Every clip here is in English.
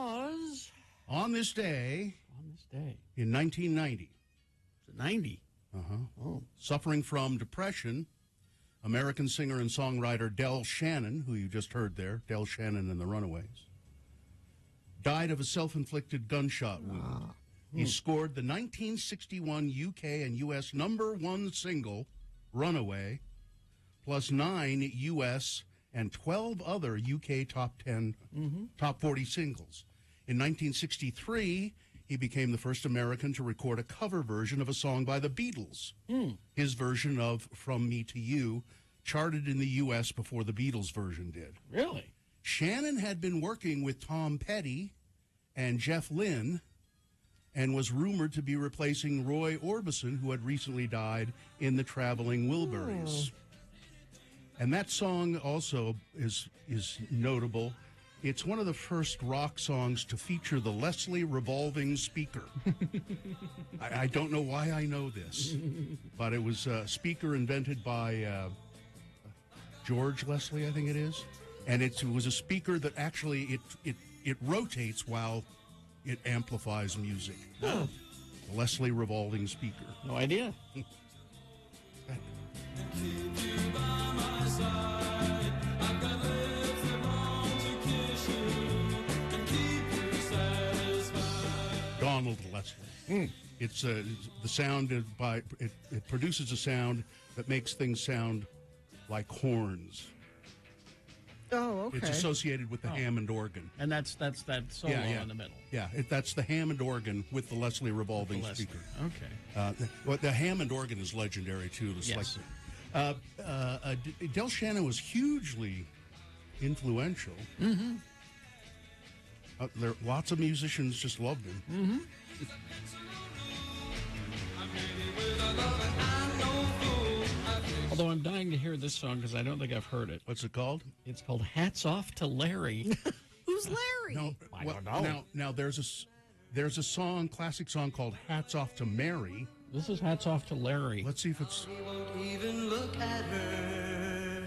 Was On this day on this day. in 1990, Is it 90? Oh. suffering from depression, American singer and songwriter Del Shannon, who you just heard there, Del Shannon and the Runaways, died of a self-inflicted gunshot wound. He scored the 1961 UK and US #1 single, Runaway, plus 9 US and 12 other UK top 40 singles. In 1963, he became the first American to record a cover version of a song by the Beatles. His version of From Me to You charted in the U.S. before the Beatles version did. Really? Shannon had been working with Tom Petty and Jeff Lynne and was rumored to be replacing Roy Orbison, who had recently died in the Traveling Wilburys. And that song also is notable. It's one of the first rock songs to feature the Leslie revolving speaker. I don't know why I know this, but it was a speaker invented by George Leslie, I think it is. And it was a speaker that actually it rotates while it amplifies music. Oh. The Leslie revolving speaker. No idea. Donald Leslie. It's the sound by it produces a sound that makes things sound like horns. Oh, okay. It's associated with the Hammond organ. And that's that solo in the middle. Yeah, that's the Hammond organ with the Leslie revolving speaker. Okay. The Hammond organ is legendary too. It's Yes. Del Shannon was hugely influential. There lots of musicians just loved him. Although I'm dying to hear this song because I don't think I've heard it. What's it called? It's called Hats Off to Larry. Who's Larry? No, I don't know. Now there's a song, classic song called "Hats Off to Mary." This is Hats Off to Larry. Let's see if it's. He won't even look at her.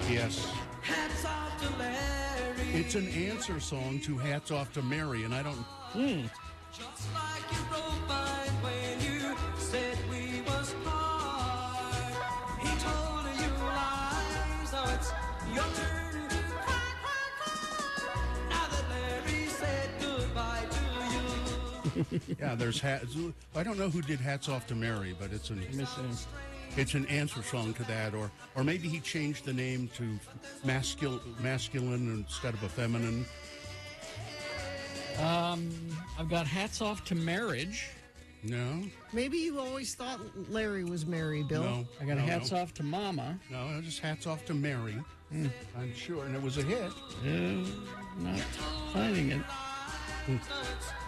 Yes, Hats off to Larry. it's an answer song to "Hats Off to Mary," and I don't. Just like you broke mine when you said we was part. He told you lies, now it's your turn to cry, cry, cry. Now that Larry said goodbye to you. Yeah, there's hats. I don't know who did "Hats Off to Mary," but it's an answer song to that, or maybe he changed the name to masculine instead of a feminine. I've got Hats Off to Marriage. No, Maybe you always thought Larry was married, Bill. no. I got no, Hats no. Off to Mama. No, just "Hats Off to Mary." I'm sure, and it was a hit. Not finding it.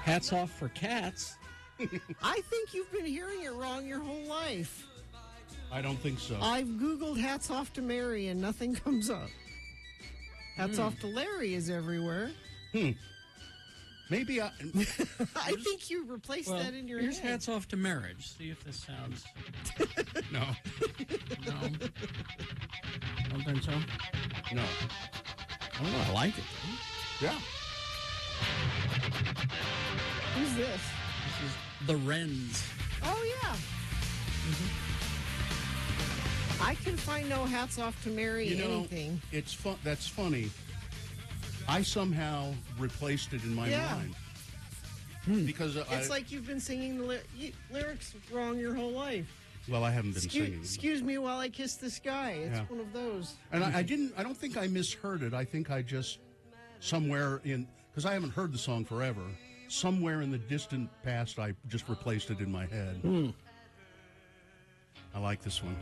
Hats Off for Cats. I think you've been hearing it wrong your whole life. I don't think so. I've Googled Hats Off to Mary and nothing comes up. Hats Off to Larry is everywhere. Maybe I. I think you replaced Well, that in your here's head. Hats Off to Marriage. See if this sounds... No, No. Don't think so? no. I don't know. I like it. Yeah. Who's this? This is The Wrens. Oh, yeah. I can find no Hats Off to Mary anything. it's fun. That's funny. I somehow replaced it in my Yeah. mind because It's like you've been singing the lyrics wrong your whole life. well, I haven't been singing, Excuse me while I kiss the sky. It's Yeah. one of those. and I didn't. I don't think I misheard it. I think I just somewhere in because I haven't heard the song forever. Somewhere in the distant past, I just replaced it in my head. I like this one.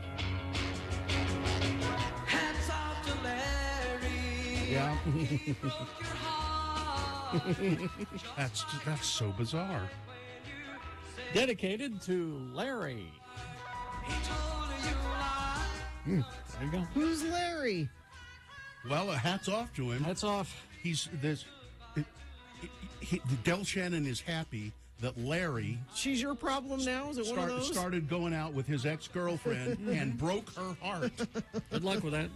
Hats off to Larry. Yeah, Broke your heart. that's so bizarre. Dedicated to Larry. He told you lies. There you go. Who's Larry? Well, hats off to him. Hats off. He's this. Del Shannon is happy that Larry She's your problem now? Is it one of those? started going out with his ex-girlfriend and broke her heart. Good luck with that.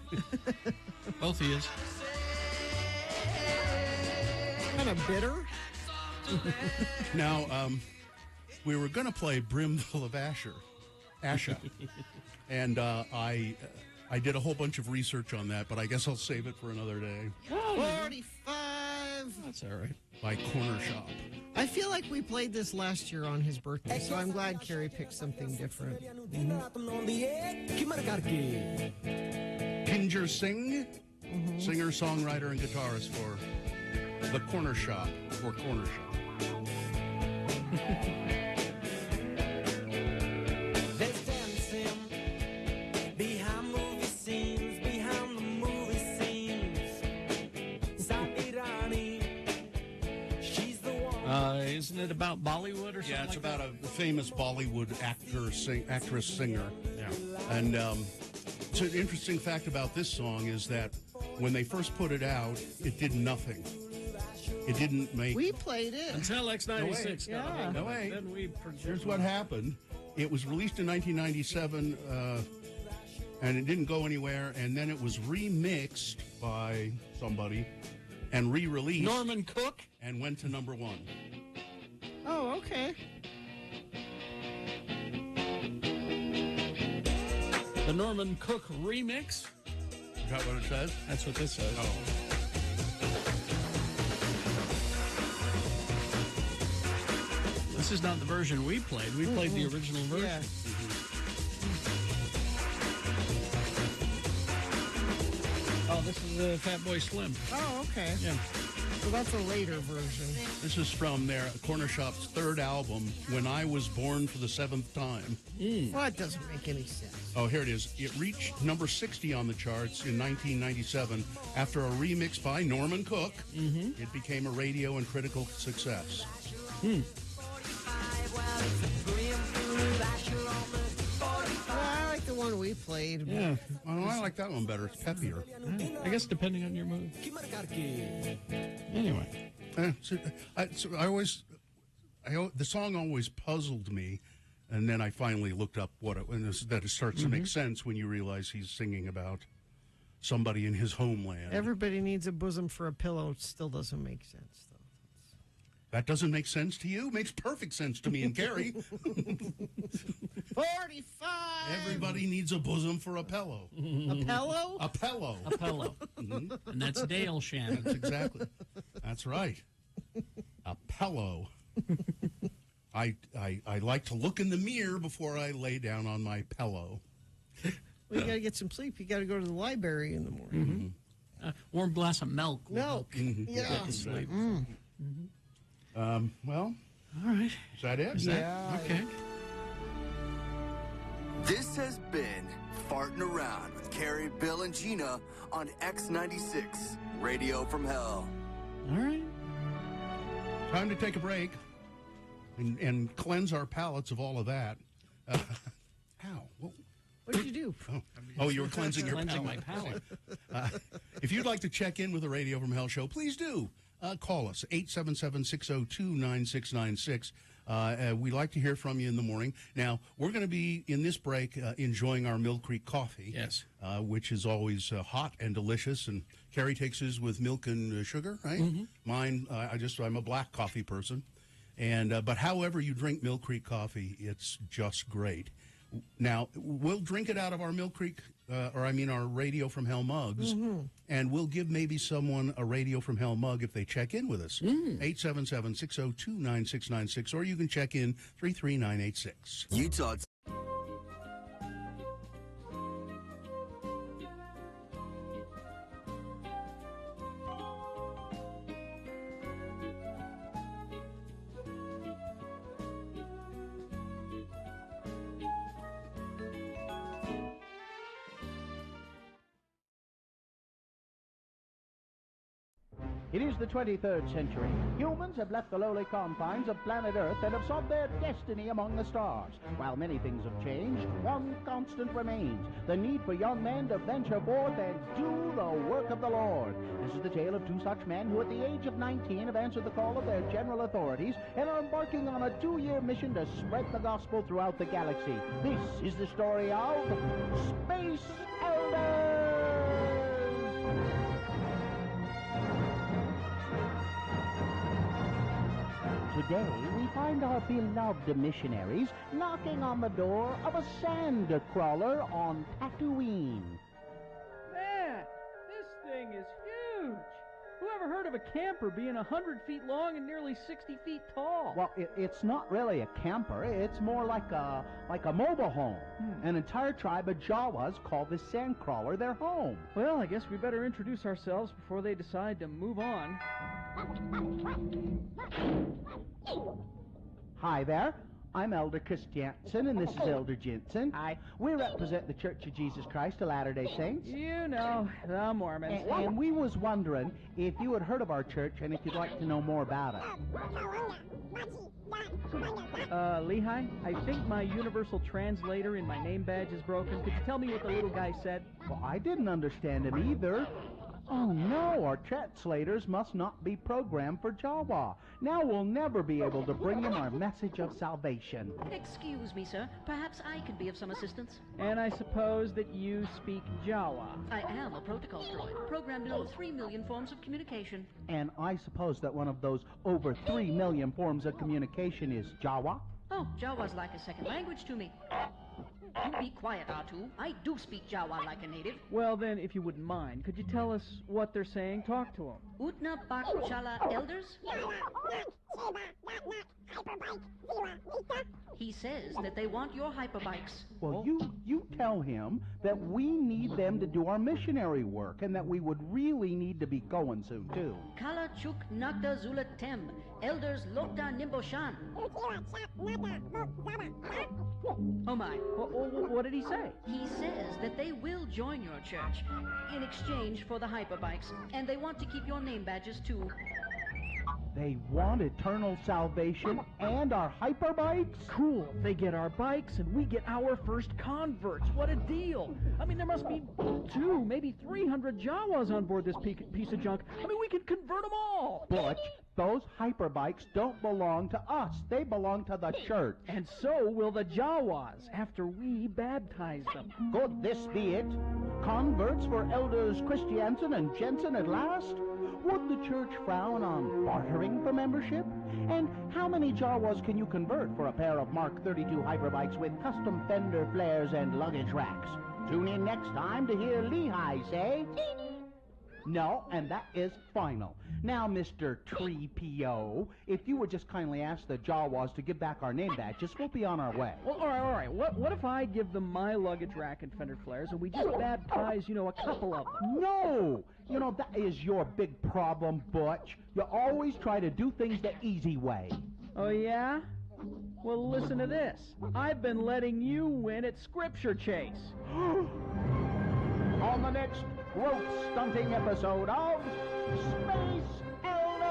Both of you. Kind of bitter. Now, we were going to play Brimville of Asha, and I did a whole bunch of research on that, but I guess I'll save it for another day. 45. That's all right. By Corner Shop. I feel like we played this last year on his birthday, so I'm glad Carrie picked something different. Ginger Singh, singer, songwriter, and guitarist for The Corner Shop, or Corner Shop. There's dancing behind movie scenes, behind the movie scenes. Sabirani, she's the one. Isn't it about Bollywood or something? Yeah, it's like about a famous Bollywood actress, singer. that? And so an interesting fact about this song is that when they first put it out, it did nothing. It didn't make... We played it. Until X96 got a hold No of it. way. Then we produced Here's what happened. It was released in 1997, and it didn't go anywhere, and then it was remixed by somebody and re-released Norman Cook. and went to number one. Oh, okay. The Norman Cook remix. Is that what it says? That's what this says. Oh. This is not the version we played. We played the original version. Yeah. Oh, this is Fatboy Slim. Oh, okay. Yeah. So that's a later version. This is from their Corner Shop's third album, When I Was Born for the Seventh Time. Well, it doesn't make any sense. Oh, here it is. It reached number 60 on the charts in 1997 after a remix by Norman Cook. It became a radio and critical success. Well, I like the one we played. Yeah. Well, I like that one better. It's peppier. I guess depending on your mood. Anyway. The song always puzzled me, and then I finally looked up that it starts to make sense when you realize he's singing about somebody in his homeland. Everybody needs a bosom for a pillow. It still doesn't make sense, though. That doesn't make sense to you? Makes perfect sense to me and Gary. 45. Everybody needs a bosom for a pillow. A pillow? A pillow. A pillow. And that's Dale Shannon. That's exactly. That's right. A pillow. I like to look in the mirror before I lay down on my pillow. Well, you got to get some sleep. You got to go to the library in the morning. Warm glass of milk. will Milk. help Yeah. get to sleep. Well, All right. is that it? Yeah. Okay. This has been Farting Around with Carrie, Bill, and Gina on X96, Radio from Hell. All right. Time to take a break and cleanse our palates of all of that. Ow. Whoa. What did you do? Oh, you were cleansing your Cleansing palate. my palate. If you'd like to check in with the Radio from Hell show, please do. Call us, 877-602-9696. We'd like to hear from you in the morning. Now, we're going to be, in this break, enjoying our Mill Creek coffee. Yes. Which is always hot and delicious. And Carrie takes his with milk and sugar, right? Mine, I'm a black coffee person. And but however you drink Mill Creek coffee, it's just great. Now, we'll drink it out of our Mill Creek, our Radio from Hell mugs, and we'll give maybe someone a Radio from Hell mug if they check in with us. 877-602-9696, or you can check in 33986. Utah. It is the 23rd century. Humans have left the lowly confines of planet Earth and have sought their destiny among the stars. While many things have changed, one constant remains: the need for young men to venture forth and do the work of the Lord. This is the tale of two such men who at the age of 19 have answered the call of their general authorities and are embarking on a 2-year mission to spread the gospel throughout the galaxy. This is the story of Space Elders! Today, we find our beloved missionaries knocking on the door of a sand crawler on Tatooine. Man, this thing is huge. Who ever heard of a camper being 100 feet long and nearly 60 feet tall? Well, it's not really a camper. It's more like a mobile home. An entire tribe of Jawas call this sand crawler their home. Well, I guess we better introduce ourselves before they decide to move on. Hi there. I'm Elder Christiansen, and this is Elder Jensen. Hi. We represent the Church of Jesus Christ of Latter-day Saints. You know, the Mormons. And we was wondering if you had heard of our church and if you'd like to know more about it. Lehigh, I think my universal translator in my name badge is broken. Could you tell me what the little guy said? Well, I didn't understand him either. Oh, no, our translators must not be programmed for Jawa. Now we'll never be able to bring them our message of salvation. Excuse me, sir. Perhaps I could be of some assistance. And I suppose that you speak Jawa. I am a protocol droid, programmed in over 3 million forms of communication. And I suppose that one of those over 3 million forms of communication is Jawa? Oh, Jawa's like a second language to me. You be quiet, R2. I do speak Jawa like a native. Well, then, if you wouldn't mind, could you tell us what they're saying? Talk to them. Utna Bak Chala Elders? He says that they want your hyperbikes. Well, you tell him that we need them to do our missionary work and that we would really need to be going soon, too. Kala Chuk Nakda Zula Tem. Elders Lokta Nimboshan. Oh my. What did he say? He says that they will join your church in exchange for the hyperbikes, and they want to keep your name badges too. They want eternal salvation and our hyperbikes? Cool. They get our bikes and we get our first converts. What a deal. I mean, there must be 2, maybe 300 Jawas on board this piece of junk. I mean, we could convert them all. Butch, those hyperbikes don't belong to us. They belong to the church. And so will the Jawas after we baptize them. Could this be it? Converts for Elders Christiansen and Jensen at last? Would the church frown on bartering for membership? And how many Jawas can you convert for a pair of Mark 32 hyperbikes with custom fender flares and luggage racks? Tune in next time to hear Lehigh say... No, and that is final. Now, Mr. 3PO, if you would just kindly ask the Jawas to give back our name badges, we'll be on our way. Well, all right. What if I give them my luggage rack and fender flares and we just baptize, a couple of them? No! That is your big problem, Butch. You always try to do things the easy way. Oh, yeah? Well, listen to this. I've been letting you win at Scripture Chase. On the next rope-stunting episode of Space Elders!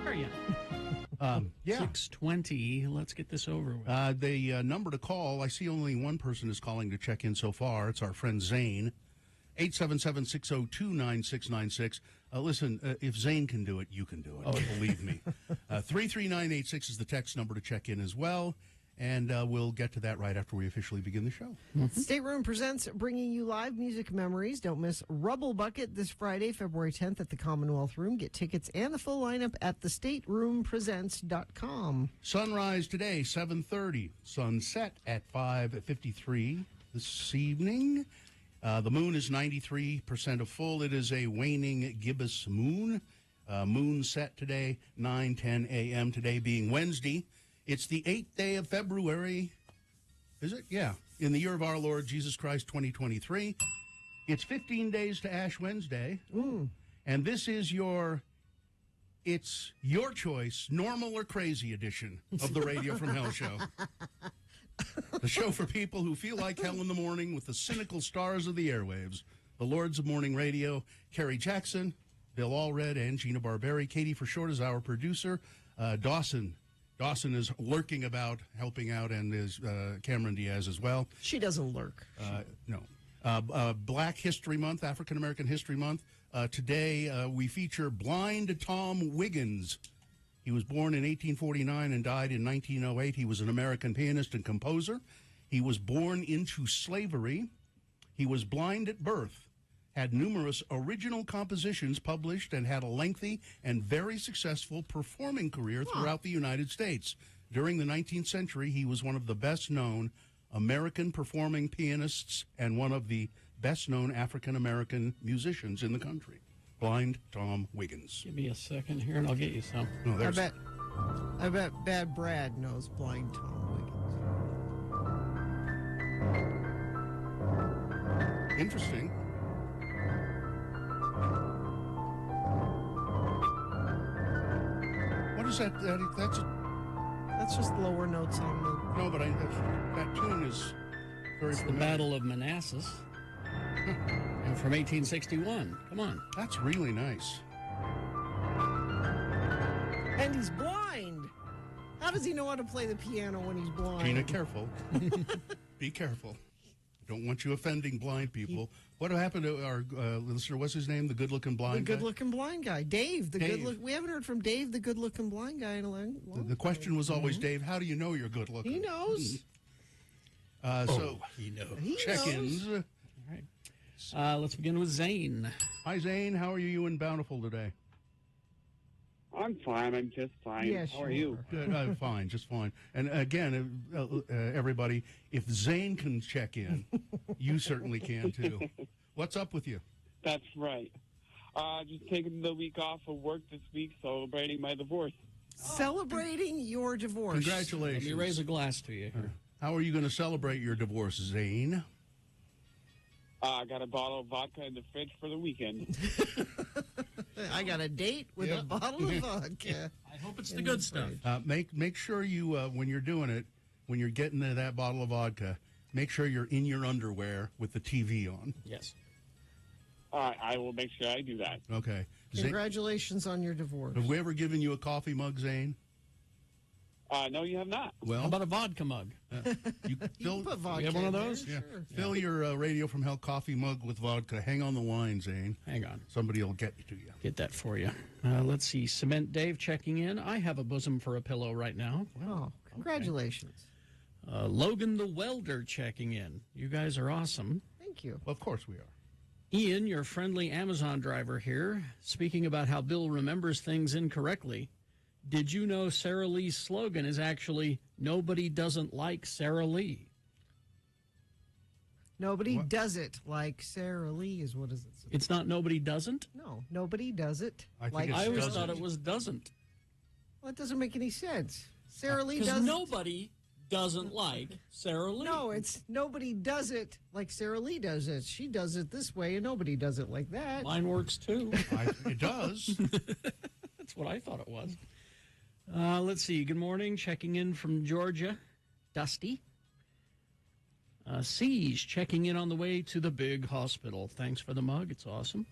Are you? Yeah. 6:20. Let's get this over with. The number to call, I see only one person is calling to check in so far. It's our friend Zane. 877-602-9696. Listen, if Zane can do it, you can do it. Believe me. 33986 is the text number to check in as well. And we'll get to that right after we officially begin the show. Stateroom presents Bringing You Live Music Memories. Don't miss Rubble Bucket this Friday, February 10th at the Commonwealth Room. Get tickets and the full lineup at thestateroompresents.com. Sunrise today, 7:30. Sunset at 5:53 this evening. The moon is 93% of full. It is a waning gibbous moon. Moon set today, 9:10 a.m. today being Wednesday. It's the 8th day of February. Is it? Yeah. In the year of our Lord Jesus Christ, 2023. It's 15 days to Ash Wednesday. And this is it's your choice, normal or crazy edition of the Radio from Hell show. The show for people who feel like hell in the morning with the cynical stars of the airwaves. The Lords of Morning Radio, Kerry Jackson, Bill Allred, and Gina Barberi. Katie for short is our producer. Dawson is lurking about, helping out, and is Cameron Diaz as well. She doesn't lurk. No. Black History Month, African American History Month. Today we feature Blind Tom Wiggins. He was born in 1849 and died in 1908. He was an American pianist and composer. He was born into slavery. He was blind at birth, had numerous original compositions published, and had a lengthy and very successful performing career throughout the United States. During the 19th century, he was one of the best-known American performing pianists and one of the best-known African-American musicians in the country. Blind Tom Wiggins. Give me a second here, and I'll get you some. Oh, I bet Bad Brad knows Blind Tom Wiggins. Interesting. What is that? That's just lower notes on the... No, but that tune is very It's the familiar. Battle of Manassas. And from 1861. Come on. That's really nice. And he's blind. How does he know how to play the piano when he's blind? Gina, careful. Be careful. Don't want you offending blind people. What happened to our listener? What's his name? The good-looking blind The guy? good-looking blind guy. Dave, Dave. We haven't heard from Dave, the good-looking blind guy, in a long The question was always, Dave, how do you know you're good-looking? He knows. So, He knows. He check-ins. knows. Let's begin with Zane. Hi, Zane. How are you in Bountiful today? I'm fine. I'm just fine. Yes, How are you? Good. Fine, just fine. And again, everybody, if Zane can check in, you certainly can too. What's up with you? That's right. Just taking the week off of work this week, celebrating my divorce. Celebrating your divorce. Congratulations. Let me raise a glass to you here. How are you going to celebrate your divorce, Zane? I got a bottle of vodka in the fridge for the weekend. I got a date with a bottle of vodka. I hope it's the good stuff. Make sure you, when you're doing it, when you're getting to that bottle of vodka, make sure you're in your underwear with the TV on. Yes. I will make sure I do that. Okay. Congratulations on your divorce. Have we ever given you a coffee mug, Zane? No, you have not. Well, How about a vodka mug? you You put vodka we have one of in there, those? Yeah. Sure. Fill your Radio from Hell coffee mug with vodka. Hang on the line, Zane. Hang on. Somebody will get to you. Get that for you. Let's see. Cement Dave checking in. I have a bosom for a pillow right now. Oh, congratulations. Logan the Welder checking in. You guys are awesome. Thank you. Well, of course we are. Ian, your friendly Amazon driver here, speaking about how Bill remembers things incorrectly. Did you know Sarah Lee's slogan is actually, nobody doesn't like Sarah Lee? Nobody does it like Sarah Lee is what is it? It's not nobody doesn't? No, nobody does it I think like it's I always doesn't. thought it was doesn't. Well, that doesn't make any sense. Sarah Lee Because does nobody doesn't like Sarah Lee. No, it's nobody does it like Sarah Lee does it. She does it this way and nobody does it like that. Mine works too. It does. That's what I thought it was. Let's see. Good morning. Checking in from Georgia. Dusty. Siege checking in on the way to the big hospital. Thanks for the mug. It's awesome.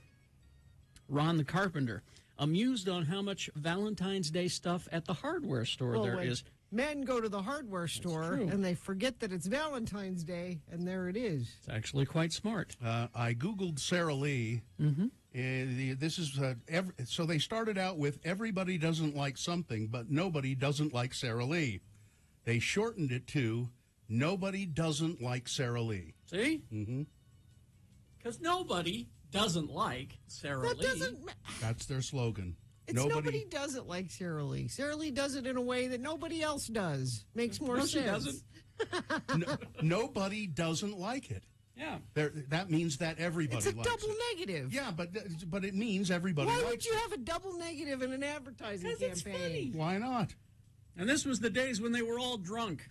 Ron the Carpenter. amused on how much Valentine's Day stuff at the hardware store Well, there when is. Men go to the hardware store true. and they forget that it's Valentine's Day, and there it is. It's actually quite smart. I Googled Sara Lee. Mm-hmm. This is so they started out with everybody doesn't like something, but nobody doesn't like Sara Lee. They shortened it to nobody doesn't like Sara Lee. See? Mm-hmm. Because nobody doesn't like Sara That Lee. doesn't. That's their slogan. It's nobody doesn't like Sara Lee. Sara Lee does it in a way that nobody else does. Makes more No, sense. she doesn't. Nobody doesn't like it. Yeah. That means that everybody It's a likes double it. negative. Yeah, but it means everybody Why likes would you it. have a double negative in an advertising 'Cause it's campaign? funny. Why not? And this was the days when they were all drunk.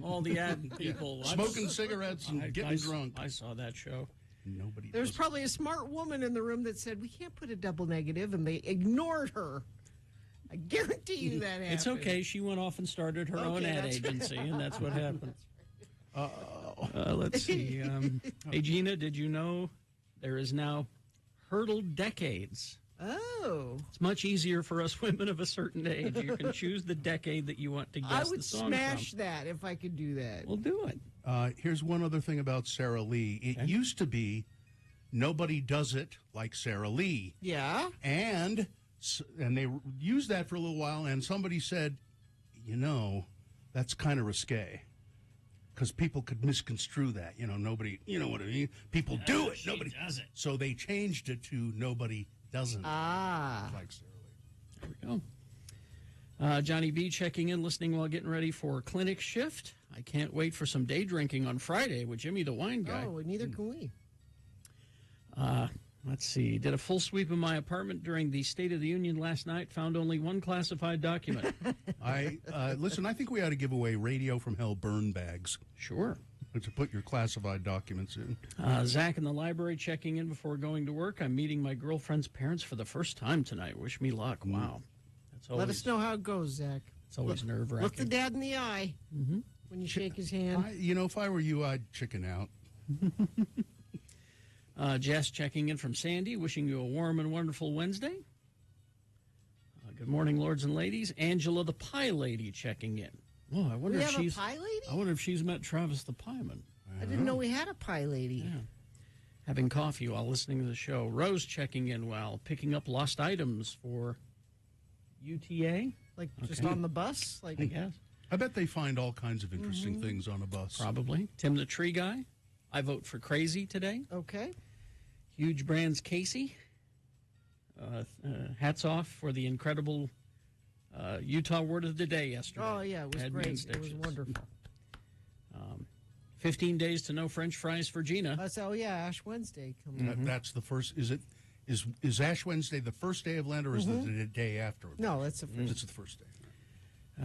All the ad people. Smoking cigarettes and getting drunk. I saw that show. Nobody There's does. probably a smart woman in the room that said, we can't put a double negative, and they ignored her. I guarantee you that happened. It's okay. She went off and started her own Okay, ad that's right. agency, and that's what happened. Let's see. Hey, Gina, did you know there is now Hurdle Decades? Oh. It's much easier for us women of a certain age. You can choose the decade that you want to guess I the would song smash from. that if I could do that. We'll do it. Here's one other thing about Sara Lee. It used to be nobody does it like Sara Lee. Yeah. And they used that for a little while, and somebody said, that's kind of risque. Because people could misconstrue that. Nobody, you know what I mean? People do it. She Nobody does it. So they changed it to nobody doesn't Ah. like Sara Lee. There we go. Johnny B checking in, listening while getting ready for clinic shift. I can't wait for some day drinking on Friday with Jimmy the Wine Guy. Oh, and neither can we. Let's see. Did a full sweep of my apartment during the State of the Union last night. Found only one classified document. Listen, I think we ought to give away Radio from Hell burn bags Sure. to put your classified documents in. Zach in the library checking in before going to work. I'm meeting my girlfriend's parents for the first time tonight. Wish me luck. Wow. That's always, Let us know how it goes, Zach. It's always nerve-wracking. Look the dad in the eye when you shake his hand. If I were you, I'd chicken out. Jess checking in from Sandy, wishing you a warm and wonderful Wednesday. Good morning, lords and ladies. Angela the Pie Lady checking in. Oh, I wonder We if have a she's. pie lady? I wonder if she's met Travis the Pieman. I didn't know we had a pie lady. Yeah. Having coffee while listening to the show. Rose checking in while picking up lost items for UTA. Like just Okay. on the bus? Like I guess. I bet they find all kinds of interesting things on a bus. Probably. Tim the Tree Guy. I vote for Crazy today. Okay. Huge Brands Casey. Hats off for the incredible Utah word of the day yesterday. Oh, yeah, it was Admin great. It was stations. wonderful. 15 days to no French fries for Gina. Ash Wednesday coming up. That's the first. Is Ash Wednesday the first day of Lent, or is it the day after? No, that's the first. It's the first day.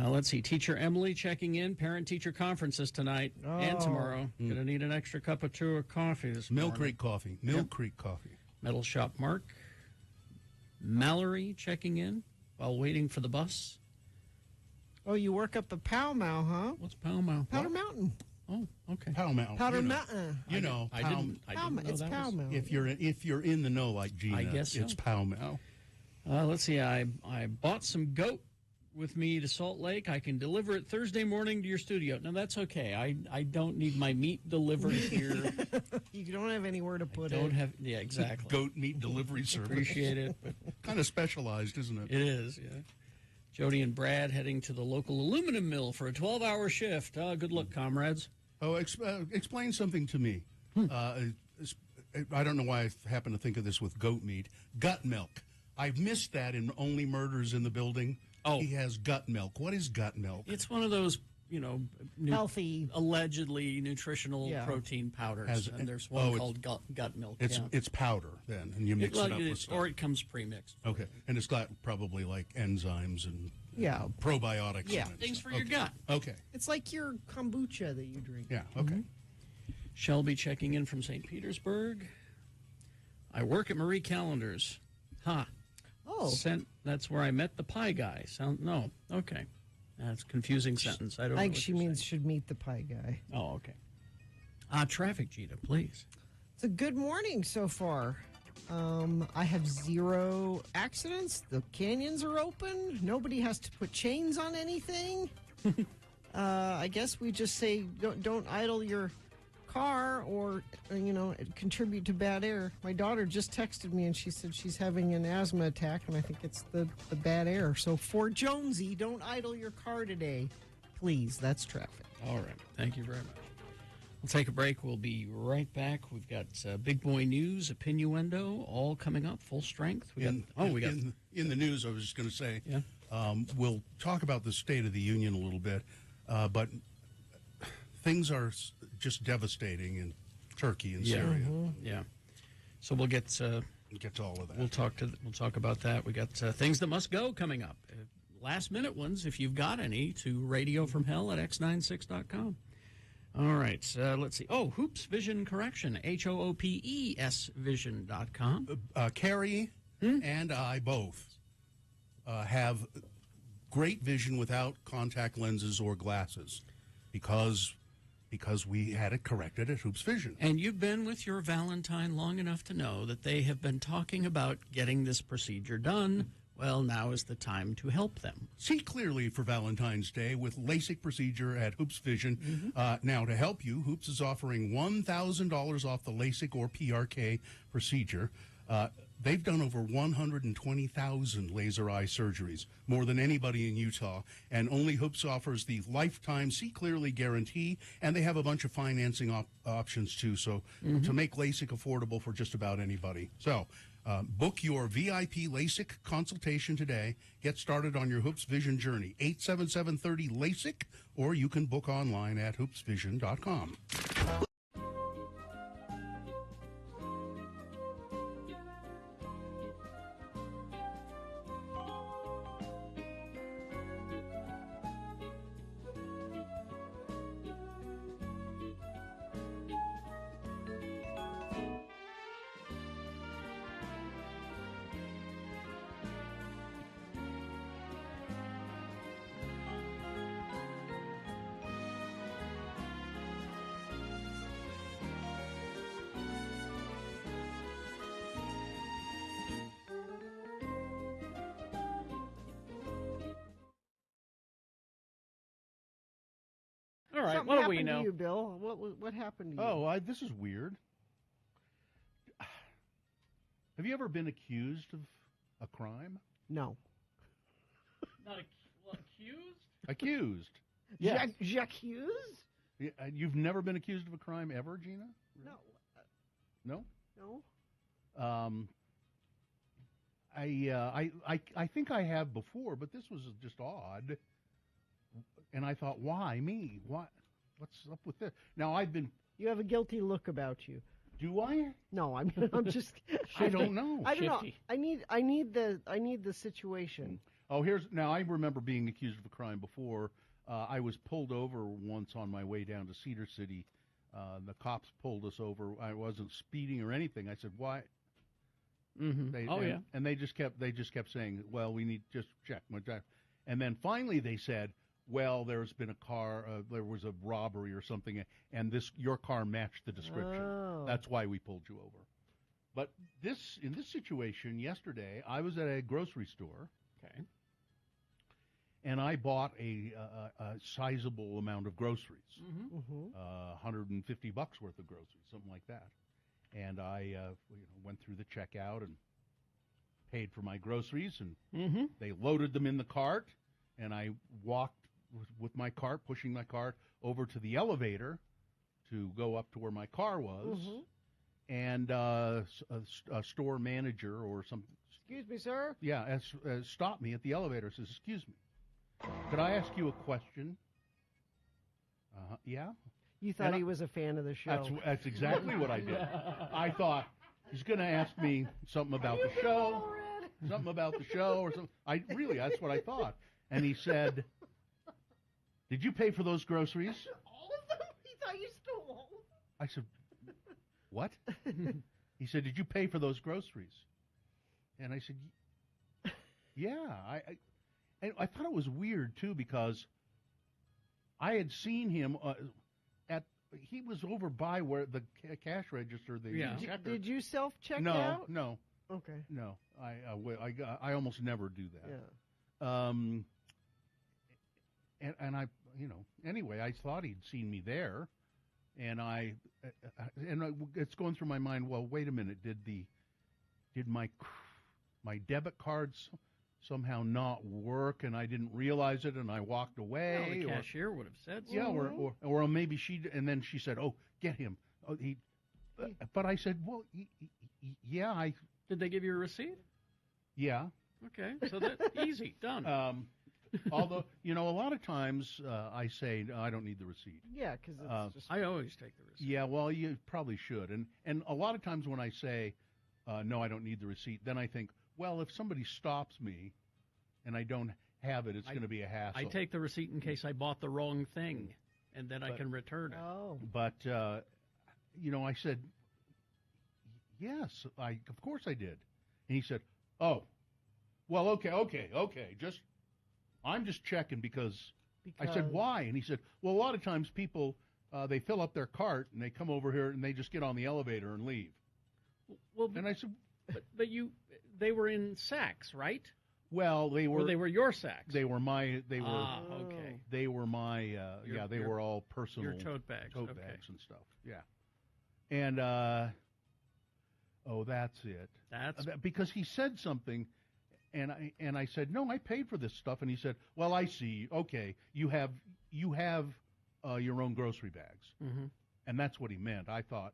Let's see. Teacher Emily checking in. Parent-teacher conferences tonight and tomorrow. Gonna need an extra cup or two of coffee this Mill morning. Creek Coffee. Mill Creek Coffee. Metal Shop Mark. Mallory checking in while waiting for the bus. Oh, you work up at Pow Mau, huh? What's Pow Mau? Powder Mountain. Oh, okay. Powder Mountain. Powder you know. Mountain. You know, I Pow- didn't know It's that Pow was- Mau. If you're in the know like Gina, I guess so. it's Pow Mau. Let's see. I bought some goat with me to Salt Lake. I can deliver it Thursday morning to your studio. No, that's okay. I don't need my meat delivered here. You don't have anywhere to put Don't it. have. Yeah, exactly. Goat meat delivery service. Appreciate it. But Kind of specialized, isn't it? it is. Yeah. Jody and Brad heading to the local aluminum mill for a 12-hour shift. Good luck, comrades. Oh, explain something to me. I don't know why I happen to think of this with goat meat. Gut milk. I've missed that in Only Murders in the Building. Oh. He has gut milk. What is gut milk? It's one of those, Healthy. allegedly nutritional Yeah. protein powders. Has- and there's one oh, called gut milk. It's yeah. it's powder then, and you mix it up with stuff. Or it comes pre-mixed. Okay, and it's got probably like enzymes and Yeah. probiotics. Yeah. in it. Things for your Okay. gut. Okay. It's like your kombucha that you drink. Yeah. Okay. Shelby checking in from St. Petersburg. I work at Marie Callender's. Oh. That's where I met the pie guy. No. Okay. That's a confusing sentence. I don't know. I think what she you're means saying. should meet the pie guy. Oh, okay. Traffic, Gita, please. It's a good morning so far. I have 0 accidents. The canyons are open. Nobody has to put chains on anything. I guess we just say don't idle your car or, contribute to bad air. My daughter just texted me and she said she's having an asthma attack, and I think it's the bad air. So for Jonesy, don't idle your car today. Please, that's traffic. All right. Thank you very much. We'll take a break. We'll be right back. We've got big boy news, opinioendo, all coming up, full strength. In the news, I was just going to say, we'll talk about the State of the Union a little bit, but things are just devastating in Turkey and Syria. Mm-hmm. Yeah. So we'll get to all of that. We'll talk about that. We got things that must go coming up. Last minute ones, if you've got any, to radiofromhell@x96.com. All right, let's see. Oh, Hoops Vision Correction, HOOPES Vision.com. Carrie and I both have great vision without contact lenses or glasses because we had it corrected at Hoops Vision. And you've been with your Valentine long enough to know that they have been talking about getting this procedure done. Well, now is the time to help them. See clearly for Valentine's Day with LASIK procedure at Hoops Vision. Now, to help you, Hoops is offering $1,000 off the LASIK or PRK procedure. They've done over 120,000 laser eye surgeries, more than anybody in Utah, and only Hoops offers the lifetime See Clearly guarantee, and they have a bunch of financing options, too, so to make LASIK affordable for just about anybody. So, book your VIP LASIK consultation today. Get started on your Hoops Vision journey. 877-30-LASIK, or you can book online at hoopsvision.com. All right, Something what do we happened know? to you, Bill? What happened to you? Oh, this is weird. Have you ever been accused of a crime? No. Not accused? Accused. Yes. J'accuse? Yeah, you've never been accused of a crime ever, Gina? No. No? No. I think I have before, but this was just odd. And I thought, why me? What's up with this? Now You have a guilty look about you. Do I? No, I'm just. I don't know. I don't know. I need the situation. Oh, I remember being accused of a crime before. I was pulled over once on my way down to Cedar City. The cops pulled us over. I wasn't speeding or anything. I said, "Why?" Mm-hmm. And they just kept saying, "Well, we need just check." And then finally they said, "Well, there's been there was a robbery or something, and your car matched the description. Oh. That's why we pulled you over." But in this situation yesterday, I was at a grocery store. Okay. And I bought a sizable amount of groceries, $150 worth of groceries, something like that. And I went through the checkout and paid for my groceries, and they loaded them in the cart, and I walked with my cart, pushing my cart over to the elevator to go up to where my car was, and a store manager or something. Excuse me, sir? Yeah, stopped me at the elevator, says, "Excuse me. Could I ask you a question?" Yeah? You thought he was a fan of the show. That's exactly what I did. I thought, he's going to ask me something about the show, or something. That's what I thought. And he said, "Did you pay for those groceries?" All of them? He thought you stole all of them? I said, "What?" He said, "Did you pay for those groceries?" And I said, "Yeah." I thought it was weird, too, because I had seen him at he was over by where the cash register. The Yeah. checker. Did you self-check No, out? no, Okay. no. I almost never do that. Yeah. And I, anyway, I thought he'd seen me there, and it's going through my mind. Well, wait a minute. Did my debit cards somehow not work, and I didn't realize it, and I walked away? Well, the cashier would have said so. Yeah, or maybe and then she said, "Oh, get him." Oh, but I said, "Well, yeah, Did they give you a receipt? yeah." Okay, so that easy, done. Although, a lot of times I say, "No, I don't need the receipt." Yeah, because it's just. I always take the receipt. Yeah, well, you probably should. And a lot of times when I say, "No, I don't need the receipt," then I think, well, if somebody stops me and I don't have it, it's going to be a hassle. I take the receipt in case I bought the wrong thing, and then I can return it. Oh. But, I said, yes, of course I did. And he said, oh, well, okay. I'm just checking because I said, why? And he said, well, a lot of times people, they fill up their cart and they come over here and they just get on the elevator and leave. Well, And I said, but they were in sacks, right? well, they Or were they were your sacks. they were my okay. they were my they Your- were all personal Your tote bags. tote okay. bags and stuff. Yeah. And that's it. That's Because he said something, and I said, no, I paid for this stuff, and he said, well, I see. Okay, you have your own grocery bags, and that's what he meant. I thought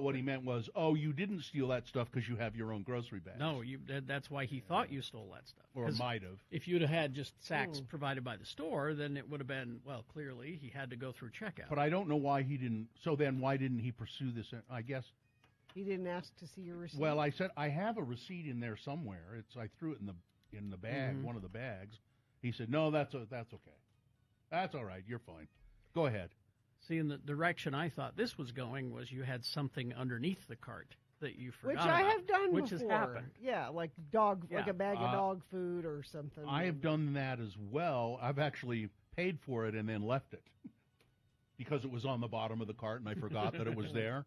what he meant was, oh, you didn't steal that stuff because you have your own grocery bags. no. That's why he thought you stole that stuff. or 'Cause might have. if you'd have had just sacks provided by the store, then it would have been, well, clearly he had to go through checkout. But I don't know why he didn't. So then, why didn't he pursue this? I guess. He didn't ask to see your receipt. Well, I said I have a receipt in there somewhere. I threw it in the bag, one of the bags. He said, no, that's okay. That's all right. You're fine. Go ahead. See, in the direction I thought this was going was you had something underneath the cart that you forgot which I about, have done which before. has happened. Yeah, like Yeah. a bag of dog food or something. I have done that as well. I've actually paid for it and then left it because it was on the bottom of the cart and I forgot that it was there.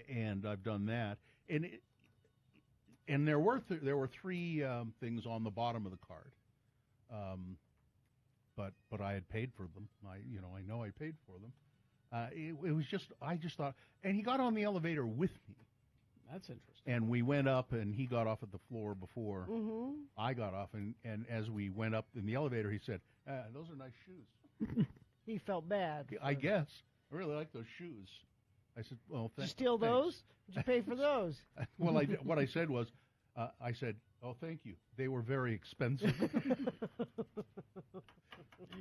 And I've done that. And there were three things on the bottom of the cart. But I had paid for them. I know I paid for them. It was just I just thought, and he got on the elevator with me. That's interesting. And we went up, and he got off at the floor before I got off. And as we went up in the elevator, he said, those are nice shoes. He felt bad. I guess. I really like those shoes. I said, well, Did you steal those? Did you pay for those? Well, what I said was, I said, oh, thank you. They were very expensive.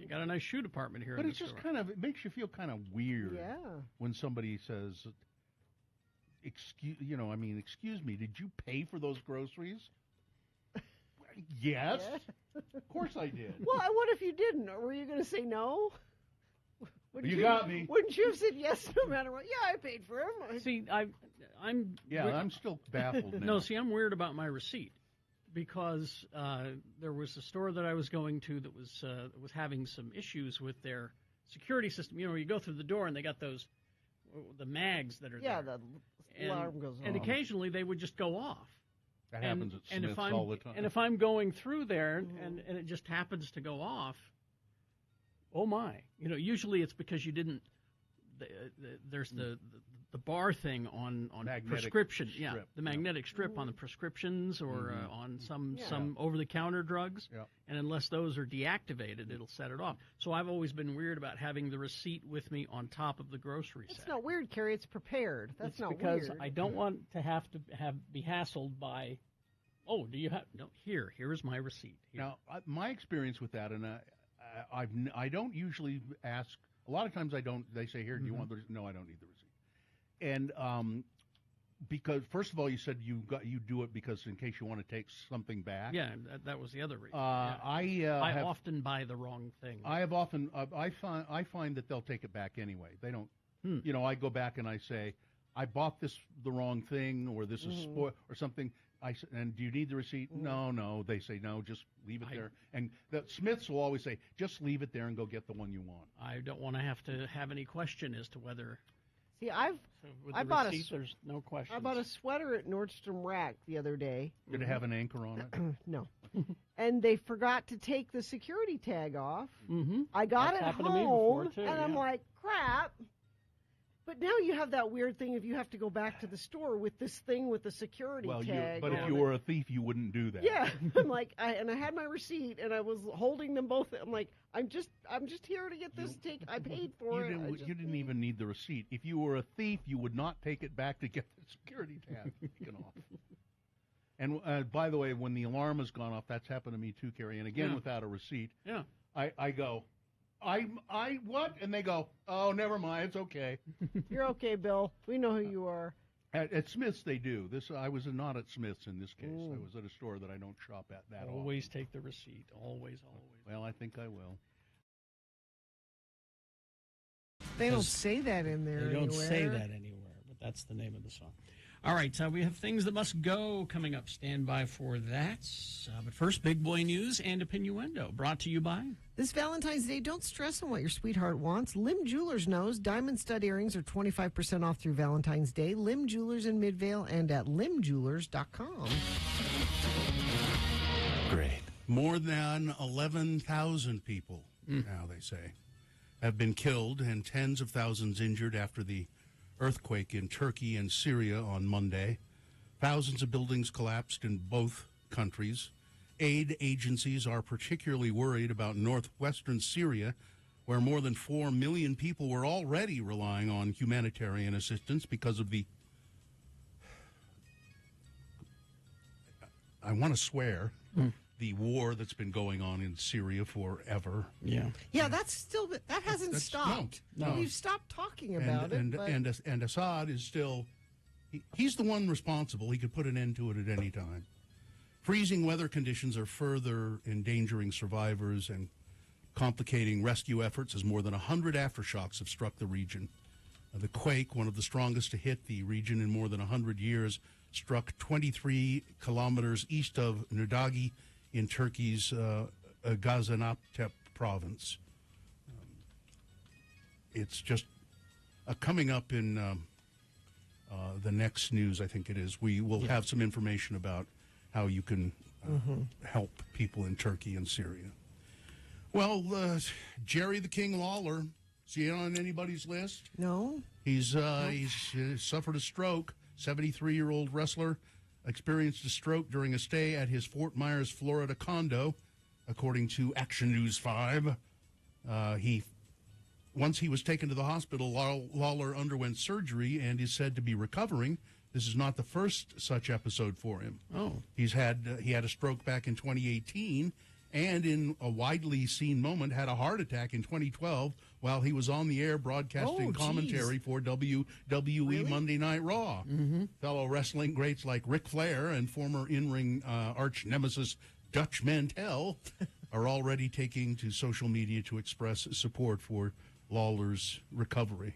You got a nice shoe department here. But in it's the just store. it makes you feel kind of weird Yeah. when somebody says, excuse me, did you pay for those groceries? Yes. Of course I did. Well, what if you didn't? Or were you going to say no? You got me. Wouldn't you have said yes no matter what? Yeah, I paid for them. See, I'm still baffled now. No, see, I'm weird about my receipt because there was a store that I was going to that was having some issues with their security system. You go through the door and they got the mags that are Yeah, there. the alarm goes off. And occasionally they would just go off. That happens at Smith's all the time. And if I'm going through there and it just happens to go off, oh my! Usually it's because you didn't. There's the bar thing on Magnetic prescription. strip, Yeah, the magnetic strip on the prescriptions or on some over the counter drugs. Yeah. And unless those are deactivated, it'll set it off. So I've always been weird about having the receipt with me on top of the grocery It's sack. not weird, Carrie. It's prepared. That's It's not because weird. I don't want to be hassled by. Oh, do you have no? Here's my receipt. Here. Now, my experience with that, and I don't usually ask. A lot of times I don't. They say, "Here, do you want the receipt?" No, I don't need the receipt. And because first of all, you said you do it because in case you want to take something back. Yeah, that was the other reason. I often buy the wrong thing. I have often. I find that they'll take it back anyway. They don't. I go back and I say, I bought the wrong thing, or this is spoiled, or something. And do you need the receipt? No. They say, no, just leave it there. And the Smiths will always say, just leave it there and go get the one you want. I don't want to have any question as to whether. See, With I the bought receipt, there's no question. I bought a sweater at Nordstrom Rack the other day. Did it have an anchor on it? No. And they forgot to take the security tag off. Mm-hmm. I got That's it happened home, to me before, too, and I'm yeah. like, crap. But now you have that weird thing if you have to go back to the store with this thing with the security tag. But if you were a thief, you wouldn't do that. Yeah, I'm like, I had my receipt, and I was holding them both. I'm like, I'm just here to get this take. I paid for it. You didn't even need the receipt. If you were a thief, you would not take it back to get the security tag taken off. And by the way, when the alarm has gone off, that's happened to me too, Carrie. And again, without a receipt, I go, I what? And they go, oh, never mind, it's okay. You're okay, Bill. We know who you are. At Smith's, they do. I was not at Smith's in this case. I was at a store that I don't shop at that often. Always take the receipt. Always. Well, I think I will. They don't say that in there. They don't anywhere. say that anywhere, but that's the name of the song. All right, so we have things that must go coming up. Stand by for that. But first, big boy news and opinioendo, brought to you by... This Valentine's Day, don't stress on what your sweetheart wants. Lim Jewelers knows diamond stud earrings are 25% off through Valentine's Day. Lim Jewelers in Midvale and at limjewelers.com. Great. More than 11,000 people, now they say, have been killed and tens of thousands injured after the earthquake in Turkey and Syria on Monday. Thousands of buildings collapsed in both countries. Aid agencies are particularly worried about northwestern Syria, where more than 4 million people were already relying on humanitarian assistance because of the, I want to swear, the war that's been going on in Syria forever. Yeah, that hasn't stopped. No. We've stopped talking about it. And Assad is still, he's the one responsible. He could put an end to it at any time. Freezing weather conditions are further endangering survivors and complicating rescue efforts as more than 100 aftershocks have struck the region. The quake, one of the strongest to hit the region in more than 100 years, struck 23 kilometers east of Nurdagi in Turkey's Gaziantep province. It's just coming up in the next news, I think it is. We will have some information about how you can help people in Turkey and Syria. Well, Jerry the King Lawler, is he on anybody's list? No. He's suffered a stroke. 73-year-old wrestler experienced a stroke during a stay at his Fort Myers, Florida condo, according to Action News 5. Once he was taken to the hospital, Lawler underwent surgery and is said to be recovering. This is not the first such episode for him. Oh. He had a stroke back in 2018 and in a widely seen moment had a heart attack in 2012 while he was on the air broadcasting commentary for WWE Monday Night Raw. Fellow wrestling greats like Ric Flair and former in-ring arch nemesis Dutch Mantell are already taking to social media to express support for Lawler's recovery.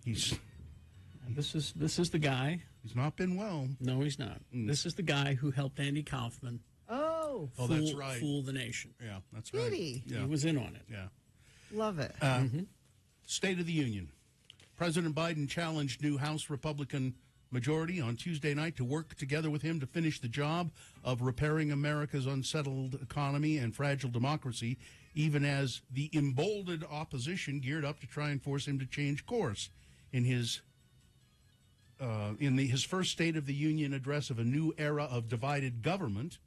This is the guy. He's not been well. No, he's not. This is the guy who helped Andy Kaufman. That's right. Fool the nation. Yeah, that's right. Did he? Yeah. He was in on it. Yeah. Love it. State of the Union. President Biden challenged new House Republican majority on Tuesday night to work together with him to finish the job of repairing America's unsettled economy and fragile democracy, even as the emboldened opposition geared up to try and force him to change course. In his first State of the Union address of a new era of divided government,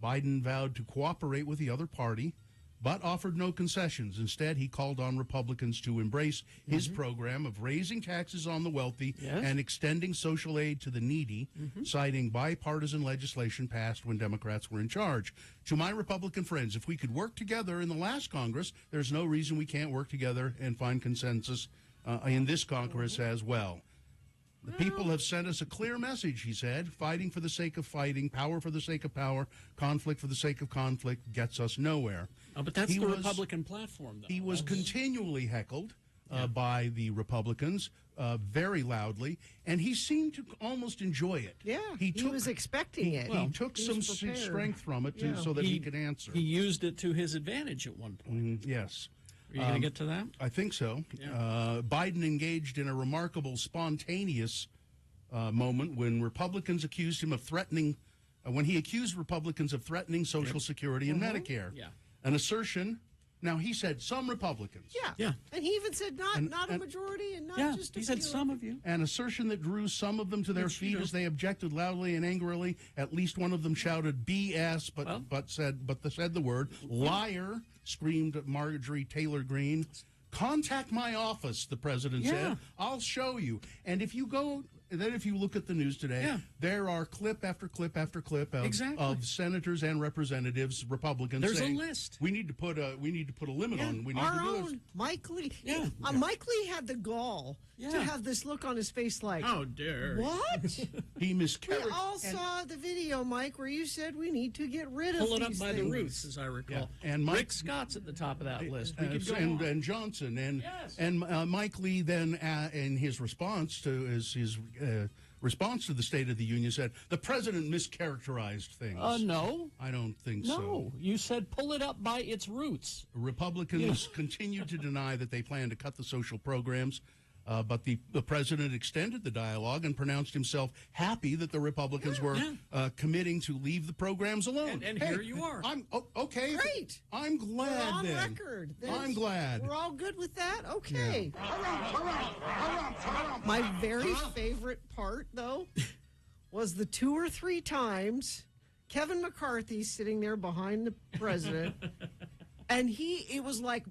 Biden vowed to cooperate with the other party, but offered no concessions. Instead, he called on Republicans to embrace his program of raising taxes on the wealthy and extending social aid to the needy, citing bipartisan legislation passed when Democrats were in charge. To my Republican friends, if we could work together in the last Congress, there's no reason we can't work together and find consensus in this Congress as well. The people have sent us a clear message, he said. Fighting for the sake of fighting, power for the sake of power, conflict for the sake of conflict gets us nowhere. Oh, but that's the Republican platform, though. He was continually heckled by the Republicans very loudly, and he seemed to almost enjoy it. Yeah, he was expecting it. He took He some was prepared. strength from it so that he could answer. He used it to his advantage at one point. Yes. Are you going to get to that? I think so. Yeah. Biden engaged in a remarkable, spontaneous moment when Republicans accused him of threatening, when he accused Republicans of threatening Social Security and Medicare. Yeah. An assertion. Now, he said some Republicans. Yeah. And he even said not a majority and not just a he said few. some of you. An assertion that drew some of them to their feet as they objected loudly and angrily. At least one of them shouted BS, but said the word liar. Screamed Marjorie Taylor Greene. Contact my office, the president said. I'll show you. And if you go, then if you look at the news today, there are clip after clip after clip of senators and representatives, Republicans. There's saying, a list. We need to put a limit on. We need Our to do this. own Mike Lee. Mike Lee had the gall to have this look on his face like, how dare what? He mischaracterized. We all saw the video, Mike, where you said we need to get rid of Pull it up these by things. the roots, as I recall. Yeah. And Mike, Rick Scott's at the top of that list. We could go on. and Johnson and Mike Lee then in his response to his response to the State of the Union said the president mischaracterized things. No. I don't think so. No. You said pull it up by its roots. Republicans continued to deny that they plan to cut the social programs. But the president extended the dialogue and pronounced himself happy that the Republicans were committing to leave the programs alone. And here you are. I'm okay. Great. I'm glad. We're on then. record. I'm glad. We're all good with that? Okay. My very favorite part, though, was the 2 or 3 times Kevin McCarthy sitting there behind the president, and it was like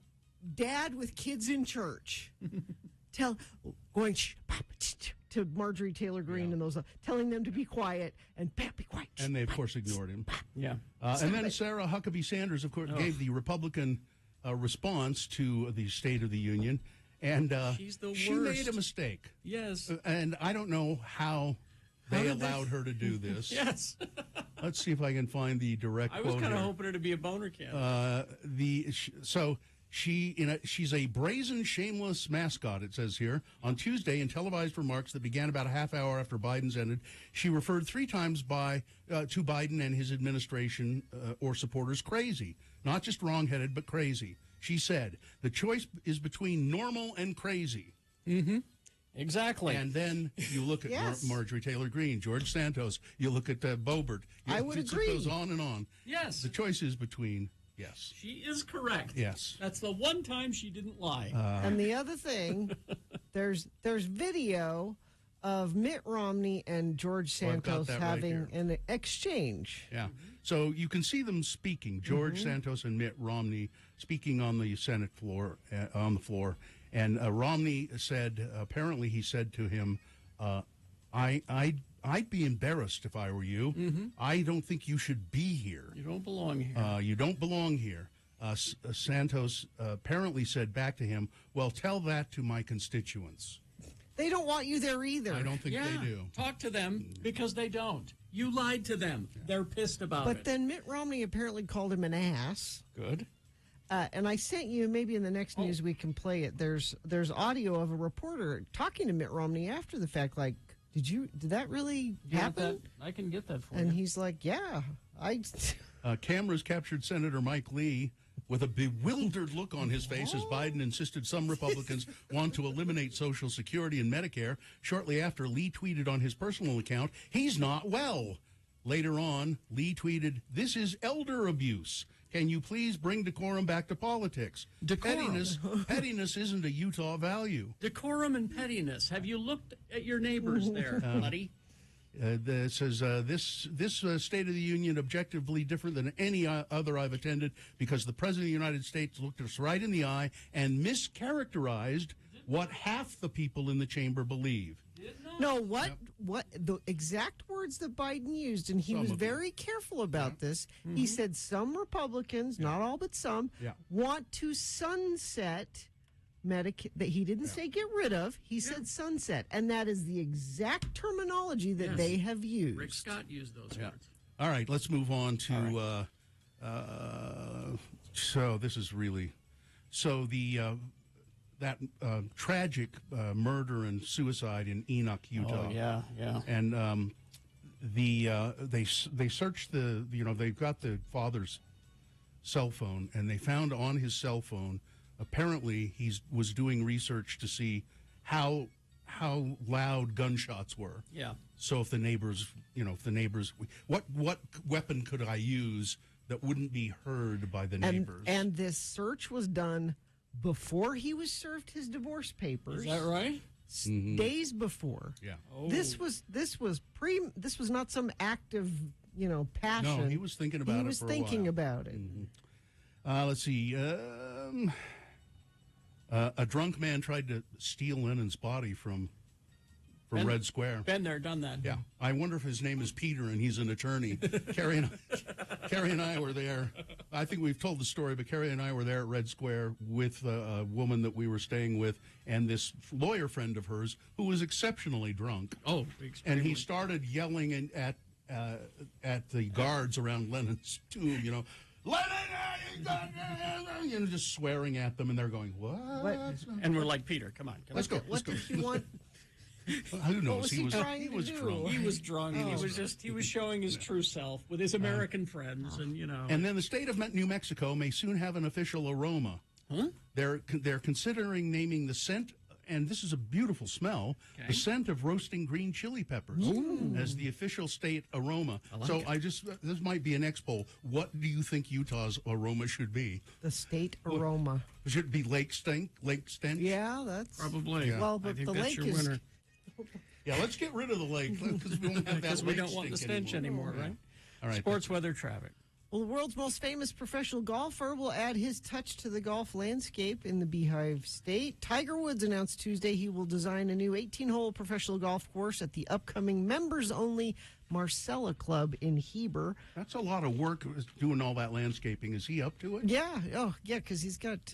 dad with kids in church. Going to Marjorie Taylor Greene and those, telling them to be quiet and be quiet. And they, of course, ignored him. Yeah. And then Sarah Huckabee Sanders, of course, gave the Republican response to the State of the Union. And She's the she worst. made a mistake. Yes. And I don't know how they allowed her to do this. Yes. Let's see if I can find the direct I was quote kind of here. hoping her to be a boner candidate. She's a brazen, shameless mascot, it says here. On Tuesday, in televised remarks that began about a half hour after Biden's ended, she referred 3 times to Biden and his administration or supporters crazy. Not just wrong-headed, but crazy. She said, the choice is between normal and crazy. Mm-hmm. Exactly. And then you look at Yes. Marjorie Taylor Greene, George Santos, you look at Boebert. I would It agree. goes on and on. Yes. The choice is between, yes. She is correct. Yes. That's the one time she didn't lie. And the other thing, there's video of Mitt Romney and George Well, I've got Santos that right having here. an exchange. Yeah. So you can see them speaking, George Santos and Mitt Romney speaking on the Senate floor, And Romney said, apparently he said to him, I'd be embarrassed if I were you. Mm-hmm. I don't think you should be here. You don't belong here. You don't belong here. Santos apparently said back to him, well, tell that to my constituents. They don't want you there either. I don't think they do. Talk to them because they don't. You lied to them. They're pissed about But it. then Mitt Romney apparently called him an ass. Good. And I sent you, maybe in the next news we can play it. There's audio of a reporter talking to Mitt Romney after the fact, like, did that really happen? I can get that for And you. he's like, yeah, Cameras captured Senator Mike Lee with a bewildered look on his face as Biden insisted some Republicans want to eliminate Social Security and Medicare. Shortly after, Lee tweeted on his personal account, he's not well. Later on, Lee tweeted, this is elder abuse. Can you please bring decorum back to politics? Decorum. Pettiness isn't a Utah value. Decorum and pettiness. Have you looked at your neighbors there, buddy? It says this State of the Union objectively different than any other I've attended because the President of the United States looked us right in the eye and mischaracterized what half the people in the chamber believe. No, what the exact words that Biden used, and he Some was of them. very careful about this. He said some Republicans, not all but some, want to sunset Medicaid. That he didn't say get rid of. He said sunset, and that is the exact terminology that Yes. they have used. Rick Scott used those words. All right, let's move on to. So this is really, so the that tragic murder and suicide in Enoch, Utah. Oh, yeah, yeah. And they searched they've got the father's cell phone, and they found on his cell phone, apparently he was doing research to see how loud gunshots were. Yeah. So if the neighbors, what weapon could I use that wouldn't be heard by the neighbors? And this search was done before he was served his divorce papers. Is that right? Days before. Yeah. Oh. This was not some act of passion. No, he was thinking about it. He was for a thinking while. about it. Let's see. A drunk man tried to steal Lennon's body from Red Square. Been there, done that. Yeah. I wonder if his name is Peter and he's an attorney. Carrie and I were there. I think we've told the story, but Carrie and I were there at Red Square with a woman that we were staying with and this lawyer friend of hers who was exceptionally drunk. Oh, and he started yelling at the guards around Lennon's tomb, Lennon, just swearing at them, and they're going, what? And we're like, Peter, come on. Let's go. What did he want? Who knows? What was he trying to do? drunk. He was drunk. He was showing his true self with his American friends, and And then the state of New Mexico may soon have an official aroma. Huh? They're considering naming the scent, and this is a beautiful smell, the scent of roasting green chili peppers as the official state aroma. This might be an next poll. What do you think Utah's aroma should be? The state aroma. Should it be lake stench? Yeah, that's probably. Yeah. Well, I but think the that's lake your is. winner. Yeah, let's get rid of the lake because we won't have that Because we lake don't want the stink stench anymore, right? All right. Sports weather traffic. Well, the world's most famous professional golfer will add his touch to the golf landscape in the Beehive State. Tiger Woods announced Tuesday he will design a new 18-hole professional golf course at the upcoming members-only Marcella Club in Heber. That's a lot of work doing all that landscaping. Is he up to it? Yeah. Oh, yeah, because he's got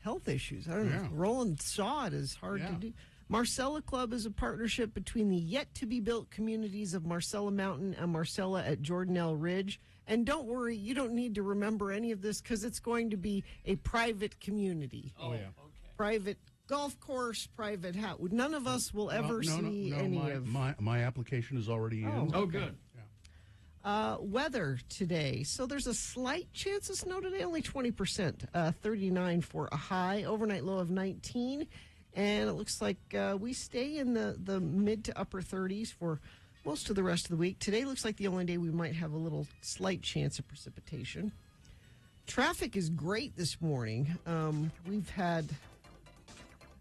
health issues. I don't know. Rolling sod is hard to do. Marcella Club is a partnership between the yet-to-be-built communities of Marcella Mountain and Marcella at Jordanelle Ridge. And don't worry, you don't need to remember any of this because it's going to be a private community. Oh, yeah. Okay. Private golf course, private house. None of us will ever see any of... My application is already in. Oh, good. Weather today. So there's a slight chance of snow today, only 20%. 39 for a high, overnight low of 19. And it looks like we stay in the mid to upper 30s for most of the rest of the week. Today looks like the only day we might have a little slight chance of precipitation. Traffic is great this morning. We've had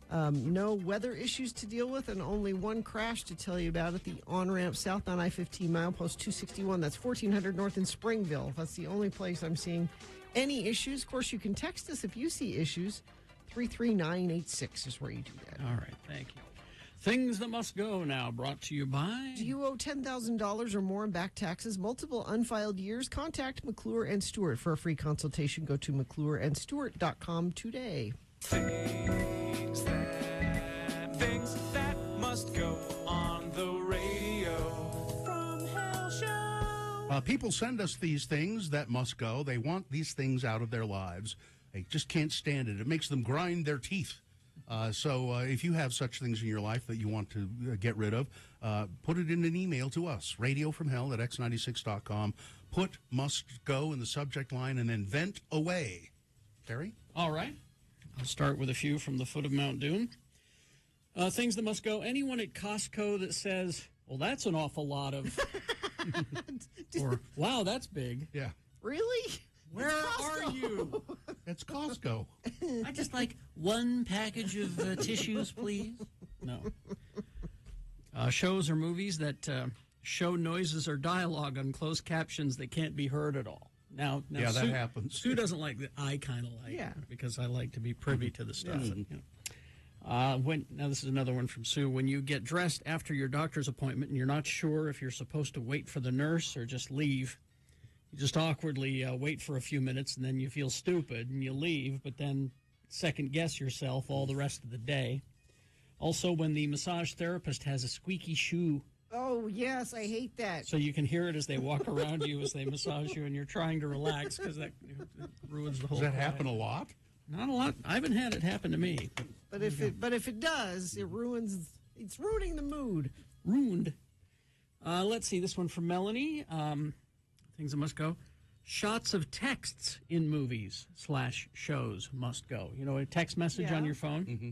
no weather issues to deal with and only one crash to tell you about at the on-ramp southbound I-15 milepost 261. That's 1400 north in Springville. That's the only place I'm seeing any issues. Of course, you can text us if you see issues. 33986 is where you do that. All right, thank you. Things that must go now, brought to you by... Do you owe $10,000 or more in back taxes, multiple unfiled years? Contact McClure and Stewart for a free consultation. Go to McClureandStewart.com today. Things that must go on the radio from Hell Show. People send us these things that must go. They want these things out of their lives. They just can't stand it. It makes them grind their teeth. So if you have such things in your life that you want to get rid of, put it in an email to us, radiofromhell@x96.com. Put must go in the subject line and then vent away. Terry? All right. I'll start with a few from the foot of Mount Doom. Things that must go. Anyone at Costco that says, well, that's an awful lot of... or, wow, that's big. Yeah. Really? Where are you? It's Costco. I just like one package of tissues, please. No. Shows or movies that show noises or dialogue on closed captions that can't be heard at all. Now yeah, Sue, that happens. Sue doesn't like that. I kind of like it because I like to be privy to the stuff. Now this is another one from Sue. When you get dressed after your doctor's appointment and you're not sure if you're supposed to wait for the nurse or just leave, you just awkwardly wait for a few minutes and then you feel stupid and you leave, but then second guess yourself all the rest of the day. Also, when the massage therapist has a squeaky shoe. Oh, yes, I hate that. So you can hear it as they walk around you as they massage you and you're trying to relax because that ruins the whole Does that ride. happen a lot? Not a lot. I haven't had it happen to me. But if it does, it's ruining the mood. Ruined. Let's see, this one from Melanie. Things that must go. Shots of texts in movies / shows must go. You know, a text message on your phone. Mm-hmm.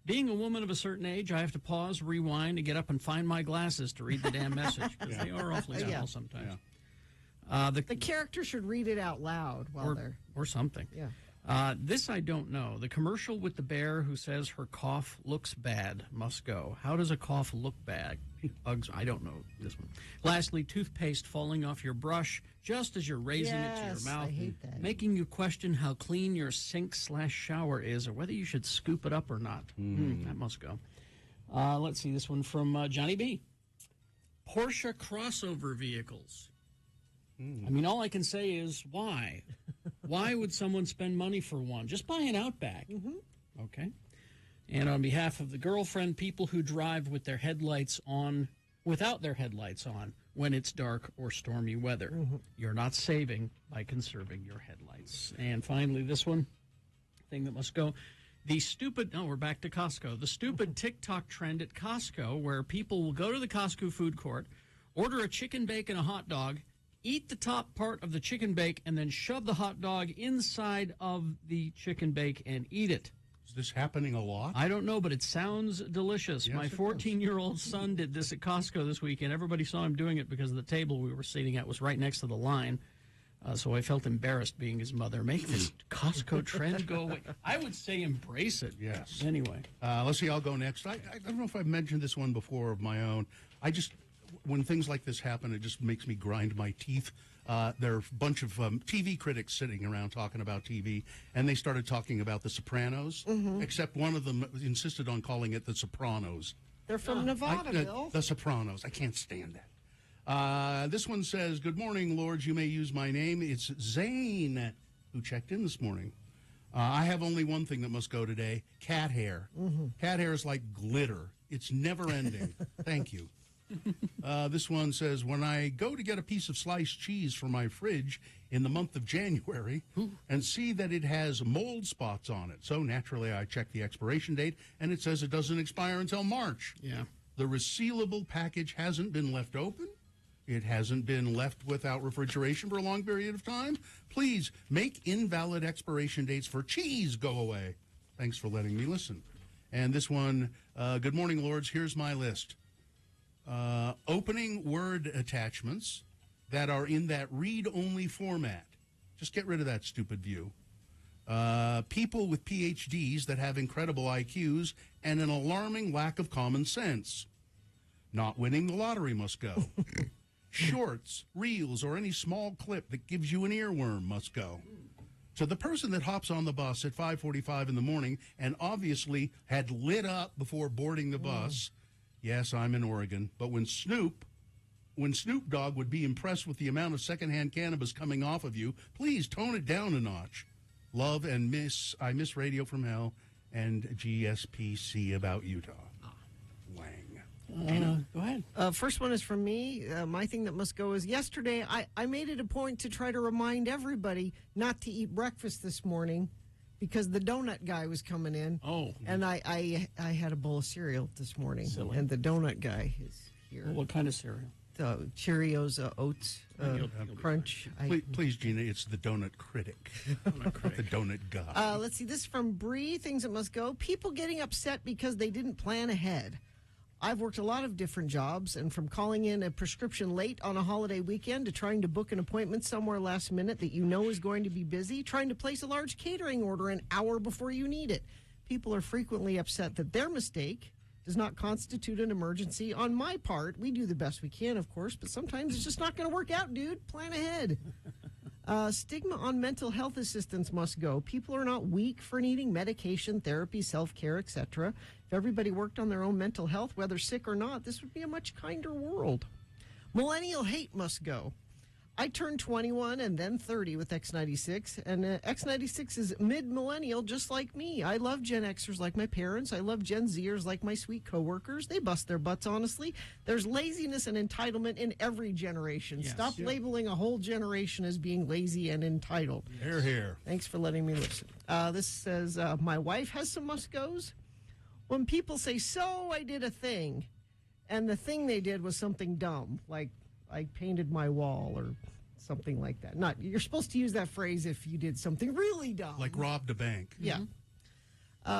Being a woman of a certain age, I have to pause, rewind, and get up and find my glasses to read the damn message, because they are awfully small sometimes. The character should read it out loud while they're... Or something. Yeah. This I don't know. The commercial with the bear who says her cough looks bad must go. How does a cough look bad? Bugs, I don't know this one. Lastly, toothpaste falling off your brush just as you're raising it to your mouth. I hate that. Making you question how clean your sink / shower is or whether you should scoop it up or not. That must go. Let's see, this one from Johnny B. Porsche crossover vehicles. I mean, all I can say is, why? Why would someone spend money for one? Just buy an Outback. Okay. And on behalf of the girlfriend, people who drive with their headlights on, without their headlights on, when it's dark or stormy weather, you're not saving by conserving your headlights. And finally, this one, thing that must go. The stupid, we're back to Costco. The stupid TikTok trend at Costco, where people will go to the Costco food court, order a chicken bake and a hot dog, eat the top part of the chicken bake, and then shove the hot dog inside of the chicken bake and eat it. Is this happening a lot? I don't know, but it sounds delicious. Yes, My it does. 14-year-old son did this at Costco this weekend. Everybody saw him doing it because the table we were sitting at was right next to the line. So I felt embarrassed being his mother. Make this Costco trend go away. I would say embrace it. Yes. Anyway. Let's see, I'll go next. I don't know if I've mentioned this one before of my own. When things like this happen, it just makes me grind my teeth. There are a bunch of TV critics sitting around talking about TV, and they started talking about The Sopranos, except one of them insisted on calling it The Sopranos. They're from Nevada, Bill. The Sopranos. I can't stand that. This one says, "Good morning, Lords. You may use my name. It's Zane, who checked in this morning. I have only one thing that must go today, cat hair. Cat hair is like glitter. It's never ending. Thank you." This one says, "When I go to get a piece of sliced cheese for my fridge in the month of January and see that it has mold spots on it, so naturally I check the expiration date, and it says it doesn't expire until March. Yeah. The resealable package hasn't been left open. It hasn't been left without refrigeration for a long period of time. Please make invalid expiration dates for cheese go away. Thanks for letting me listen." And this one, "Good morning, Lords. Here's my list. Opening Word attachments that are in that read-only format. Just get rid of that stupid view. People with PhDs that have incredible IQs and an alarming lack of common sense. Not winning the lottery must go. Shorts, reels, or any small clip that gives you an earworm must go. To the person that hops on the bus at 5:45 in the morning and obviously had lit up before boarding the bus, yes, I'm in Oregon, but when Snoop Dogg would be impressed with the amount of secondhand cannabis coming off of you, please tone it down a notch. Love and I miss Radio from Hell and GSPC about Utah. Wang. Go ahead. First one is from me. My thing that must go is yesterday I made it a point to try to remind everybody not to eat breakfast this morning because the donut guy was coming in. Oh. And I had a bowl of cereal this morning. Silly. And the donut guy is here. Well, what kind of cereal? Cheerios, oats, You'll Crunch. Please, Gina, it's the donut critic. The donut guy. Let's see, this is from Bree, things that must go. People getting upset because they didn't plan ahead. I've worked a lot of different jobs, and from calling in a prescription late on a holiday weekend to trying to book an appointment somewhere last minute that you know is going to be busy, trying to place a large catering order an hour before you need it. People are frequently upset that their mistake does not constitute an emergency on my part. We do the best we can, of course, but sometimes it's just not going to work out, dude. Plan ahead. Stigma on mental health assistance must go. People are not weak for needing medication, therapy, self-care, etc. If everybody worked on their own mental health, whether sick or not, this would be a much kinder world. Millennial hate must go. I turned 21 and then 30 with X96, and X96 is mid-millennial just like me. I love Gen Xers like my parents. I love Gen Zers like my sweet coworkers. They bust their butts, honestly. There's laziness and entitlement in every generation. Yes. Stop labeling a whole generation as being lazy and entitled. Hear, hear. Thanks for letting me listen. This says, my wife has some must-goes. When people say, so I did a thing, and the thing they did was something dumb, like I painted my wall or something like that. You're supposed to use that phrase if you did something really dumb. Like robbed a bank. Yeah.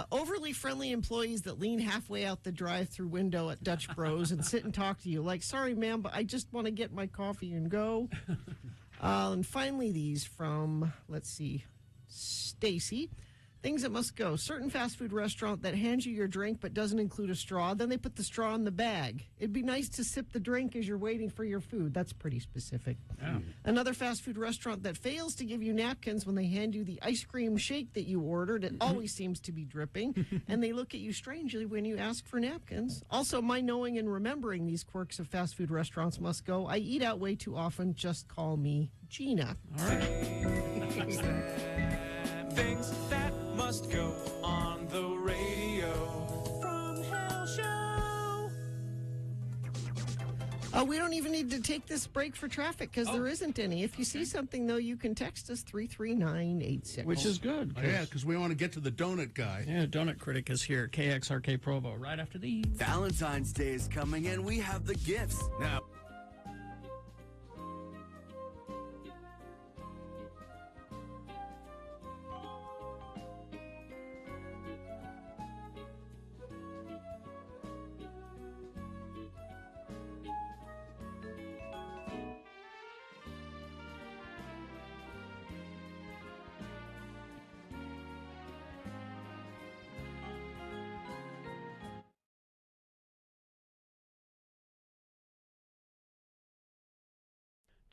Overly friendly employees that lean halfway out the drive-through window at Dutch Bros and sit and talk to you like, sorry, ma'am, but I just want to get my coffee and go. And finally, these from, let's see, Stacy. Things that must go. Certain fast food restaurant that hands you your drink but doesn't include a straw. Then they put the straw in the bag. It'd be nice to sip the drink as you're waiting for your food. That's pretty specific. Yeah. Another fast food restaurant that fails to give you napkins when they hand you the ice cream shake that you ordered. It always seems to be dripping. And they look at you strangely when you ask for napkins. Also, my knowing and remembering these quirks of fast food restaurants must go. I eat out way too often. Just call me Gina. All right. Things that must go on the radio from Hell Show. We don't even need to take this break for traffic because there isn't any. If you see something, though, you can text us 33986. Which is good. Oh, yeah, because we want to get to the donut guy. Yeah, Donut Critic is here. KXRK Provo, right after these. Valentine's Day is coming and we have the gifts. Now,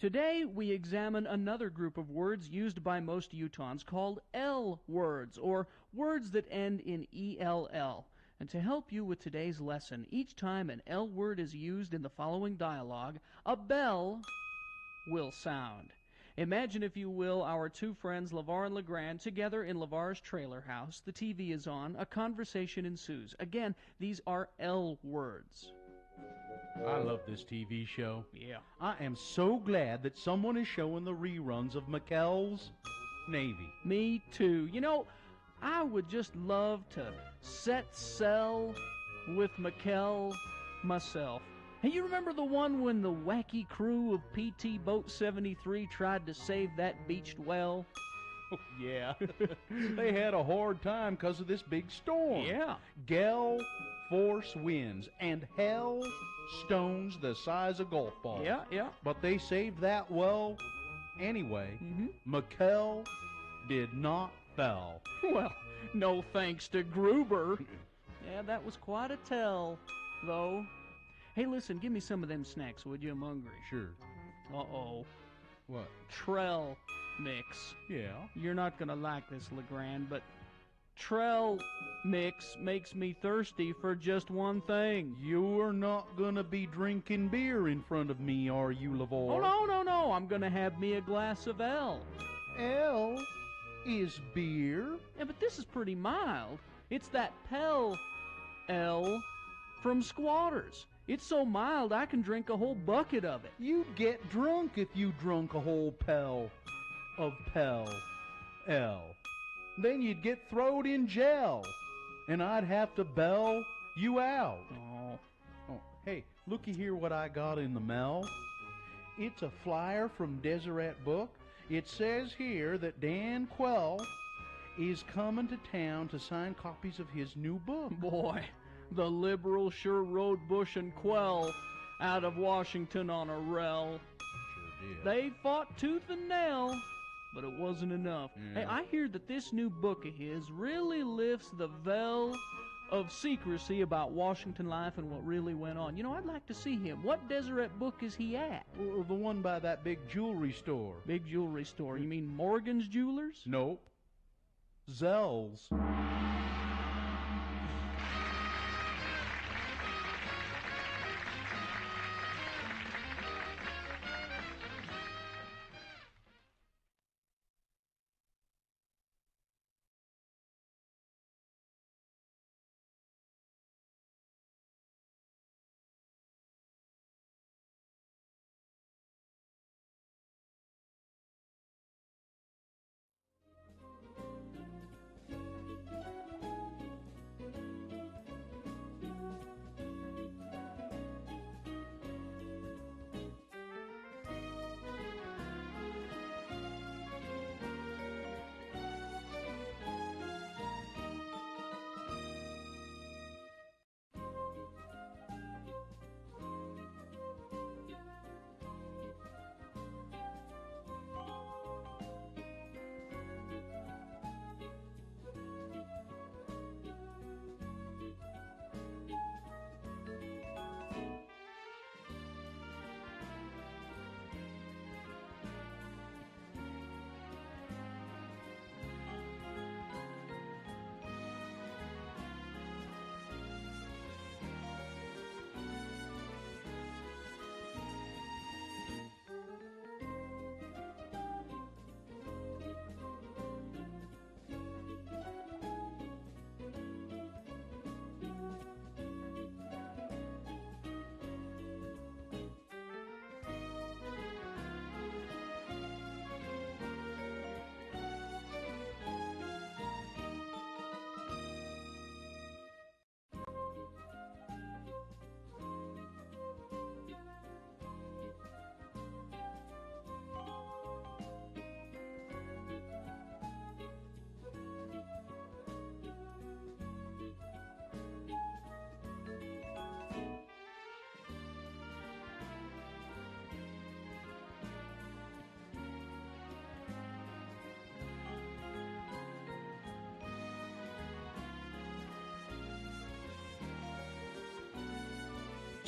Today, we examine another group of words used by most Utahns called L words, or words that end in ELL. And to help you with today's lesson, each time an L word is used in the following dialogue, a bell will sound. Imagine, if you will, our two friends, LeVar and LeGrand, together in LeVar's trailer house. The TV is on. A conversation ensues. Again, these are L words. I love this TV show. Yeah. I am so glad that someone is showing the reruns of McKell's Navy. Me too. You know, I would just love to set sail with McKell myself. Hey, you remember the one when the wacky crew of PT Boat 73 tried to save that beached well? Oh, yeah. They had a hard time because of this big storm. Yeah. Gale force winds and hell stones the size of golf balls. Yeah. But they saved that well anyway. McKell did not fell. Well, no thanks to Gruber. Yeah, that was quite a tell, though. Hey, listen, give me some of them snacks, would you? I'm hungry. Sure. Uh-oh. What? Trell mix. Yeah. You're not going to like this, LeGrand, but Trell mix makes me thirsty for just one thing. You're not going to be drinking beer in front of me, are you, LeVar? Oh, no. I'm going to have me a glass of L. L is beer? Yeah, but this is pretty mild. It's that Pell L from Squatters. It's so mild I can drink a whole bucket of it. You'd get drunk if you drunk a whole Pell of Pell L. Then you'd get throwed in jail, and I'd have to bail you out. Oh, hey, looky here what I got in the mail. It's a flyer from Deseret Book. It says here that Dan Quell is coming to town to sign copies of his new book. Boy, the liberals sure rode Bush and Quell out of Washington on a rel. Sure did. They fought tooth and nail, but it wasn't enough. Yeah. Hey, I hear that this new book of his really lifts the veil of secrecy about Washington life and what really went on. You know, I'd like to see him. What Deseret Book is he at? Well, the one by that big jewelry store. Big jewelry store. You mean Morgan's Jewelers? Nope. Zell's.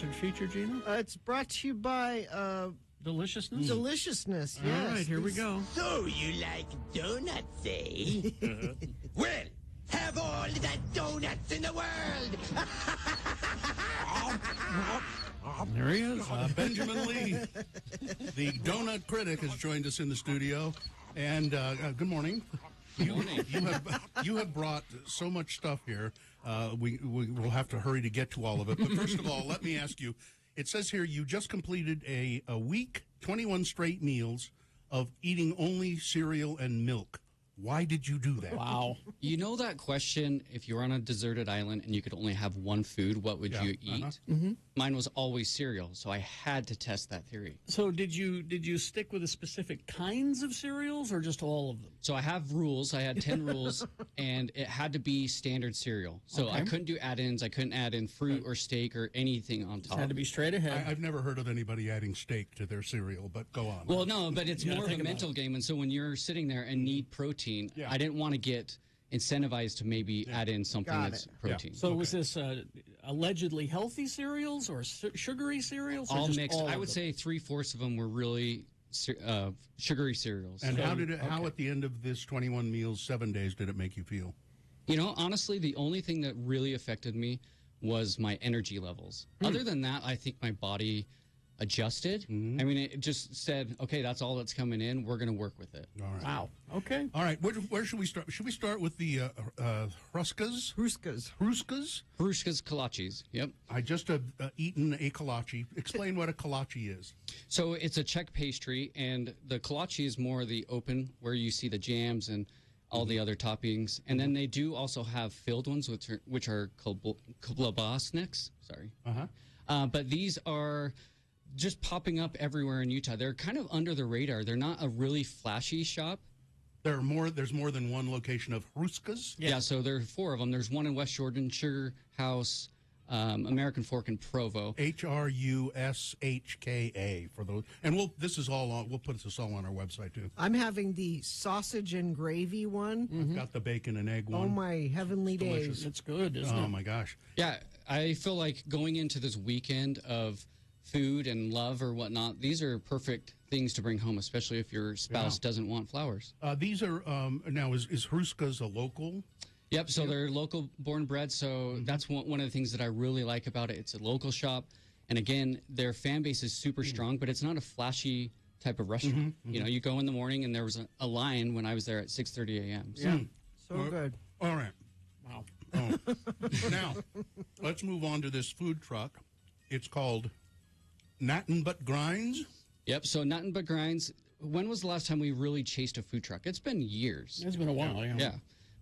sponsored feature, Gina? It's brought to you by Deliciousness? Deliciousness. Yes. All right, here we go. So you like donuts, eh? Well, have all the donuts in the world. There he is. Benjamin Lee, the donut critic, has joined us in the studio. And good morning. Good morning. You have brought so much stuff here. We will have to hurry to get to all of it. But first of all, let me ask you. It says here you just completed a week, 21 straight meals of eating only cereal and milk. Why did you do that? Wow. You know that question, if you were on a deserted island and you could only have one food, what would you eat? Mm-hmm. Mine was always cereal, so I had to test that theory. So did you stick with the specific kinds of cereals or just all of them? So I have rules. I had 10 rules, and it had to be standard cereal. So I couldn't do add-ins. I couldn't add in fruit or steak or anything on top. It had to be straight ahead. I've never heard of anybody adding steak to their cereal, but go on. Well, no, but it's more of a think about mental game. And so when you're sitting there and need protein, I didn't want to get incentivized to maybe add in something Got that's it. protein. So was this allegedly healthy cereals or sugary cereals? Or All just mixed. all I of would them? say 3/4 of them were really sugary cereals. And how at the end of this 21 meals, 7 days, did it make you feel? You know, honestly, the only thing that really affected me was my energy levels. Other than that, I think my body adjusted. I mean, it just said, okay, that's all that's coming in. We're going to work with it. All right. Wow. Okay. All right. Where should we start? Should we start with the Hruskas? Hruskas. Hruskas? Hrushka's kolaches. Yep. I just have eaten a kolache. Explain what a kolache is. So it's a Czech pastry, and the kolache is more the open, where you see the jams and all the other toppings. And then they do also have filled ones, which are klobasniks. Sorry. But these are just popping up everywhere in Utah. They're kind of under the radar. They're not a really flashy shop. There's more than one location of Hruskas? Yeah, so there are 4 of them. There's one in West Jordan, Sugar House, American Fork, and Provo. Hrushka for those. And we'll put this all on our website too. I'm having the sausage and gravy one. I've got the bacon and egg one. Oh, my heavenly delicious. days. It's good, isn't it? Oh my gosh. Yeah, I feel like going into this weekend of food and love or whatnot, these are perfect things to bring home, especially if your spouse doesn't want flowers. These are now is Hruskas a local? Yep, so they're local born bred, so that's one of the things that I really like about it. It's a local shop, and again, their fan base is super strong, but it's not a flashy type of restaurant. You know, you go in the morning and there was a line when I was there at 6:30 a.m. So. So good. All right. Wow. Oh. Now, let's move on to this food truck. It's called Natin But Grinds. Yep, so Nothing But Grinds. When was the last time we really chased a food truck? It's been years. It's been a while, Yeah.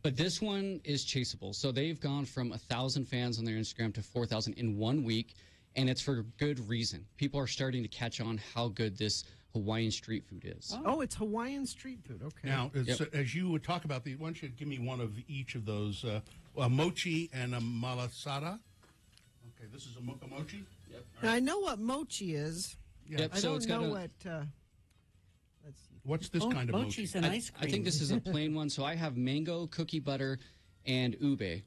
But this one is chaseable. So they've gone from 1,000 fans on their Instagram to 4,000 in 1 week, and it's for good reason. People are starting to catch on how good this Hawaiian street food is. Oh, it's Hawaiian street food. Okay. Now, as you would talk about these, why don't you give me one of each of those? A mochi and a malasada. Okay, this is a mochi? Yep. Now, I know what mochi is. Yeah. Yep, I so don't it's got know a- what. Let's see. What's this kind of mochi? Mochi's an ice cream. I think this is a plain one. So I have mango, cookie butter, and ube.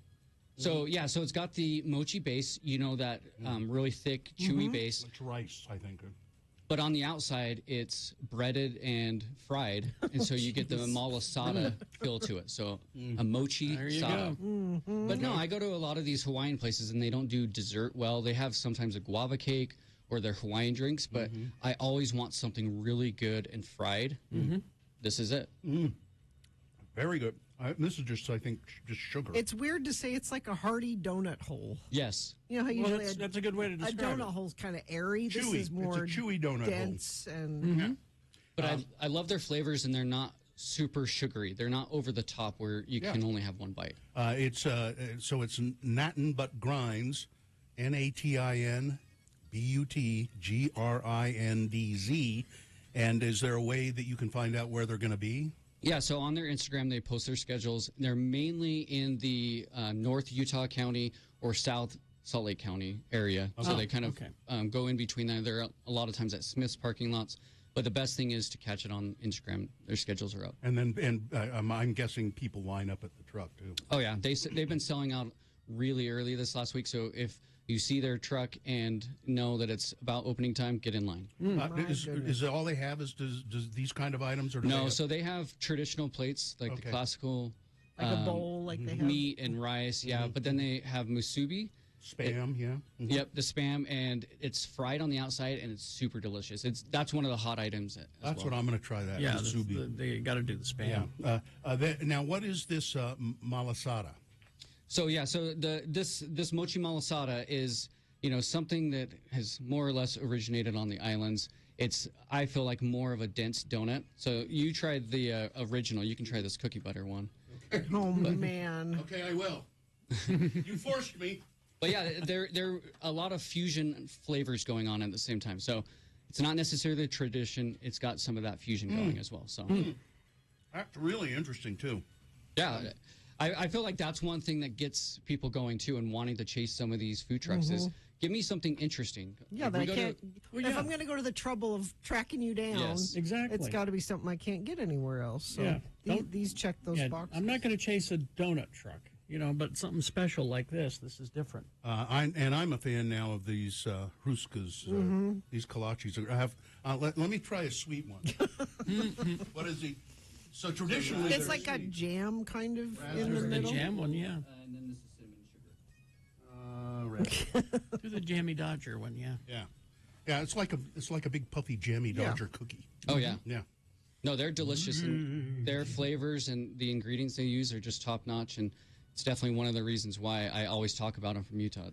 So so it's got the mochi base, you know, that really thick, chewy base. It's rice, I think. But on the outside, it's breaded and fried, and so you get the malasada feel to it. So a mochi There you sada. go. But no, I go to a lot of these Hawaiian places, and they don't do dessert well. They have sometimes a guava cake or their Hawaiian drinks, but I always want something really good and fried. This is it. Very good. This is just, I think, just sugar. It's weird to say it's like a hearty donut hole. Yes. You know how Well, usually that's a good way to a describe donut it. hole's kind of airy. This Chewy. is more It's a chewy donut hole. dense and But I love their flavors, and they're not super sugary. They're not over the top where you can only have one bite. It's so it's Natin But Grinds, NATINBUTGRINDZ. And is there a way that you can find out where they're going to be? Yeah, so on their Instagram, they post their schedules. They're mainly in the North Utah County or South Salt Lake County area. So they kind of go in between there. They're a lot of times at Smith's parking lots. But the best thing is to catch it on Instagram. Their schedules are up. And I'm guessing people line up at the truck, too. Oh, yeah. They've been selling out really early this last week. So if You see their truck and know that it's about opening time. Get in line. Is it all they have? Does these kind of items? Or do No, so they have traditional plates like the classical, like a bowl, like they have meat and rice. Yeah, but then they have musubi. Spam, Yep, the spam, and it's fried on the outside, and it's super delicious. That's one of the hot items. That's what I'm going to try. That Yeah, musubi. they got to do the spam. Yeah. Now, what is this malasada? So this mochi malasada is something that has more or less originated on the islands. It's, I feel like, more of a dense donut. So you tried the original. You can try this cookie butter one. Oh man. Okay, I will. You forced me. But yeah, there are a lot of fusion flavors going on at the same time. So it's not necessarily a tradition. It's got some of that fusion going as well. So That's really interesting too. Yeah. I feel like that's one thing that gets people going too and wanting to chase some of these food trucks is give me something interesting. Yeah, that I can't. If I'm going to go to the trouble of tracking you down, Yes. Exactly. it's got to be something I can't get anywhere else. So Yeah. these check those boxes. I'm not going to chase a donut truck, but something special like this is different. I'm a fan now of these Hruskas, these kolaches. Let me try a sweet one. What is he? So traditionally, It's like a jam kind of in the The middle. jam one, yeah. And then this is cinnamon sugar. right. Do the jammy Dodger one, yeah. Yeah. It's like a big puffy jammy Dodger cookie. Oh yeah. Yeah. No, they're delicious, and their flavors and the ingredients they use are just top notch, and it's definitely one of the reasons why I always talk about them from Utah.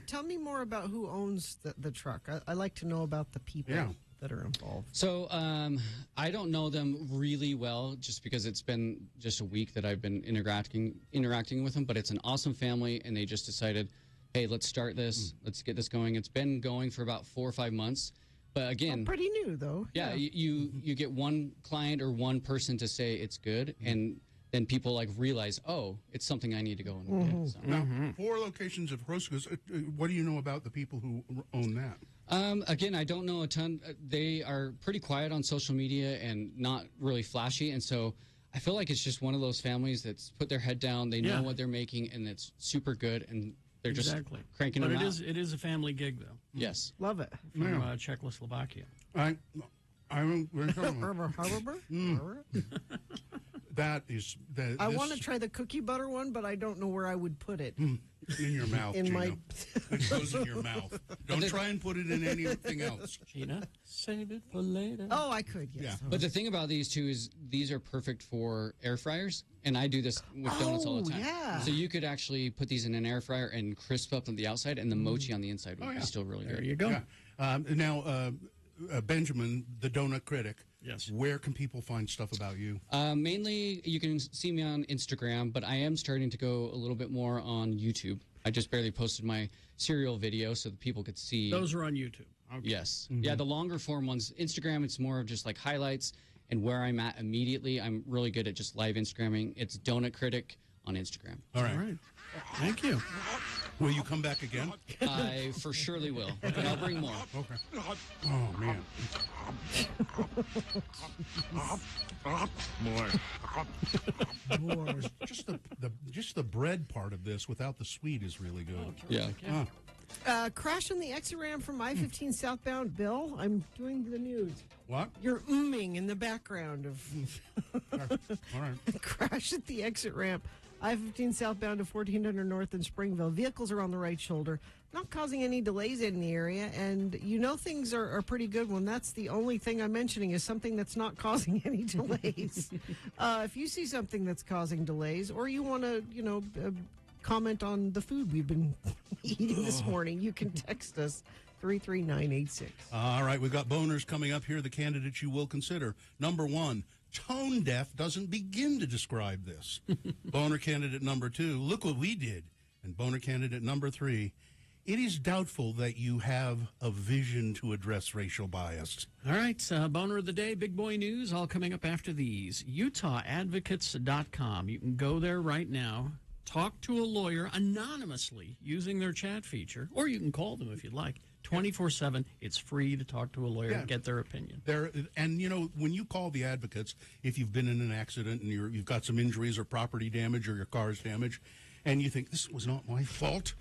Tell me more about who owns the truck. I like to know about the people that are involved. So I don't know them really well, just because it's been just a week that I've been interacting with them. But it's an awesome family, and they just decided, hey, let's start this. Let's get this going. It's been going for about 4 or 5 months. But again, pretty new though. Yeah, you get one client or one person to say it's good, and then people realize, oh, it's something I need to go and get. So. Now, 4 locations of Hruskas. What do you know about the people who own that? Again, I don't know a ton. They are pretty quiet on social media and not really flashy, and so I feel like it's just one of those families that's put their head down. They know what they're making, and it's super good, and they're just cranking them out. It is a family gig, though. Yes. Love it. From Czechoslovakia. I want to try the cookie butter one, but I don't know where I would put it. In your mouth, In Gina. my- It goes in your mouth. Don't try and put it in anything else. Gina, save it for later. Oh, I could, yes. But the thing about these two is these are perfect for air fryers, and I do this with donuts all the time. Yeah. So you could actually put these in an air fryer and crisp up on the outside, and the mochi on the inside would be still really good. There you go. Yeah. Now, Benjamin, the donut critic. Yes. Where can people find stuff about you? Mainly, you can see me on Instagram, but I am starting to go a little bit more on YouTube. I just barely posted my cereal video so that people could see. Those are on YouTube. Okay. Yes. Yeah, the longer form ones. Instagram, it's more of just highlights and where I'm at immediately. I'm really good at just live Instagramming. It's Donut Critic on Instagram. All right. All right. Thank you. Will you come back again? I for surely will, but I'll bring more. Okay. Oh, man. More. Just the bread part of this without the sweet is really good. Yeah. Crash on the exit ramp from I-15 southbound. Bill, I'm doing the news. What? You're umming in the background of All right. crash at the exit ramp. I-15 southbound to 1400 North in Springville. Vehicles are on the right shoulder, not causing any delays in the area. And things are pretty good when that's the only thing I'm mentioning is something that's not causing any delays. If you see something that's causing delays or you want to, comment on the food we've been eating this morning, you can text us 33986. All right, we've got boners coming up here, the candidates you will consider. Number 1, tone deaf doesn't begin to describe this. Boner candidate number 2, look what we did. And boner candidate number 3, it is doubtful that you have a vision to address racial bias. All right, boner of the day, big boy news, all coming up after these. UtahAdvocates.com. You can go there right now, talk to a lawyer anonymously using their chat feature, or you can call them if you'd like. 24/7. It's free to talk to a lawyer and get their opinion. When you call the advocates, if you've been in an accident and you've got some injuries or property damage or your car's damaged, and you think this was not my fault,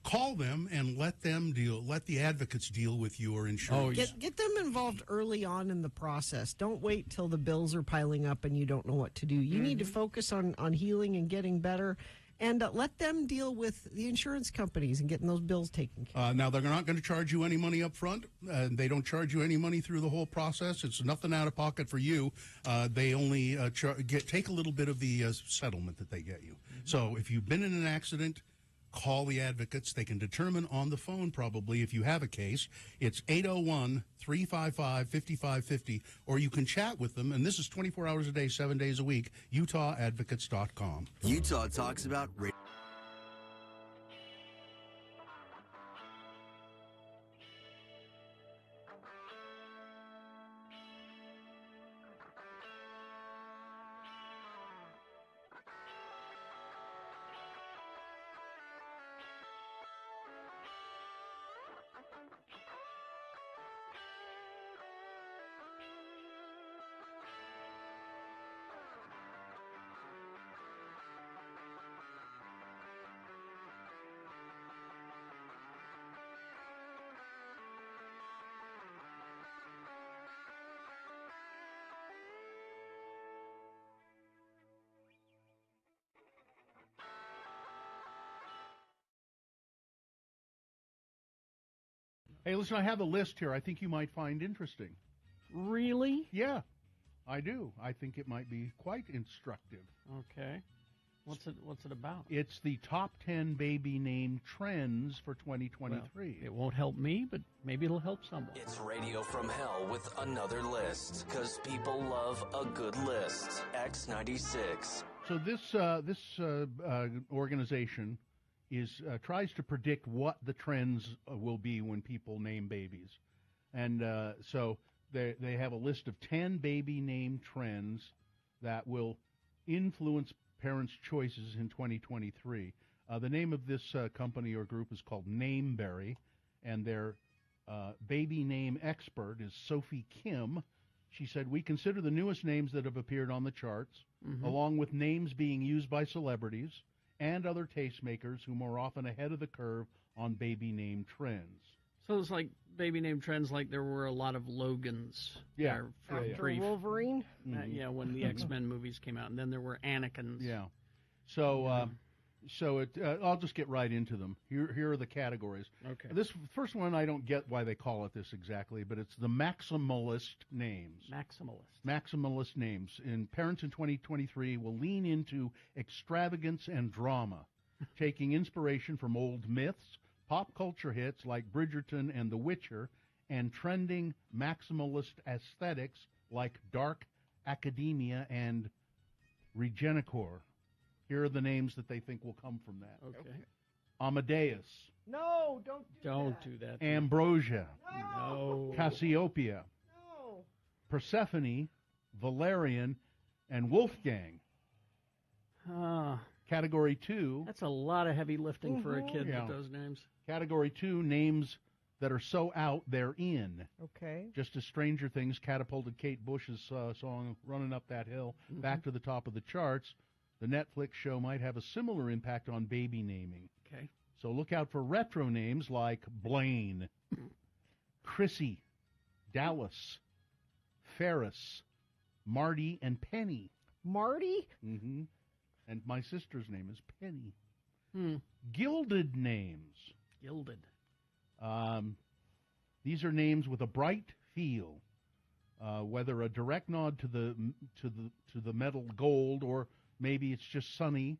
Call them and let the advocates deal with your insurance. Get them involved early on in the process. Don't wait till the bills are piling up and you don't know what to do. You need to focus on healing and getting better, and let them deal with the insurance companies and getting those bills taken care of. Now, they're not going to charge you any money up front. They don't charge you any money through the whole process. It's nothing out of pocket for you. They only take a little bit of the settlement that they get you. So if you've been in an accident, call the advocates. They can determine on the phone probably if you have a case. It's 801-355-5550, or you can chat with them, and this is 24 hours a day, 7 days a week, UtahAdvocates.com. Utah Talks About Radio. Hey, listen, I have a list here I think you might find interesting. Really? Yeah, I do. I think it might be quite instructive. Okay. What's it about? It's the top 10 baby name trends for 2023. Well, it won't help me, but maybe it'll help someone. It's Radio from Hell with another list, because people love a good list. X96. So this organization tries to predict what the trends will be when people name babies. And so they have a list of 10 baby name trends that will influence parents' choices in 2023. The name of this company or group is called Nameberry, and their baby name expert is Sophie Kim. She said, "We consider the newest names that have appeared on the charts, along with names being used by celebrities and other tastemakers who are often ahead of the curve on baby name trends." So it's like baby name trends, like there were a lot of Logans. Yeah. For Wolverine? Yeah, when the X-Men movies came out, and then there were Anakins. Yeah. So I'll just get right into them. Here are the categories. Okay. This first one, I don't get why they call it this exactly, but it's the maximalist names. Maximalist names. And parents in 2023 will lean into extravagance and drama, taking inspiration from old myths, pop culture hits like Bridgerton and The Witcher, and trending maximalist aesthetics like dark academia and Regenicor. Here are the names that they think will come from that. Okay. Amadeus. No, don't do that. Ambrosia. No. Cassiopeia. No. Persephone, Valerian, and Wolfgang. Category 2. That's a lot of heavy lifting for a kid with those names. Category 2, names that are so out they're in. Okay. Just as Stranger Things catapulted Kate Bush's song Running Up That Hill back to the top of the charts, the Netflix show might have a similar impact on baby naming. Okay. So look out for retro names like Blaine, Chrissy, Dallas, Ferris, Marty, and Penny. Marty? Mm-hmm. And my sister's name is Penny. Gilded names. Gilded. These are names with a bright feel, whether a direct nod to the metal gold, or maybe it's just sunny,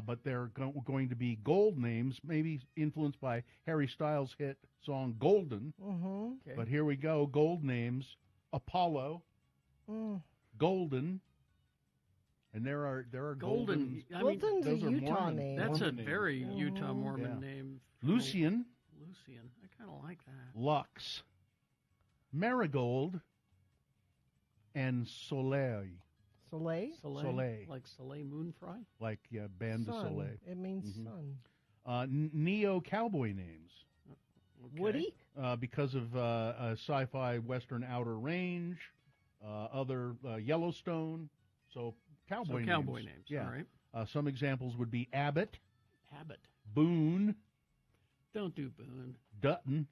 but they're going to be gold names, maybe influenced by Harry Styles' hit song Golden. Okay. But here we go, gold names: Apollo, Golden. And there are Golden. Golden's those a are Utah Mormon, name. That's Mormon a very names. Utah Mormon name. Lucian. Lucian. I kind of like that. Lux, Marigold, and Soleil. Soleil? Soleil. Like Soleil Moonfry? Like Band de Sun. Soleil. It means sun. Neo-cowboy names. Okay. Woody? Because of sci-fi western Outer Range, other Yellowstone. So cowboy names. Yeah. All right. Some examples would be Abbott, Abbott, Boone, Don't do Boone. Dutton.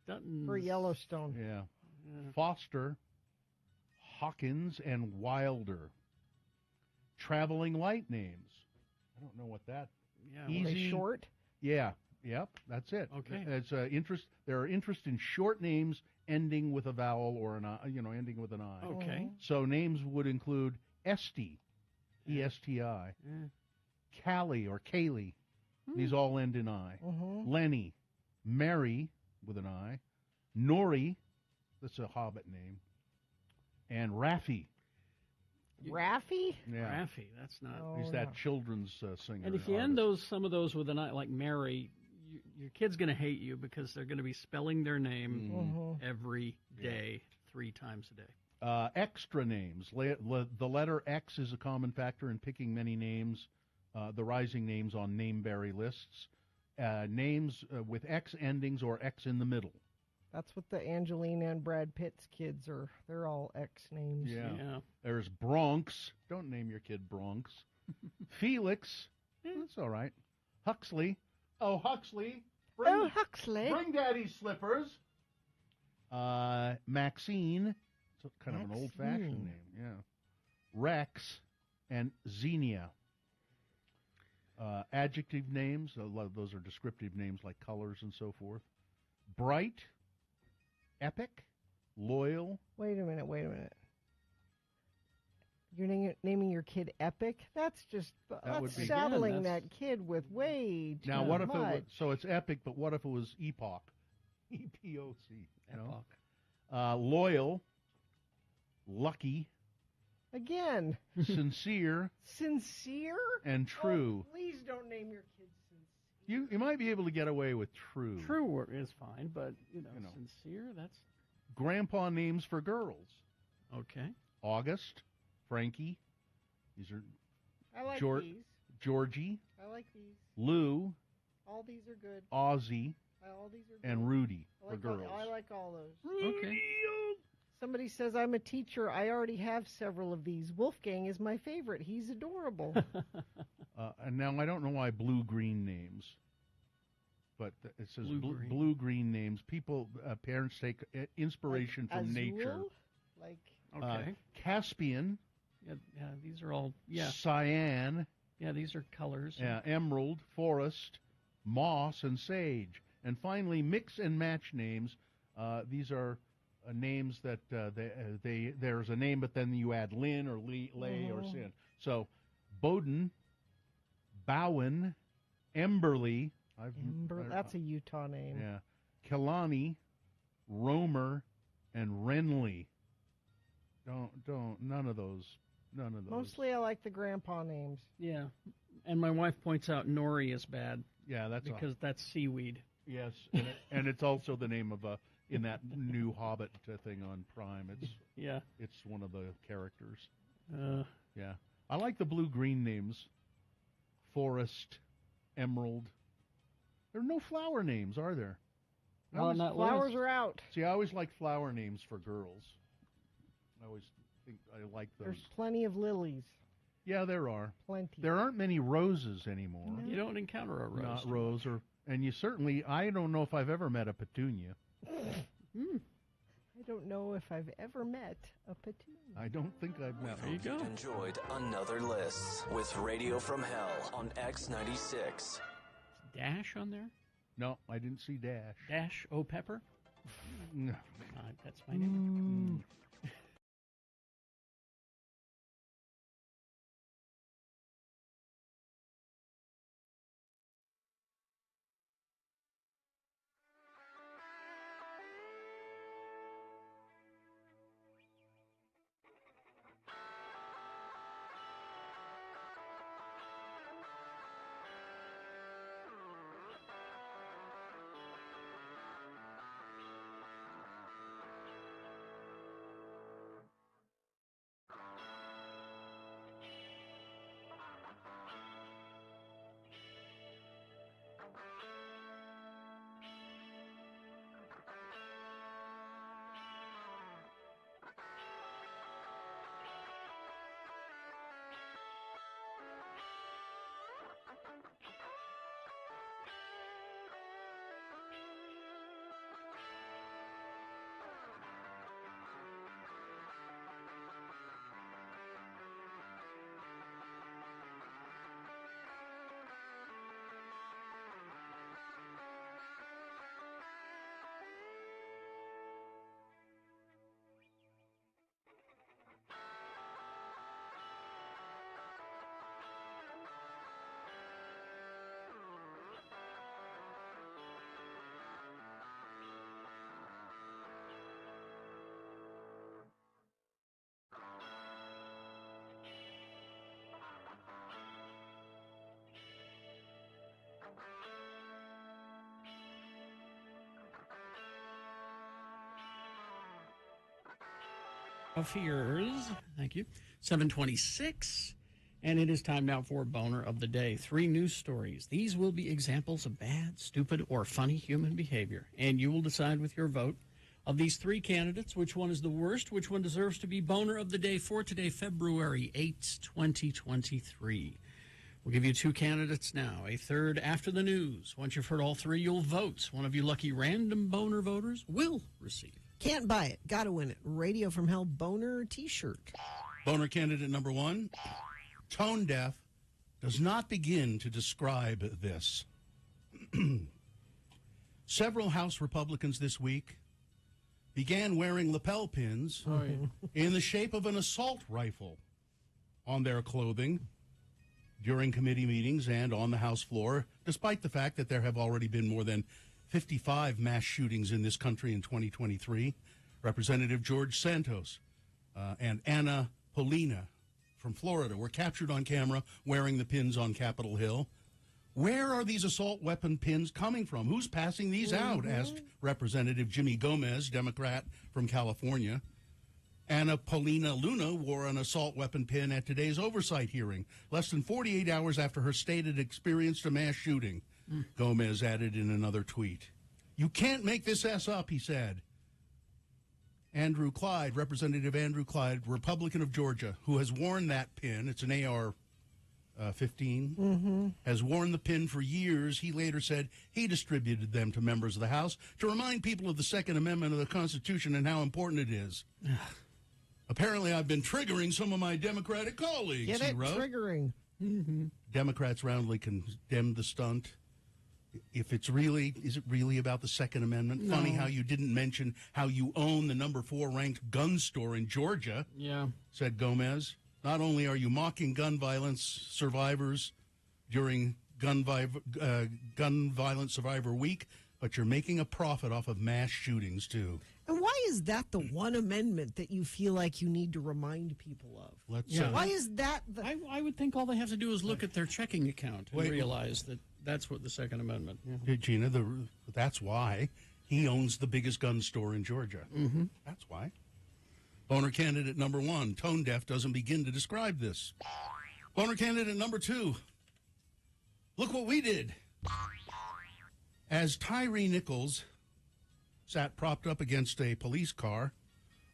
Dutton. For Yellowstone. Yeah. Yeah. Foster, Hawkins, and Wilder. Traveling light names. I don't know what that. Yeah. Were they short? Yeah. Yep. That's it. Okay. It's interest. There are interest in short names ending with a vowel or an I. Ending with an I. Okay. So names would include Esty, E-S-T-I, Yeah. Callie or Kaylee. These all end in I. Lenny, Mary with an I, Nori, that's a Hobbit name, and Raffi. Raffi? Yeah. Raffi. That's not. He's that children's singer. And if you end some of those with an I, like Mary, your kid's going to hate you because they're going to be spelling their name every day, 3 times a day. Extra names. The letter X is a common factor in picking many names, the rising names on nameberry lists. Names with X endings or X in the middle. That's what the Angelina and Brad Pitt's kids are. They're all X names. Yeah. There's Bronx. Don't name your kid Bronx. Felix. That's all right. Huxley. Oh, Huxley. Huxley. Bring Daddy's slippers. Maxine. It's kind of an old-fashioned name. Yeah. Rex and Xenia. Adjective names. A lot of those are descriptive names like colors and so forth. Bright. Epic. Loyal. Wait a minute. You're naming your kid Epic? That's just saddling that kid with way too Now, what if much. it was, so it's Epic, but what if it was Epoch? E-P-O-C. Epoch. Loyal. Lucky. Again. Sincere. Sincere? And true. Oh, please don't name your kid Sincere. You might be able to get away with true. True is fine, but, sincere, that's... Grandpa names for girls. Okay. August. Frankie. These are... I like these. Georgie. I like these. Lou. All these are good. Ozzy. All these are good. And Rudy I like for girls. I like all those. Okay. Somebody says, I'm a teacher. I already have several of these. Wolfgang is my favorite. He's adorable. And now I don't know why blue-green names, but it says blue-green names. People, parents take inspiration from Azul? nature. Like Okay. Caspian. Yeah, these are all, Cyan. Yeah, these are colors. Yeah, emerald, forest, moss, and sage. And finally, mix and match names. These are names that there's a name, but then you add Lynn or Lay or Sin. So, Bowden, Bowen, Emberly. That's a Utah name. Yeah. Kilani, Romer, and Renly. None of those. Mostly I like the grandpa names. Yeah. And my wife points out Nori is bad. Yeah, because that's seaweed. Yes, and it's also the name of in that new Hobbit thing on Prime. It's one of the characters. Yeah, I like the blue-green names. Forest, Emerald. There are no flower names, are there? Flowers are out. See, I always like flower names for girls. I always think I like those. There's plenty of lilies. Yeah, there are. Plenty. There aren't many roses anymore. No. You don't encounter a rose. Not rose, and you certainly, I don't know if I've ever met a petunia. I don't know if I've ever met a petunia. I don't think I've met one. There you go. Enjoyed another list with Radio from Hell on X96. Dash on there? No, I didn't see Dash. Dash O Pepper? No. That's my name. Fears. Thank you. 726. And it is time now for Boner of the Day. 3 news stories. These will be examples of bad, stupid, or funny human behavior. And you will decide with your vote of these 3 candidates which one is the worst, which one deserves to be Boner of the Day for today, February 8th, 2023. We'll give you 2 candidates now, a third after the news. Once you've heard all 3, you'll vote. One of you lucky random Boner voters will receive. Can't buy it. Gotta win it. Radio from Hell Boner t-shirt. Boner candidate number 1, tone deaf, does not begin to describe this. Several House Republicans this week began wearing lapel pins in the shape of an assault rifle on their clothing during committee meetings and on the House floor, despite the fact that there have already been more than 55 mass shootings in this country in 2023. Representative George Santos and Anna Polina from Florida were captured on camera wearing the pins on Capitol Hill. Where are these assault weapon pins coming from? Who's passing these out? Asked Representative Jimmy Gomez, Democrat from California. Anna Paulina Luna wore an assault weapon pin at today's oversight hearing, less than 48 hours after her state had experienced a mass shooting. Gomez added in another tweet, "You can't make this S up," he said. Andrew Clyde, Representative Andrew Clyde, Republican of Georgia, who has worn that pin, it's an AR-15, has worn the pin for years. He later said he distributed them to members of the House to remind people of the Second Amendment of the Constitution and how important it is. Apparently, I've been triggering some of my Democratic colleagues, Get he it? wrote. Triggering. Democrats roundly condemned the stunt. If it's really, is it really about the Second Amendment? No. Funny how you didn't mention how you own the number 4 ranked gun store in Georgia, said Gomez. Not only are you mocking gun violence survivors during Gun Violence Survivor Week, but you're making a profit off of mass shootings, too. And why is that the one amendment that you feel like you need to remind people of? Why is that the... I would think all they have to do is look at their checking account and realize that that's what the Second Amendment. Gina, that's why he owns the biggest gun store in Georgia. That's why. Boner candidate number 1, tone deaf, doesn't begin to describe this. Boner candidate number 2, look what we did. As Tyree Nichols sat propped up against a police car,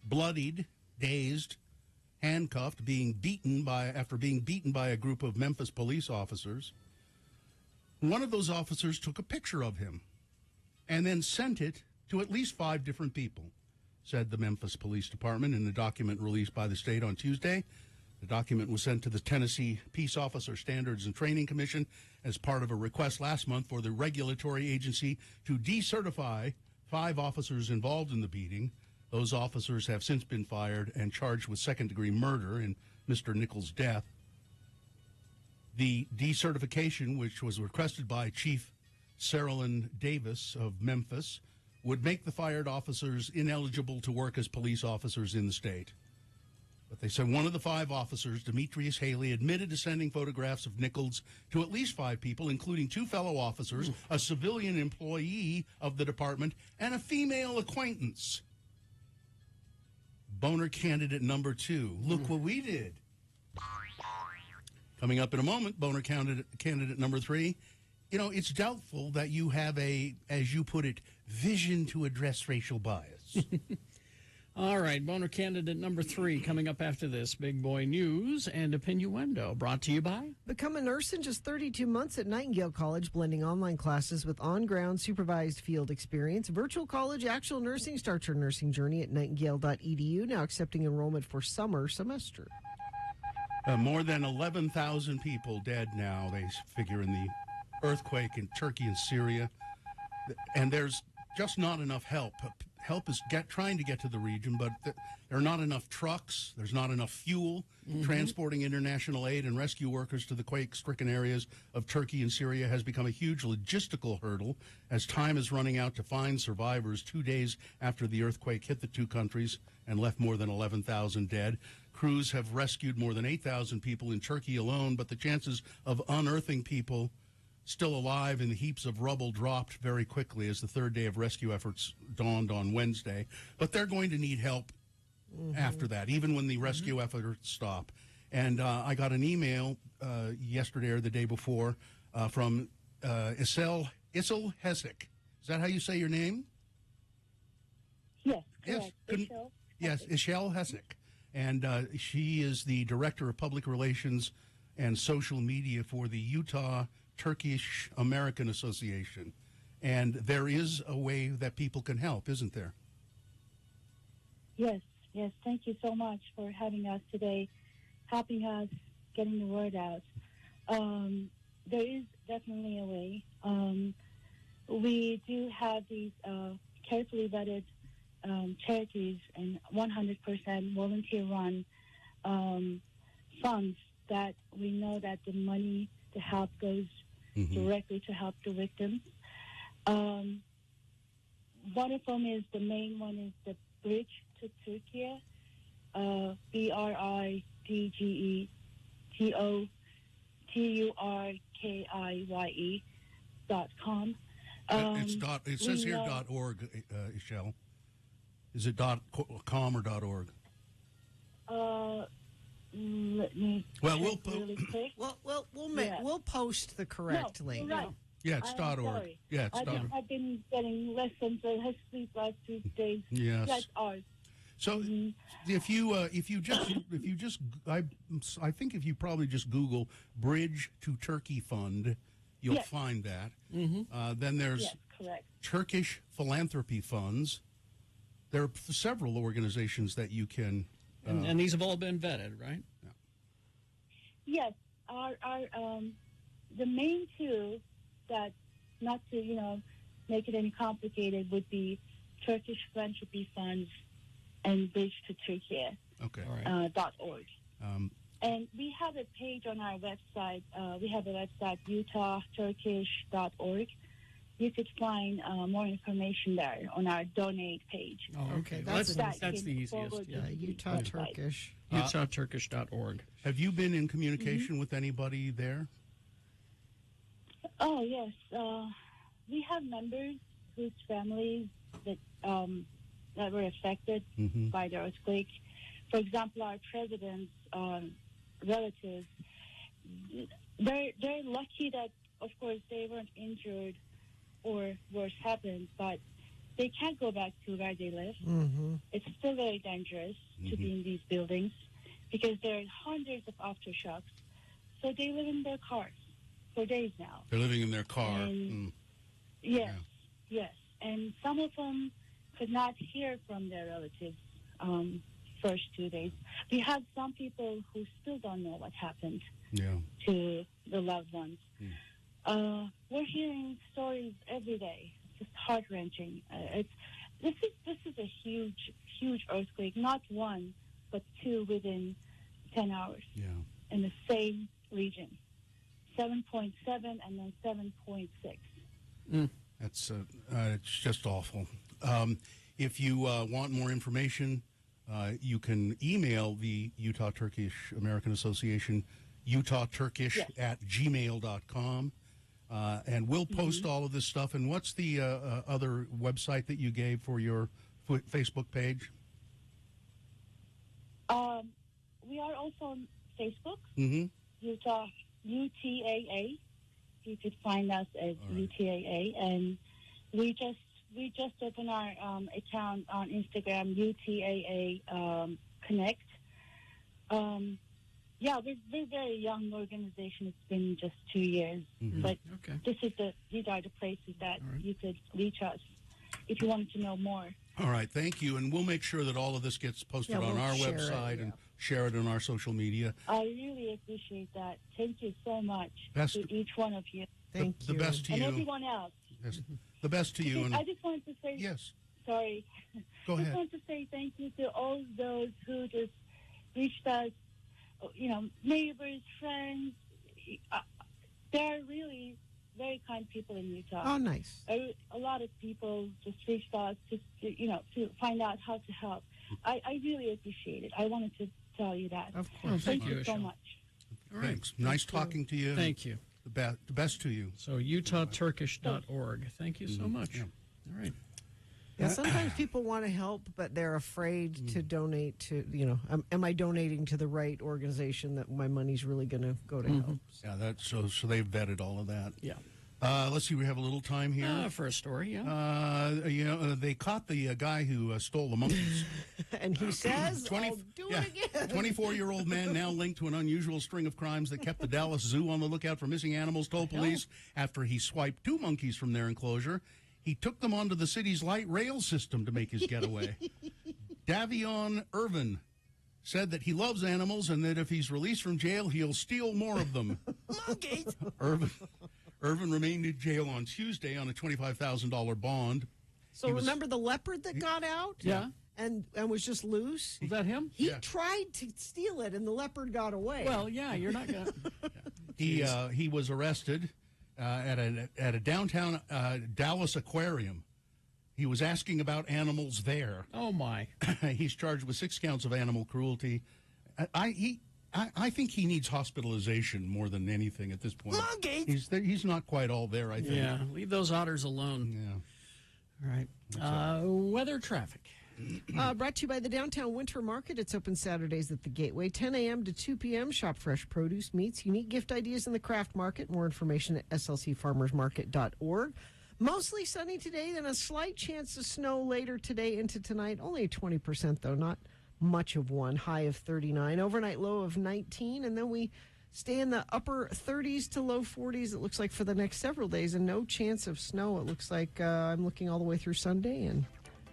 bloodied, dazed, handcuffed, after being beaten by a group of Memphis police officers, one of those officers took a picture of him and then sent it to at least 5 different people, said the Memphis Police Department in the document released by the state on Tuesday. The document was sent to the Tennessee Peace Officer Standards and Training Commission as part of a request last month for the regulatory agency to decertify 5 officers involved in the beating. Those officers have since been fired and charged with second-degree murder in Mr. Nichols' death. The decertification, which was requested by Chief Saralyn Davis of Memphis, would make the fired officers ineligible to work as police officers in the state. But they said one of the 5 officers, Demetrius Haley, admitted to sending photographs of Nichols to at least 5 people, including 2 fellow officers, a civilian employee of the department, and a female acquaintance. Boner candidate number 2. Look what we did. Coming up in a moment, Boner candidate number 3. You know, it's doubtful that you have a, as you put it, vision to address racial bias. All right, Boner candidate number 3 coming up after this. Big Boy News and Opinioendo, brought to you by... Become a nurse in just 32 months at Nightingale College, blending online classes with on-ground supervised field experience. Virtual college, actual nursing. Start your nursing journey at nightingale.edu, now accepting enrollment for summer semester. More than 11,000 people dead now, they figure, in the earthquake in Turkey and Syria. And there's just not enough help. Help is trying to get to the region, but there are not enough trucks. There's not enough fuel. Transporting international aid and rescue workers to the quake-stricken areas of Turkey and Syria has become a huge logistical hurdle as time is running out to find survivors 2 days after the earthquake hit the 2 countries and left more than 11,000 dead. Crews have rescued more than 8,000 people in Turkey alone, but the chances of unearthing people still alive in the heaps of rubble dropped very quickly as the 3rd day of rescue efforts dawned on Wednesday. But they're going to need help after that, even when the rescue efforts stop. And I got an email yesterday or the day before from Isel Hessick. Is that how you say your name? Yes, Yes. correct. Ishel. Yes, Ishel Hessick. And she is the Director of Public Relations and Social Media for the Utah Turkish American Association. And there is a way that people can help, isn't there? Yes, yes. Thank you so much for having us today, helping us, getting the word out. There is definitely a way. We do have these carefully vetted charities and 100% volunteer-run funds that we know that the money to help goes directly to help the victims. One of them is, the main one is the Bridge to Turkey, BRIDGETOTURKIYE.com. It says here .org, Ishel. Is it .com or .org? Let me Well, check really quick. We'll post the correct link. Right. Yeah, it's I'm .org. sorry. Yeah, it's .org. I've been getting lessons on history last 2 days. Yes. That's ours. So if you just I think if you probably just Google Bridge to Turkey Fund, you'll Yes. find that. Then there's Yes, correct. Turkish Philanthropy Funds. There are several organizations that you can. And these have all been vetted, right? Yes, our the main two that, not to make it any complicated, would be Turkish Philanthropy Funds and Bridge to Turkey. Okay. .org. And we have a page on our website. We have a website, utahturkish.org. You could find more information there on our donate page. Oh, okay. That's the easiest. Yeah. Utah Turkish. UtahTurkish.org. Have you been in communication with anybody there? Oh, yes. We have members whose families that were affected by the earthquake. For example, our president's relatives, they're lucky that, of course, they weren't injured or worse happened, but they can't go back to where they live. It's still very dangerous to be in these buildings because there are hundreds of aftershocks. So they live in their cars for days now. They're living in their car. And yes, yes. And some of them could not hear from their relatives first 2 days. We have some people who still don't know what happened to the loved ones. We're hearing stories every day, just heart-wrenching. This is a huge earthquake, not one, but two within 10 hours in the same region. 7.7 and then 7.6. That's it's just awful. If you want more information, you can email the Utah Turkish American Association, utahturkish@gmail.com. And we'll post all of this stuff. And what's the other website that you gave for your Facebook page? We are also on Facebook, Mm-hmm. UTAA. You could find us as UTAA. And we just opened our account on Instagram, UTAA Connect. Yeah, we're a very young organization. It's been just 2 years. But these are the places that you could reach us if you wanted to know more. All right, thank you. And we'll make sure that all of this gets posted on our website and share it on our social media. I really appreciate that. Thank you so much to each one of you. The best to and you. everyone else. Yes, the best to you. And I just wanted to say... Yes. Sorry. Go ahead. I just want to say thank you to all those who just reached us, neighbors, friends. They're really very kind people in Utah. Oh, nice. A lot of people just reached out to find out how to help. I really appreciate it. I wanted to tell you that. Of course. Thank you so much. Thanks. Nice talking to you. Thank you. The best to you. So, utahturkish.org. Thank you so much. Yeah. All right. Yeah, sometimes people want to help, but they're afraid to donate to, am I donating to the right organization that my money's really going to go to help? Yeah, that's so they've vetted all of that. Yeah. Let's see, we have a little time here. For a story, yeah. They caught the guy who stole the monkeys. And he says, I'll do it again. 24-year-old man now linked to an unusual string of crimes that kept the Dallas Zoo on the lookout for missing animals, told police after he swiped 2 monkeys from their enclosure. He took them onto the city's light rail system to make his getaway. Davion Irvin said that he loves animals and that if he's released from jail, he'll steal more of them. Monkeys! Irvin remained in jail on Tuesday on a $25,000 bond. So remember the leopard that got out? Yeah. And was just loose? Was that him? He tried to steal it, and the leopard got away. Well, yeah, you're not going to... He was arrested at a downtown Dallas aquarium. He was asking about animals there. Oh, my. He's charged with 6 counts of animal cruelty. I think he needs hospitalization more than anything at this point. Monkeys! He's not quite all there, I think. Yeah, leave those otters alone. Yeah. All right. Weather traffic. Brought to you by the Downtown Winter Market. It's open Saturdays at the Gateway, 10 a.m. to 2 p.m. Shop fresh produce, meats, unique gift ideas in the craft market. More information at slcfarmersmarket.org. Mostly sunny today, then a slight chance of snow later today into tonight. Only 20%, though, not much of one. High of 39, overnight low of 19, and then we stay in the upper 30s to low 40s, it looks like, for the next several days, and no chance of snow. It looks like I'm looking all the way through Sunday, and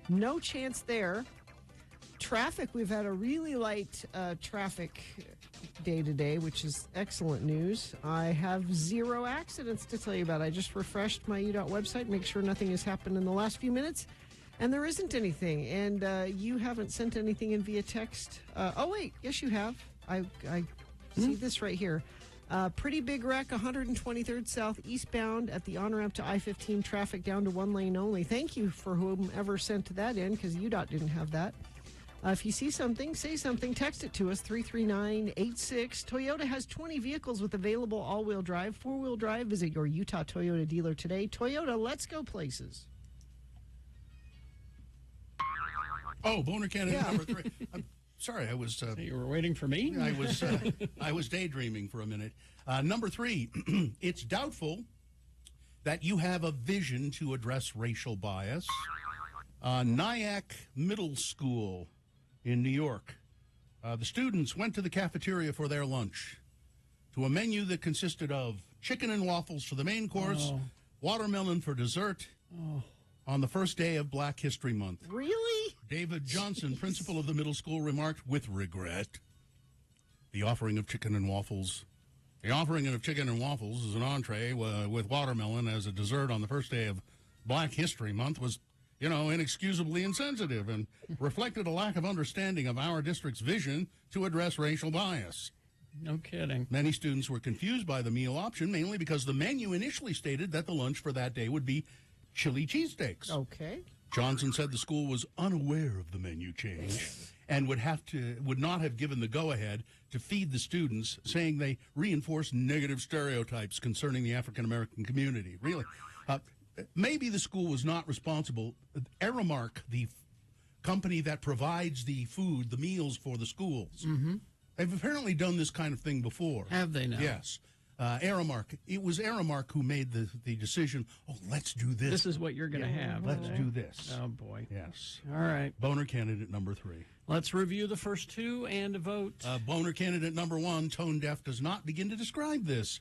no chance there. Traffic, we've had a really light traffic day today, which is excellent news. I have 0 accidents to tell you about. I just refreshed my UDOT website, make sure nothing has happened in the last few minutes, and there isn't anything. And you haven't sent anything in via text. Oh, wait, yes, you have. I see this right here. Pretty big wreck, 123rd South eastbound at the on-ramp to I-15, traffic down to 1 lane only. Thank you for whomever sent that in, because UDOT didn't have that. If you see something, say something, text it to us, 33986. Toyota has 20 vehicles with available all-wheel drive, 4-wheel drive. Visit your Utah Toyota dealer today. Toyota, let's go places. Oh, boner candidate number 3. Sorry, I was... you were waiting for me? I was daydreaming for a minute. Number 3, it's doubtful that you have a vision to address racial bias. Nyack Middle School in New York. The students went to the cafeteria for their lunch to a menu that consisted of chicken and waffles for the main course, watermelon for dessert, on the first day of Black History Month. Really? David Johnson, principal of the middle school, remarked with regret, the offering of chicken and waffles is an entree with watermelon as a dessert on the first day of Black History Month was, inexcusably insensitive and reflected a lack of understanding of our district's vision to address racial bias. No kidding. Many students were confused by the meal option, mainly because the menu initially stated that the lunch for that day would be chili cheesesteaks. Okay. Johnson said the school was unaware of the menu change and would not have given the go-ahead to feed the students, saying they reinforced negative stereotypes concerning the African-American community. Really. Maybe the school was not responsible. Aramark, the company that provides the food, the meals for the schools, they've apparently done this kind of thing before. Have they now? Yes. Aramark. It was Aramark who made the decision, let's do this. This is what you're going to have. Let's do this. Oh, boy. Yes. All right. Boner candidate number 3. Let's review the first 2 and vote. Boner candidate number 1, tone deaf, does not begin to describe this.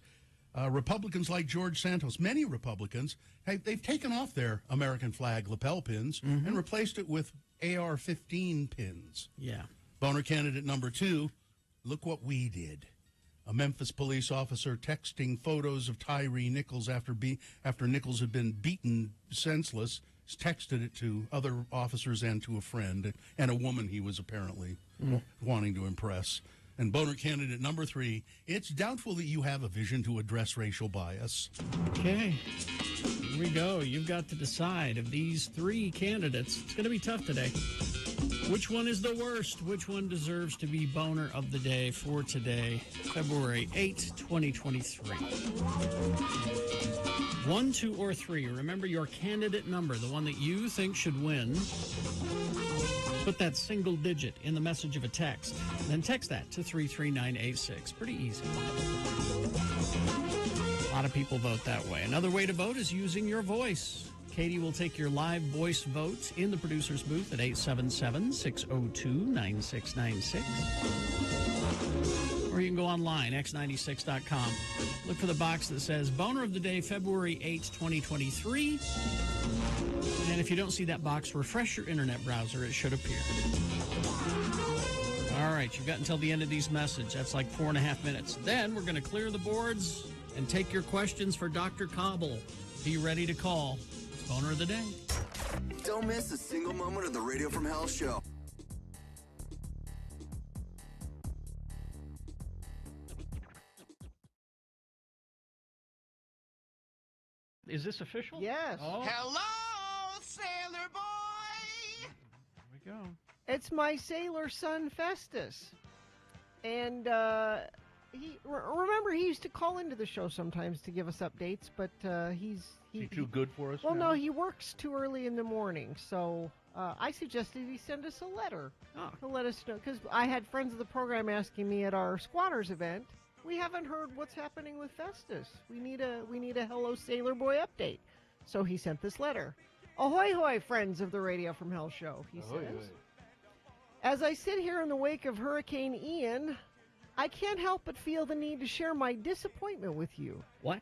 Republicans like George Santos, many Republicans, they've taken off their American flag lapel pins and replaced it with AR-15 pins. Yeah. Boner candidate number 2, look what we did. A Memphis police officer texting photos of Tyree Nichols after Nichols had been beaten senseless, texted it to other officers and to a friend and a woman he was apparently wanting to impress. And Boner candidate number 3, it's doubtful that you have a vision to address racial bias. Okay. Here we go. You've got to decide of these 3 candidates. It's going to be tough today. Which one is the worst? Which one deserves to be boner of the day for today, February 8, 2023? 1, 2, or 3. Remember your candidate number, the one that you think should win. Put that single digit in the message of a text. Then text that to 33986. Pretty easy. A lot of people vote that way. Another way to vote is using your voice. Katie will take your live voice vote in the producer's booth at 877-602-9696. Or you can go online, x96.com. Look for the box that says Boner of the Day, February 8, 2023. And if you don't see that box, refresh your internet browser. It should appear. All right, you've got until the end of these messages. That's like 4.5 minutes. Then we're going to clear the boards and take your questions for Dr. Cobble. Be ready to call. Boner of the Day. Don't miss a single moment of the Radio from Hell show. Is this official? Yes. Oh. Hello, sailor boy! Here we go. It's my sailor son Festus, and remember he used to call into the show sometimes to give us updates, but he's too good for us. Well, now? no, he works too early in the morning, so I suggested he send us a letter to let us know, because I had friends of the program asking me at our squatters event, we haven't heard what's happening with Festus. We need a Hello Sailor Boy update. So he sent this letter. Ahoy hoy, friends of the Radio from Hell show, he Ahoy, says. ahoy. As I sit here in the wake of Hurricane Ian, I can't help but feel the need to share my disappointment with you. What?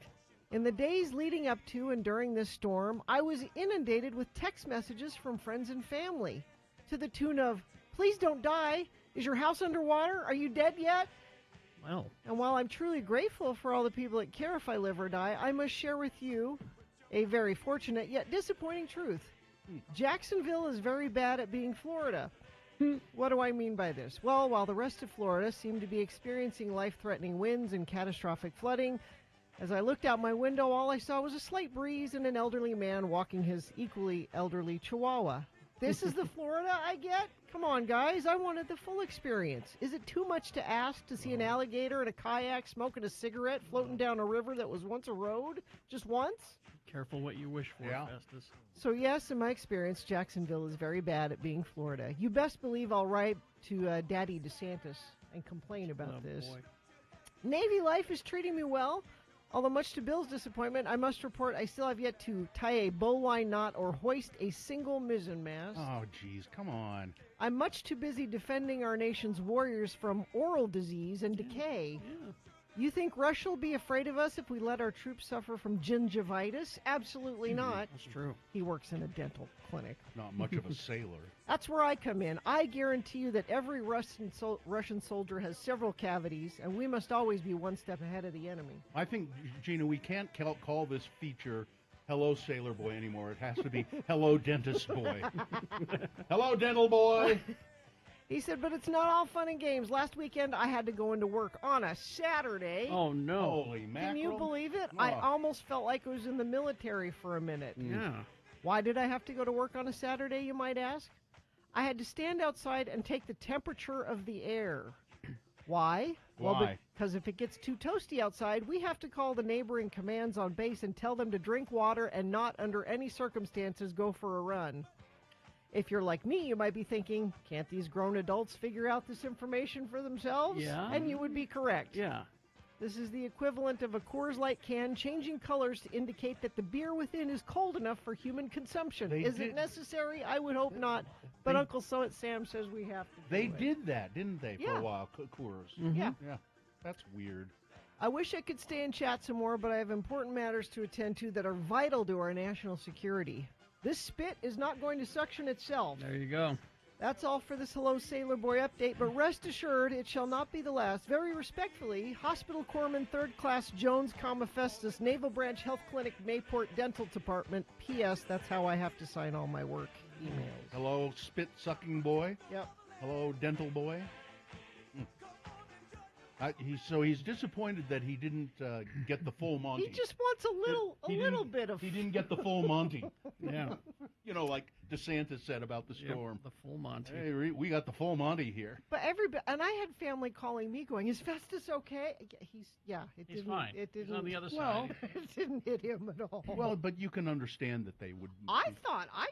In the days leading up to and during this storm, I was inundated with text messages from friends and family to the tune of, please don't die. Is your house underwater? Are you dead yet? Well. And while I'm truly grateful for all the people that care if I live or die, I must share with you a very fortunate yet disappointing truth. Jacksonville is very bad at being Florida. What do I mean by this? Well, while the rest of Florida seemed to be experiencing life-threatening winds and catastrophic flooding, as I looked out my window, all I saw was a slight breeze and an elderly man walking his equally elderly chihuahua. This is the Florida I get? Come on, guys. I wanted the full experience. Is it too much to ask to see an alligator in a kayak smoking a cigarette floating down a river that was once a road? Just once? Careful what you wish for, Festus. So yes, in my experience, Jacksonville is very bad at being Florida. You best believe I'll write to Daddy DeSantis and complain about this. Boy. Navy life is treating me well. Although much to Bill's disappointment, I must report I still have yet to tie a bowline knot or hoist a single mizzen mast. Oh, geez, come on. I'm much too busy defending our nation's warriors from oral disease and decay. Yeah. You think Russia will be afraid of us if we let our troops suffer from gingivitis? Absolutely not. That's true. He works in a dental clinic. Not much of a sailor. That's where I come in. I guarantee you that every Russian soldier has several cavities, and we must always be one step ahead of the enemy. I think, Gina, we can't call this feature Hello Sailor Boy anymore. It has to be Hello Dentist Boy. Hello Dental Boy. He said, but it's not all fun and games. Last weekend, I had to go into work on a Saturday. Oh, no. Holy mackerel. Can you believe it? Oh. I almost felt like I was in the military for a minute. Yeah. Why did I have to go to work on a Saturday, you might ask? I had to stand outside and take the temperature of the air. Why? Well, Why? because if it gets too toasty outside, we have to call the neighboring commands on base and tell them to drink water and not, under any circumstances, go for a run. If you're like me, you might be thinking, can't these grown adults figure out this information for themselves? Yeah. And you would be correct. Yeah. This is the equivalent of a Coors Light can changing colors to indicate that the beer within is cold enough for human consumption. Is it necessary? I would hope not. But Uncle Sam says we have to. They did that, didn't they, for Yeah. a while, Coors? Mm-hmm. Yeah. Yeah, that's weird. I wish I could stay and chat some more, but I have important matters to attend to that are vital to our national security. This spit is not going to suction itself. There you go. That's all for this Hello Sailor Boy update, but rest assured it shall not be the last. Very respectfully, Hospital Corpsman 3rd Class Jones, Festus, Naval Branch Health Clinic, Mayport Dental Department. P.S. That's how I have to sign all my work emails. Hello, spit-sucking boy. Yep. Hello, dental boy. He's disappointed that he didn't get the full Monty. He just wants a little bit of. He didn't get the full Monty. Yeah. You know, like DeSantis said about the storm. The full Monty. Hey, we got the full Monty here. But and I had family calling me going, "Is Festus okay?" He's fine. It didn't. He's on the other well, side. it didn't hit him at all. Well, but you can understand that they would. I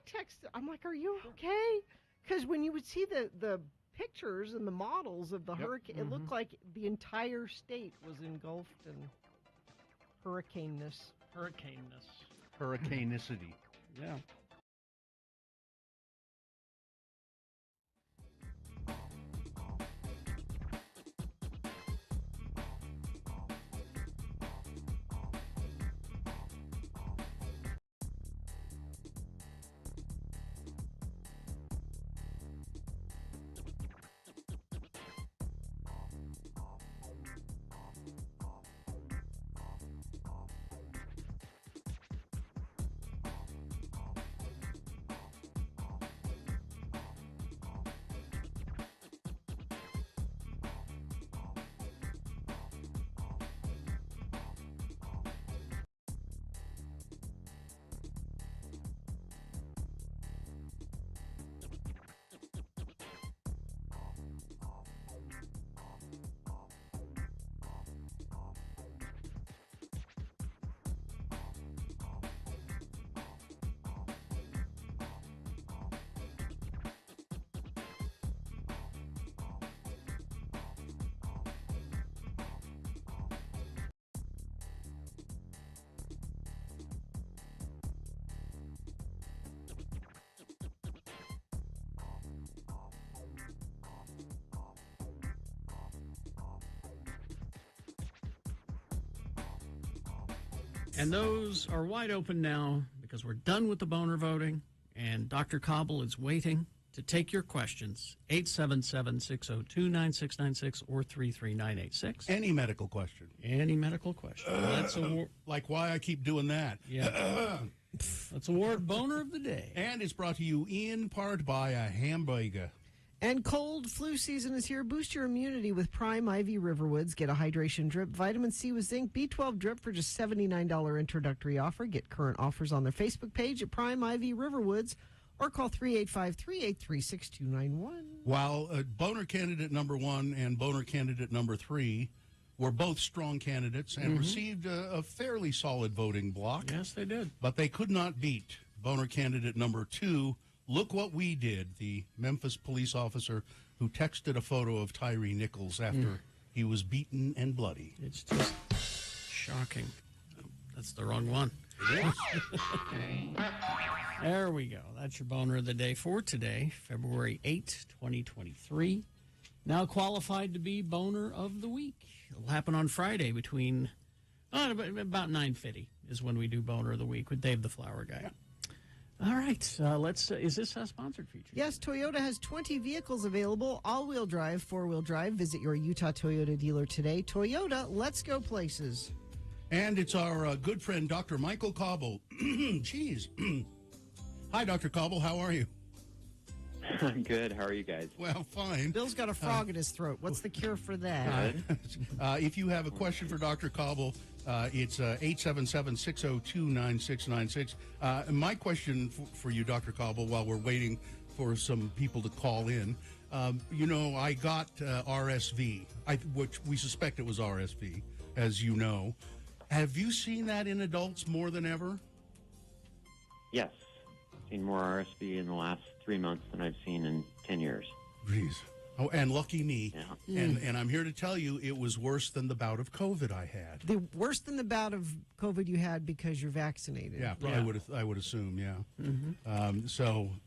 texted. I'm like, "Are you okay?" Because when you would see the pictures and the models of the hurricane, it looked like the entire state was engulfed in hurricaneness. Hurricanicity. Yeah. And those are wide open now because we're done with the boner voting, and Dr. Cobble is waiting to take your questions. 877-602-9696 or 33986. Any medical question. Any medical question. That's like why I keep doing that. Yeah. Let's award Boner of the Day. And it's brought to you in part by a hamburger. And cold flu season is here. Boost your immunity with Prime IV Riverwoods. Get a hydration drip, vitamin C with zinc, B12 drip for just $79 introductory offer. Get current offers on their Facebook page at Prime IV Riverwoods or call 385-383-6291. While boner candidate number 1 and boner candidate number 3 were both strong candidates and received a fairly solid voting block. Yes, they did. But they could not beat boner candidate number 2. Look what we did, the Memphis police officer who texted a photo of Tyree Nichols after he was beaten and bloody. It's just shocking. That's the wrong one. There we go. That's your Boner of the Day for today, February 8, 2023. Now qualified to be Boner of the Week. It'll happen on Friday between about 9:50 is when we do Boner of the Week with Dave the Flower Guy. Yeah. All right, let's. Is this a sponsored feature? Yes, Toyota has 20 vehicles available, all-wheel drive, four-wheel drive. Visit your Utah Toyota dealer today. Toyota, let's go places. And it's our good friend, Dr. Michael Cobble. Jeez. Hi, Dr. Cobble. How are you? I'm good. How are you guys? Well, fine. Bill's got a frog in his throat. What's the cure for that? If you have a question for Dr. Cobble, it's 877-602-9696. My question for you, Dr. Cobble, while we're waiting for some people to call in, I got RSV, which we suspect it was RSV, as you know. Have you seen that in adults more than ever? Yes. I've seen more RSV in the last 3 months than I've seen in 10 years. Jeez. Oh, and lucky me. Yeah. And I'm here to tell you it was worse than the bout of COVID I had. Worse than the bout of COVID you had because you're vaccinated. Yeah, I would assume, yeah. Mm-hmm.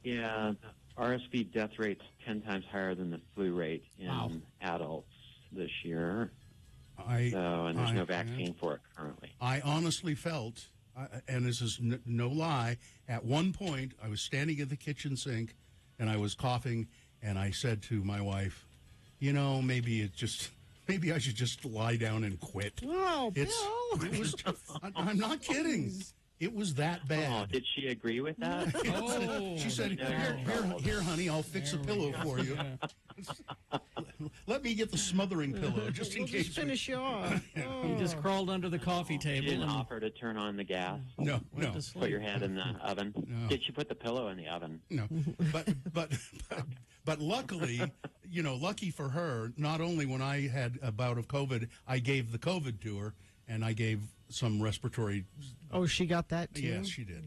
Yeah, RSV death rate's 10 times higher than the flu rate in adults this year. And there's no vaccine for it currently. I honestly felt, and this is no lie, at one point I was standing at the kitchen sink and I was coughing, and I said to my wife, maybe I should just lie down and quit. Oh, Bill. I'm not kidding. It was that bad. Oh, did she agree with that? She said, here, honey, I'll fix a pillow for you. let me get the smothering pillow just in We'll case. just finish you off. He just crawled under the coffee She table. didn't and offer to turn on the gas. No. Put your head in the oven. No. Did she put the pillow in the oven? No, but luckily, lucky for her, not only when I had a bout of COVID, I gave the COVID to her, and I gave some respiratory. Oh, she got that too? Yes, she did.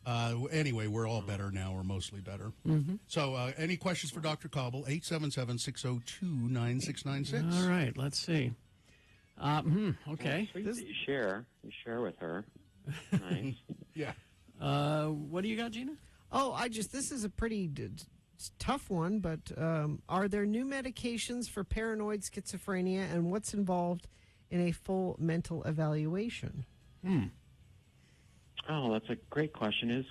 Anyway, we're all better now, or mostly better. Mhm. So, any questions for Dr. Cobble? 877-602-9696. All right, let's see. Okay. Well, sweet that you share with her. Nice. Yeah. What do you got, Gina? Oh, this is a pretty tough one, but are there new medications for paranoid schizophrenia, and what's involved in a full mental evaluation? Oh, that's a great question. It is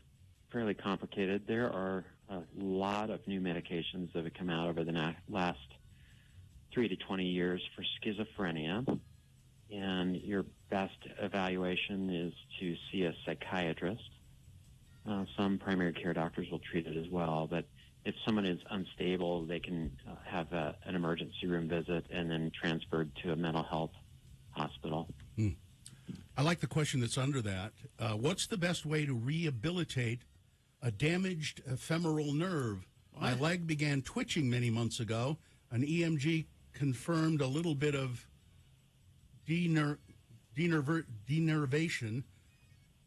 fairly complicated. There are a lot of new medications that have come out over the last 3 to 20 years for schizophrenia, and your best evaluation is to see a psychiatrist. Some primary care doctors will treat it as well, but if someone is unstable, they can have an emergency room visit and then transferred to a mental health hospital. I like the question that's under that. What's the best way to rehabilitate a damaged ephemeral nerve? My leg began twitching many months ago. An EMG confirmed a little bit of denervation,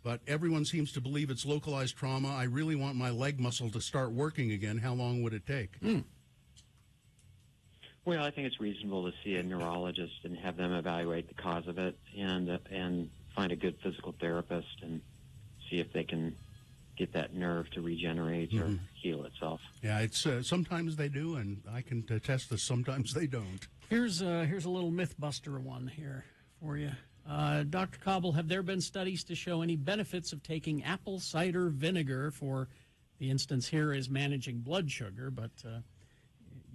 but everyone seems to believe it's localized trauma. I really want my leg muscle to start working again. How long would it take? Well, I think it's reasonable to see a neurologist and have them evaluate the cause of it, and find a good physical therapist and see if they can get that nerve to regenerate or heal itself. Yeah, it's sometimes they do, and I can attest that sometimes they don't. Here's a little MythBuster one here for you. Dr. Cobble, have there been studies to show any benefits of taking apple cider vinegar for, the instance here is managing blood sugar, but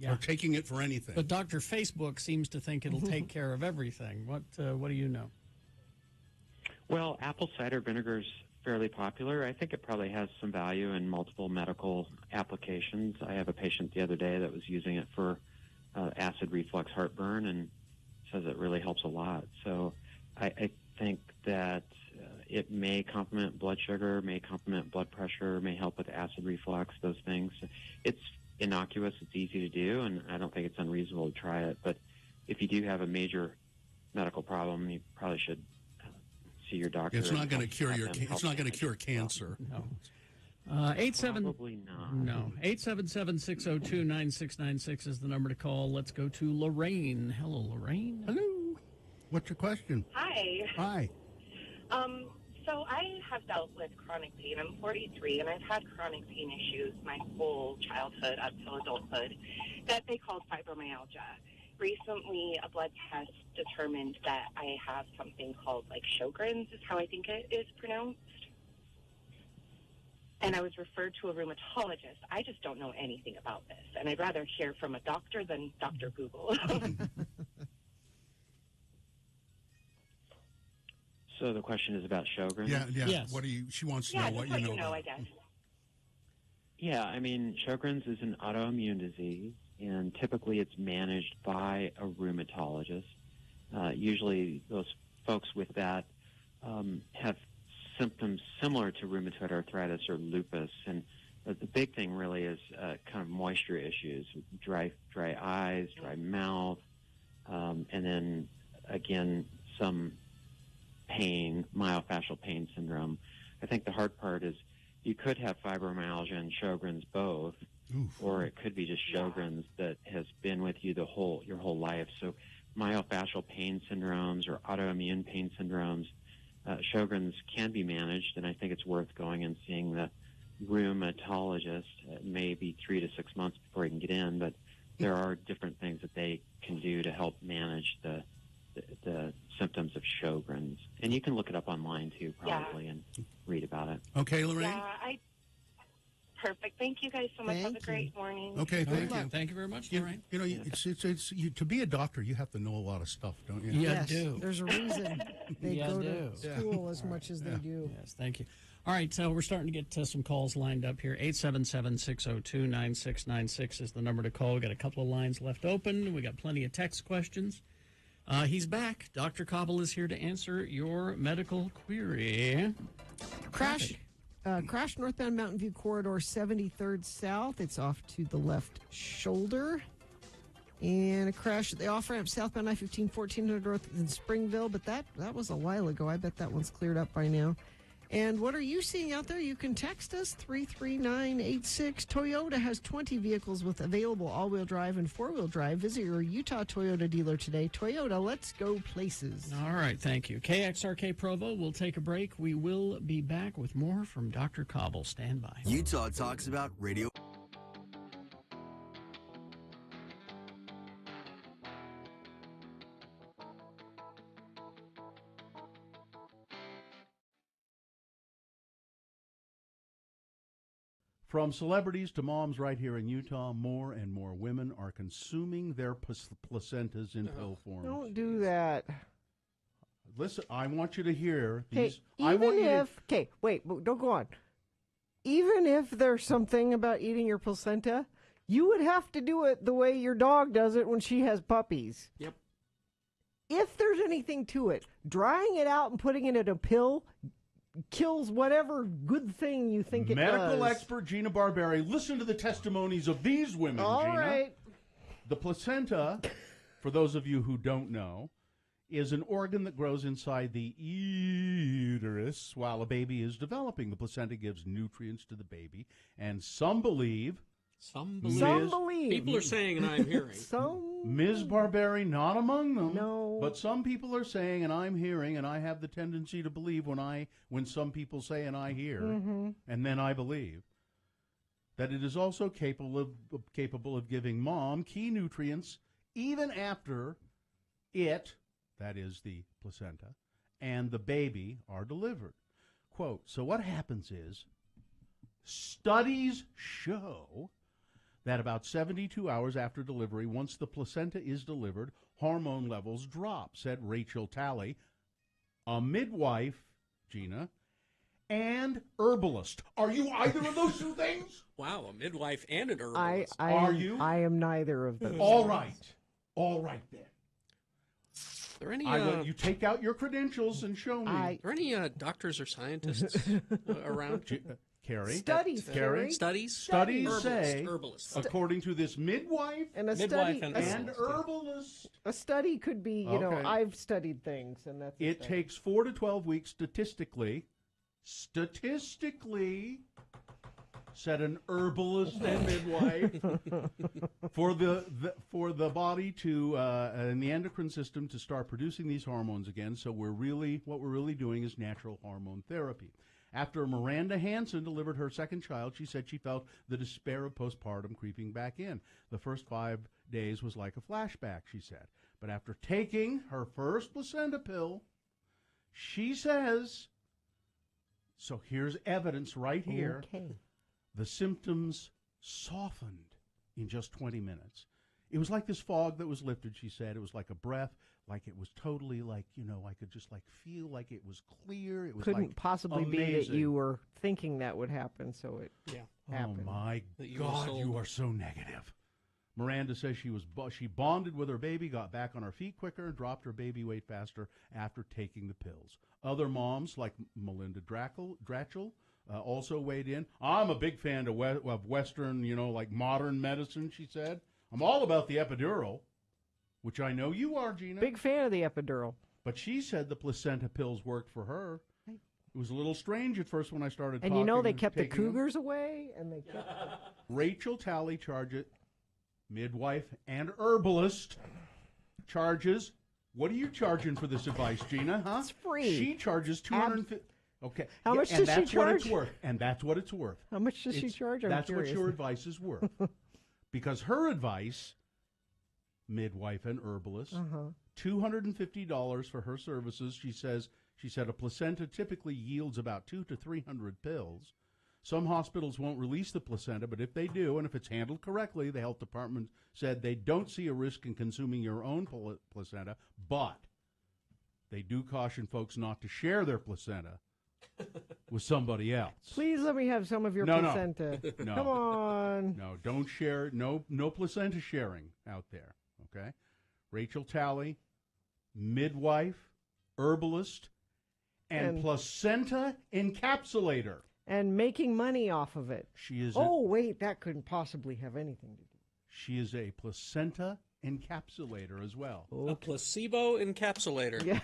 Or taking it for anything. But Dr. Facebook seems to think it'll take care of everything. What do you know? Well, apple cider vinegar is fairly popular. I think it probably has some value in multiple medical applications. I have a patient the other day that was using it for acid reflux heartburn and says it really helps a lot. So I think that it may complement blood sugar, may complement blood pressure, may help with acid reflux, those things. It's innocuous, it's easy to do, and I don't think it's unreasonable to try it. But if you do have a major medical problem, you probably should see your doctor. It's not going to cure it's not going to cure cancer. No. Probably not. No. 877-602-9696 is the number to call. Let's go to Lorraine. Hello, Lorraine. Hello. What's your question? Hi. Hi. So I have dealt with chronic pain. I'm 43, and I've had chronic pain issues my whole childhood up till adulthood that they called fibromyalgia. Recently, a blood test determined that I have something called Sjogren's is how I think it is pronounced. And I was referred to a rheumatologist. I just don't know anything about this, and I'd rather hear from a doctor than Dr. Google. So the question is about Sjogren's? Yeah. Yes. She wants to know what you know. Yeah, I guess. Yeah, I mean, Sjogren's is an autoimmune disease, and typically it's managed by a rheumatologist. Usually those folks with that have symptoms similar to rheumatoid arthritis or lupus, and the big thing really is kind of moisture issues, dry eyes, dry mouth, and then, again, some pain, myofascial pain syndrome. I think the hard part is you could have fibromyalgia and Sjogren's both, or it could be just Sjogren's that has been with you your whole life. So myofascial pain syndromes or autoimmune pain syndromes, Sjogren's can be managed, and I think it's worth going and seeing the rheumatologist. It may be 3 to 6 months before you can get in, but there are different things that they can do to help manage the symptoms of Sjogren's. And you can look it up online, too, probably, and read about it. Okay, Lorraine? Yeah, Perfect. Thank you guys so much. Have a great morning. Okay, thank you. Thank you very much, You, Lorraine. you know, to be a doctor, you have to know a lot of stuff, don't you? Yes, there's a reason they Yeah, go do. to school as much as they do. Yes, thank you. All right, so we're starting to get some calls lined up here. 877-602-9696 is the number to call. We got a couple of lines left open. We got plenty of text questions. He's back. Dr. Cobble is here to answer your medical query. Crash northbound Mountain View Corridor 73rd South. It's off to the left shoulder. And a crash at the off-ramp southbound I-15, 1400 North in Springville. But that was a while ago. I bet that one's cleared up by now. And what are you seeing out there? You can text us, 33986. Toyota has 20 vehicles with available all-wheel drive and four-wheel drive. Visit your Utah Toyota dealer today. Toyota, let's go places. All right, thank you. KXRK Provo, we'll take a break. We will be back with more from Dr. Cobble. Stand by. Utah Talks About Radio. From celebrities to moms right here in Utah, more and more women are consuming their placentas in pill form. Don't do that. Listen, I want you to hear Okay, these. I want you to, wait, don't go on. Even if there's something about eating your placenta, you would have to do it the way your dog does it when she has puppies. Yep. If there's anything to it, drying it out and putting it in a pill kills whatever good thing you think it does. medical expert Gina Barberi, listen to the testimonies of these women, All Gina. right. The placenta, for those of you who don't know, is an organ that grows inside the uterus while a baby is developing. The placenta gives nutrients to the baby, and some believe... Some believe. People are saying, and I'm hearing. Ms. Barberi, not among them. No. But some people are saying, and I'm hearing, and I have the tendency to believe when some people say and I hear, and then I believe, that it is also capable of giving mom key nutrients even after it, that is the placenta, and the baby are delivered. Quote, so what happens is, studies show that about 72 hours after delivery, once the placenta is delivered, hormone levels drop, said Rachel Talley, a midwife, Gina, and herbalist. Are you either of those two things? Wow, a midwife and an herbalist. Are you? I am neither of those. All right. All right, then. Are there any, you take out your credentials and show me. are there any doctors or scientists around? Carrie? Studies, Carrie. Studies? Studies Herbalist, say, herbalist. according to this midwife And a Midwife study, and a, herbalist. herbalist, a study could be, you know, Okay. I've studied things, and that's a it thing. takes 4 to 12 weeks statistically, said an herbalist and midwife, for the body to and the endocrine system to start producing these hormones again. So what we're really doing is natural hormone therapy. After Miranda Hansen delivered her second child, she said she felt the despair of postpartum creeping back in. The first 5 days was like a flashback, she said. But after taking her first placenta pill, she says, so here's evidence right here, Okay. the symptoms softened in just 20 minutes. It was like this fog that was lifted, she said. It was like a breath, like it was totally like, I could just like feel like it was clear. It was Couldn't like possibly be that amazing. you were thinking that would happen, so it happened. Oh my That you were God, sold. you are so negative. Miranda says she bonded with her baby, got back on her feet quicker, and dropped her baby weight faster after taking the pills. Other moms, like Melinda Dratchell, also weighed in. I'm a big fan of Western, like modern medicine, she said. I'm all about the epidural, which I know you are, Gina. Big fan of the epidural. But she said the placenta pills worked for her. It was a little strange at first when I started And talking. they kept the taking them. cougars away, and they kept... Rachel Talley midwife and herbalist, charges. What are you charging for this advice, Gina? Huh? It's free. She charges $250. Okay. How much and does she that's what it's charge? worth. And that's what it's worth. How much does she charge? I'm That's curious. what your advice is worth. Because her advice, midwife and herbalist, $250 for her services. She said a placenta typically yields about 200 to 300 pills. Some hospitals won't release the placenta, but if they do, and if it's handled correctly, the health department said they don't see a risk in consuming your own placenta, but they do caution folks not to share their placenta with somebody else. Please let me have some of your placenta. No. Come on. No, don't share. No placenta sharing out there, okay? Rachel Talley, midwife, herbalist, and placenta encapsulator. And making money off of it. She is. Wait, that couldn't possibly have anything to do. She is a placenta encapsulator as well. A placebo encapsulator. Yeah.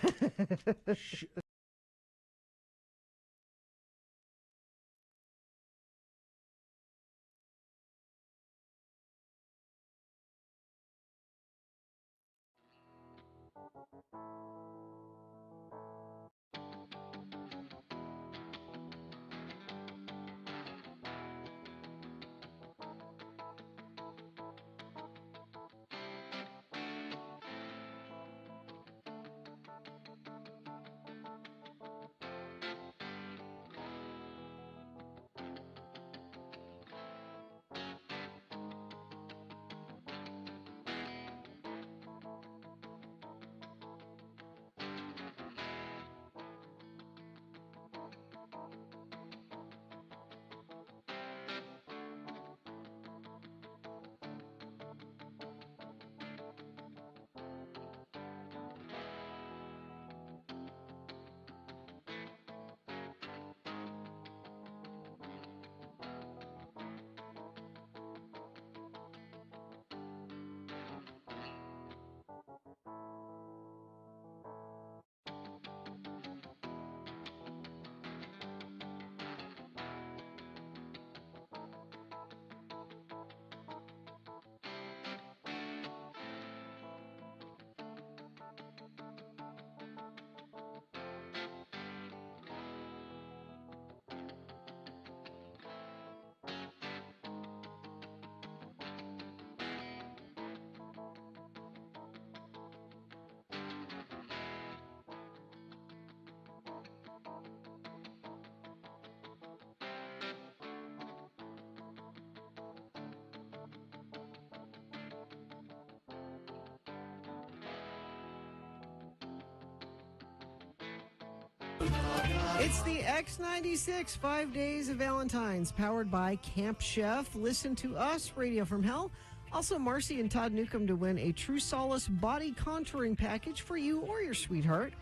It's the X96 5 Days of Valentine's, powered by Camp Chef. Listen to us, Radio from Hell. Also, Marcy and Todd Newcomb to win a True Solace body contouring package for you or your sweetheart.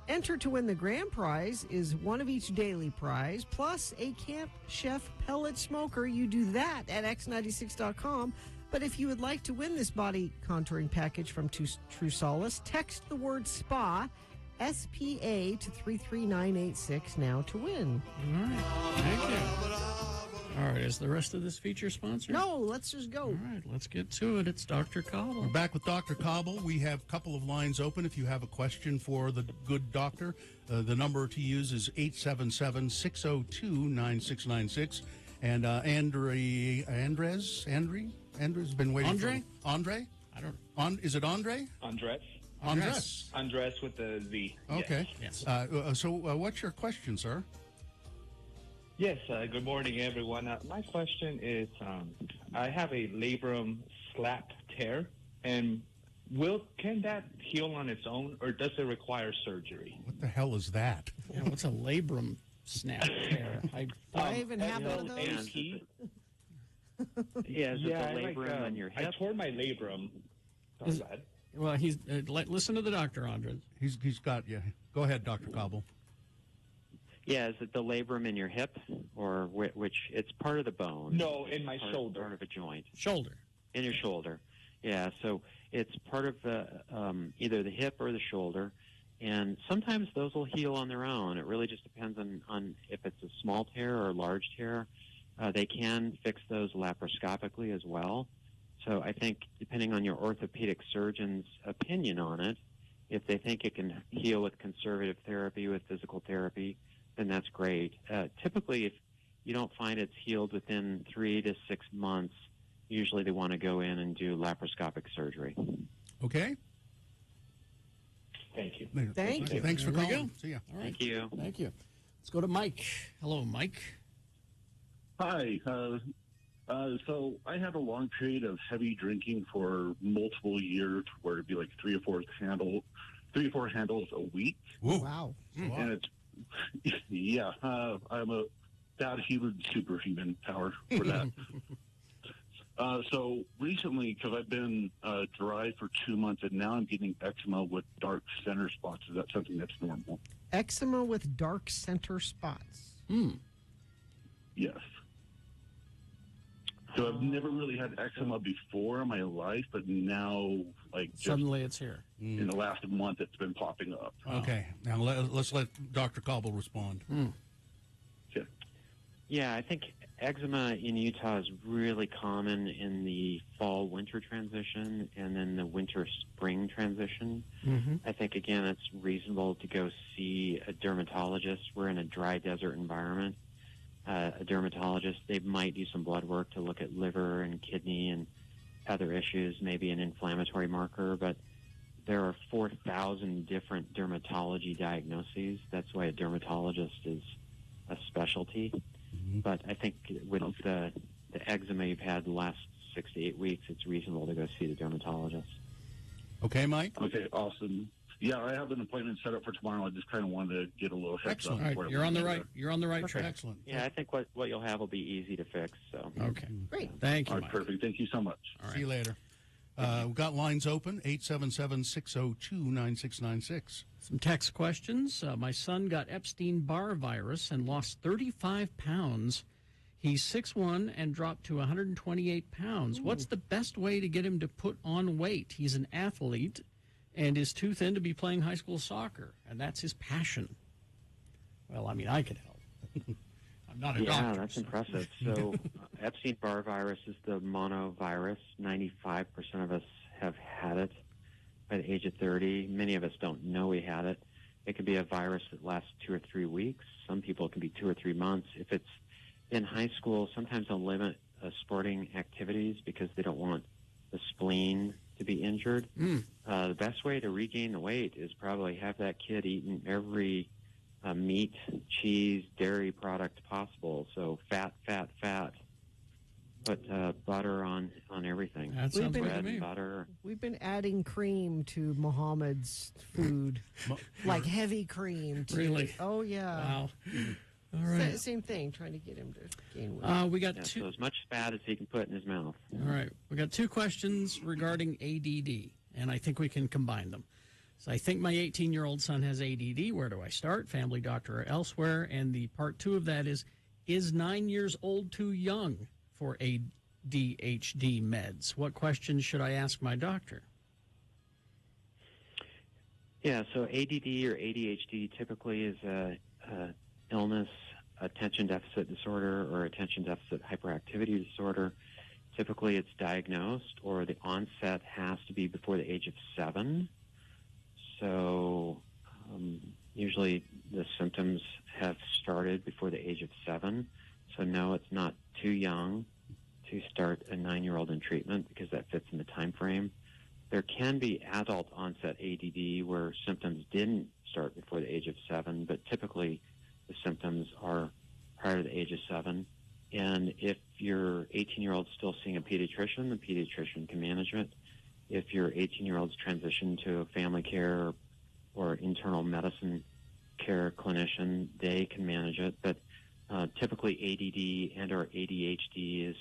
Enter to win the grand prize is one of each daily prize, plus a Camp Chef pellet smoker. You do that at x96.com. But if you would like to win this body contouring package from True Solace, text the word SPA, SPA, to 33986 now to win. All right. Thank you. All right. Is the rest of this feature sponsored? No, let's just go. All right. Let's get to it. It's Dr. Cobble. We're back with Dr. Cobble. We have a couple of lines open if you have a question for the good doctor. The number to use is 877-602-9696. And Andre's been waiting. Andre? I don't. Is it Andre? Andres with the Z. Okay. Yes. So what's your question, sir? Yes. Good morning, everyone. My question is, I have a labrum slap tear, and can that heal on its own, or does it require surgery? What the hell is that? Yeah, what's a labrum snap tear? I even have one of those. Yeah, is it the labrum on your hip? I tore my labrum. Well, listen to the doctor, Andre. He's got, yeah. Go ahead, Dr. Cobble. Yeah, is it the labrum in your hip, or which it's part of the bone? No, in my shoulder. Part of a joint. Shoulder. In your shoulder. Yeah, so it's part of either the hip or the shoulder, and sometimes those will heal on their own. It really just depends on if it's a small tear or a large tear. They can fix those laparoscopically as well. So I think depending on your orthopedic surgeon's opinion on it, if they think it can heal with conservative therapy, with physical therapy, then that's great. Typically, if you don't find it's healed within 3 to 6 months, usually they want to go in and do laparoscopic surgery. Okay. Thank you. Thank you. Thanks for There we calling. go. See ya. All right. Thank you. Thank you. Let's go to Mike. Hello, Mike. Hi. So I had a long period of heavy drinking for multiple years, where it'd be like three or four handles a week. Wow. And it's yeah. I'm a bad human superhuman power for that. So recently, because I've been dry for 2 months, and now I'm getting eczema with dark center spots. Is that something that's normal? Eczema with dark center spots. Yes. So I've never really had eczema before in my life, but now, like, just Suddenly it's here. in the last month, it's been popping up. Okay, now let's let Dr. Cobble respond. Yeah, I think eczema in Utah is really common in the fall-winter transition and then the winter-spring transition. I think, again, it's reasonable to go see a dermatologist. We're in a dry desert environment. A dermatologist, they might do some blood work to look at liver and kidney and other issues, maybe an inflammatory marker, but there are 4,000 different dermatology diagnoses. That's why a dermatologist is a specialty. But I think with the eczema you've had the last 6 to 8 weeks, it's reasonable to go see the dermatologist. Okay, Mike? Okay, awesome. Yeah, I have an appointment set up for tomorrow. I just kind of wanted to get a little heads Excellent. up. All before right, I you're on the leave. right. You're on the right track. Excellent. Yeah, I think what you'll have will be easy to fix. So okay, great. Thank you, All right, Mike. perfect. Thank you so much. See you later. We've got lines open, 877-602-9696. Some text questions. My son got Epstein-Barr virus and lost 35 pounds. He's 6'1" and dropped to 128 pounds. What's the best way to get him to put on weight? He's an athlete and is too thin to be playing high school soccer, and that's his passion. Well, I mean, I could help. I'm not a doctor. Yeah, that's impressive. So Epstein-Barr virus is the monovirus. 95% of us have had it by the age of 30. Many of us don't know we had it. It can be a virus that lasts 2 or 3 weeks. Some people it can be 2 or 3 months. If it's in high school, sometimes they'll limit sporting activities because they don't want the spleen to be injured. The best way to regain the weight is probably have that kid eating every meat, cheese, dairy product possible. So fat. Put butter on everything. That sounds good to Bread me. and butter. We've been adding cream to Mohammed's food, like heavy cream. Really? Oh, yeah. Wow. All right. Same thing, trying to get him to gain weight. We got Yeah, two. so as much fat as he can put in his mouth. All right. We got 2 questions regarding ADD, and I think we can combine them. So I think my 18-year-old son has ADD. Where do I start? Family doctor or elsewhere? And the part 2 of that is 9 years old too young for ADHD meds? What questions should I ask my doctor? Yeah, so ADD or ADHD typically is a illness, attention deficit disorder, or attention deficit hyperactivity disorder. Typically, it's diagnosed, or the onset has to be before the age of 7. So usually the symptoms have started before the age of 7. So no, it's not too young to start a 9-year-old in treatment because that fits in the time frame. There can be adult onset ADD where symptoms didn't start before the age of 7, but typically the symptoms are prior to the age of 7. And if your 18-year-old is still seeing a pediatrician, the pediatrician can manage it. If your 18-year-old's transitioned to a family care or internal medicine care clinician, they can manage it. But typically ADD and or ADHD is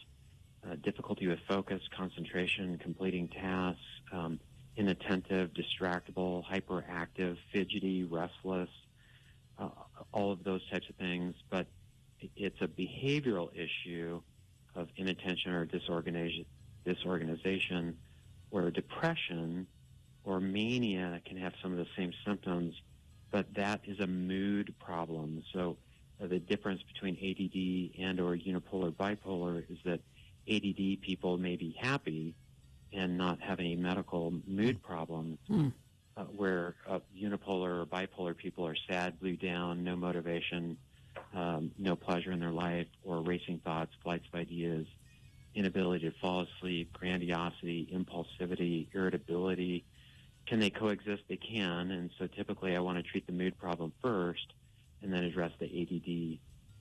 difficulty with focus, concentration, completing tasks, inattentive, distractible, hyperactive, fidgety, restless, all of those types of things. But it's a behavioral issue of inattention or disorganization where depression or mania can have some of the same symptoms, but that is a mood problem. So the difference between ADD and or unipolar bipolar is that ADD people may be happy and not have any medical mood problems, where unipolar or bipolar people are sad, blue down, no motivation, no pleasure in their life, or racing thoughts, flights of ideas, inability to fall asleep, grandiosity, impulsivity, irritability. Can they coexist? They can. And so typically I want to treat the mood problem first and then address the ADD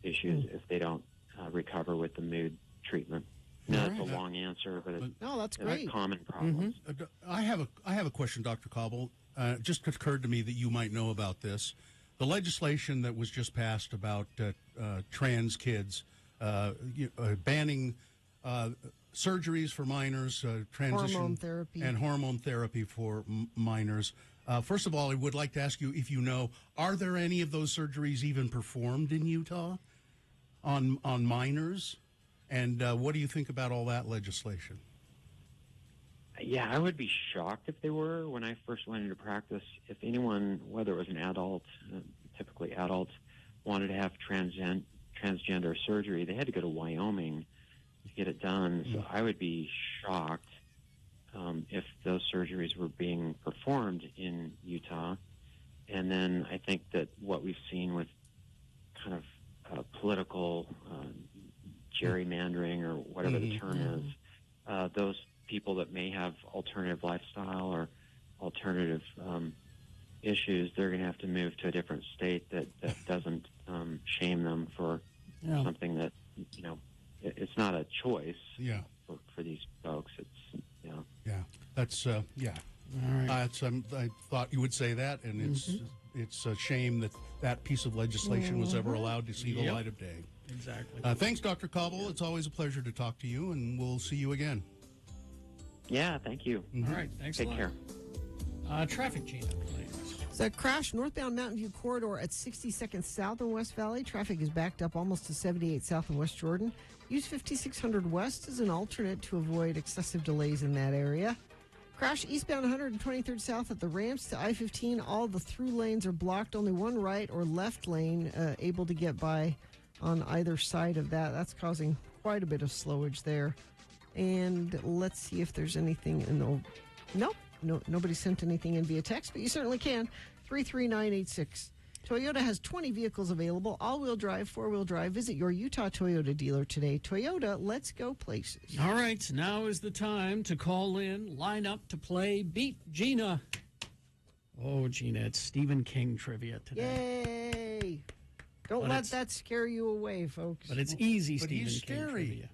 issues if they don't recover with the mood treatment. No, that's a right. long answer, but it's No, that's a great. common problem. I have a question, Dr. Cobble. It just occurred to me that you might know about this. The legislation that was just passed about trans kids, banning surgeries for minors, transition Hormone therapy. and hormone therapy for minors. First of all, I would like to ask you if you know, are there any of those surgeries even performed in Utah on minors? And what do you think about all that legislation? Yeah, I would be shocked if they were. When I first went into practice, if anyone, whether it was an adult, typically adults, wanted to have transgender surgery, they had to go to Wyoming to get it done. So I would be shocked if those surgeries were being performed in Utah. And then I think that what we've seen with kind of political gerrymandering, or whatever the term is, those people that may have alternative lifestyle or alternative issues, they're going to have to move to a different state that doesn't shame them for something that, it's not a choice for these folks. It's, that's I thought you would say that, and it's a shame that piece of legislation was ever allowed to see the light of day. Exactly. Thanks, Dr. Cobble. It's always a pleasure to talk to you, and we'll see you again. Yeah, thank you. All right, thanks a Take lot. care. Traffic, Gina, please. So a crash northbound Mountain View corridor at 62nd South in West Valley. Traffic is backed up almost to 78 South in West Jordan. Use 5600 West as an alternate to avoid excessive delays in that area. Crash eastbound 123rd South at the ramps to I-15. All the through lanes are blocked. Only one right or left lane able to get by on either side of that. That's causing quite a bit of slowage there. And let's see if there's anything in the... Nope. No, nobody sent anything in via text, but you certainly can. 33986. Toyota has 20 vehicles available, all-wheel drive, four-wheel drive. Visit your Utah Toyota dealer today. Toyota, let's go places. All right, now is the time to call in, line up to play Beat Gina. Oh, Gina, it's Stephen King trivia today. Yay! Don't let that scare you away, folks. But it's easy, But Stephen he's King scary.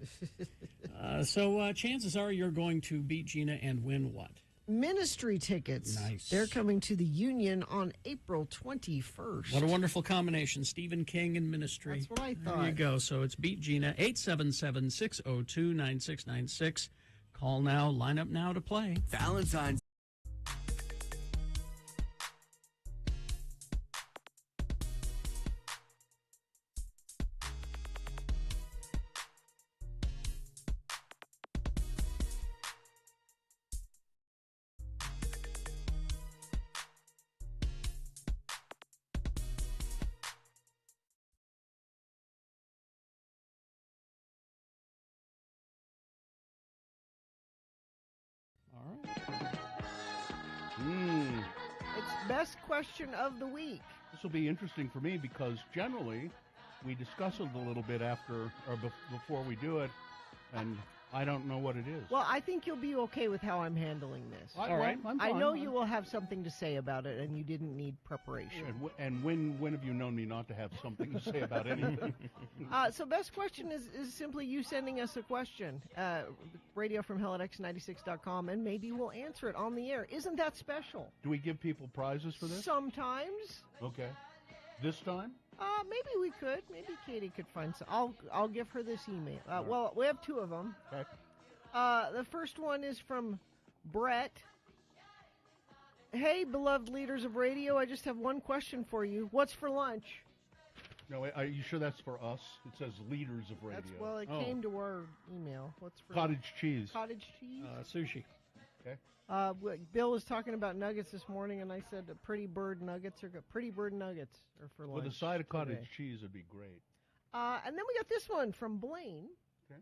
trivia. So chances are you're going to beat Gina and win what? Ministry tickets. Nice. They're coming to the Union on April 21st. What a wonderful combination, Stephen King and ministry. That's what I There you thought. go. So it's Beat Gina, 877-602-9696. Call now, line up now to play. Valentine's. It's best question of the week. This will be interesting for me because generally we discuss it a little bit after or before we do it, and I don't know what it is. Well, I think you'll be okay with how I'm handling this. All right. I'm I fine. know you will have something to say about it, and you didn't need preparation. And when have you known me not to have something to say about anything? So best question is simply you sending us a question. Radio from hell at x96.com, and maybe we'll answer it on the air. Isn't that special? Do we give people prizes for this? Sometimes. Okay. This time? Maybe we could. Maybe Katie could find some. I'll give her this email. Well, we have two of them. Okay. The first one is from Brett. Hey, beloved leaders of radio, I just have one question for you. What's for lunch? No, are you sure that's for us? It says leaders of radio. Well, it came to our email. What's for Cottage cheese. Cottage cheese? Sushi. Okay. Bill was talking about nuggets this morning, and I said Pretty Bird nuggets are for lunch. With a side of cottage today. cheese would be great. And then we got this one from Blaine. Okay.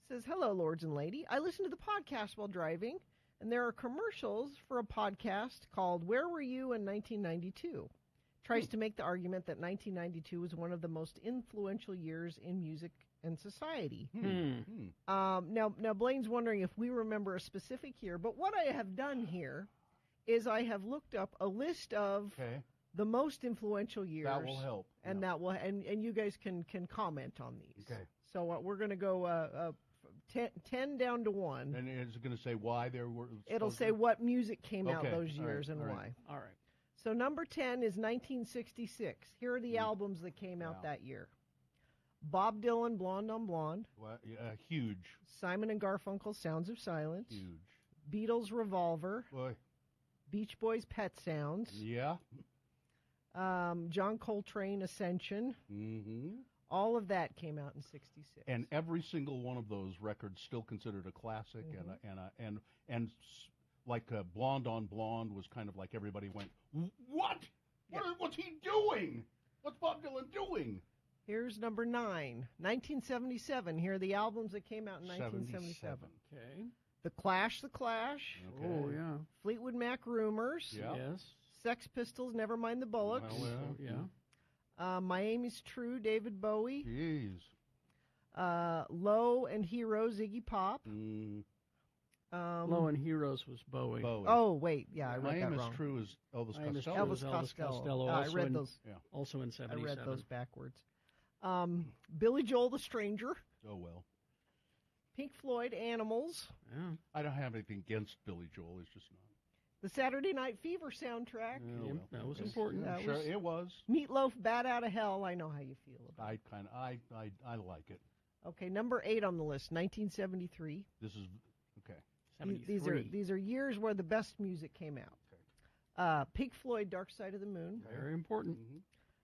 Says, hello, lords and lady. I listen to the podcast while driving, and there are commercials for a podcast called Where Were You in 1992? Tries to make the argument that 1992 was one of the most influential years in music and society. Now Blaine's wondering if we remember a specific year, but what I have done here is I have looked up a list of the most influential years. That will help. And that will, and you guys can comment on these. Okay. So we're going to go 10 down to 1. And is it going to say why there were? It'll say what music came out Okay. those All right. years and All right. why. All right. So number 10 is 1966. Here are the albums that came out that year. Bob Dylan, Blonde on Blonde. Well, yeah, huge. Simon and Garfunkel, Sounds of Silence. Huge. Beatles, Revolver. Boy. Beach Boys, Pet Sounds. Yeah. John Coltrane, Ascension. Mm-hmm. All of that came out in 66. And every single one of those records still considered a classic, and like Blonde on Blonde was kind of like everybody went, what? What's he doing? What's Bob Dylan doing? Here's number 9, 1977. Here are the albums that came out in 1977. Okay. The Clash. Okay. Oh, yeah. Fleetwood Mac, Rumors. Yeah. Yes. Sex Pistols, Nevermind the Bollocks. Well, Yeah. Miami's True, David Bowie. Jeez. Low and Heroes, Iggy Pop. Low and Heroes was Bowie. Oh, wait. Yeah, I read that Miami's wrong. True is Elvis Miami's Costello. True is Elvis Costello. I Also read in- those. Also in I 77. read those backwards. Billy Joel, The Stranger. Oh, well. Pink Floyd, Animals. Yeah. I don't have anything against Billy Joel. It's just not. The Saturday Night Fever soundtrack. Oh, well. That was important. That Sure, was- it was. Meatloaf, Bat Out of Hell. I know how you feel about I like it. it. Okay, number 8 on the list, 1973. This is okay. These are years where the best music came out. Pink Floyd, Dark Side of the Moon. Very important.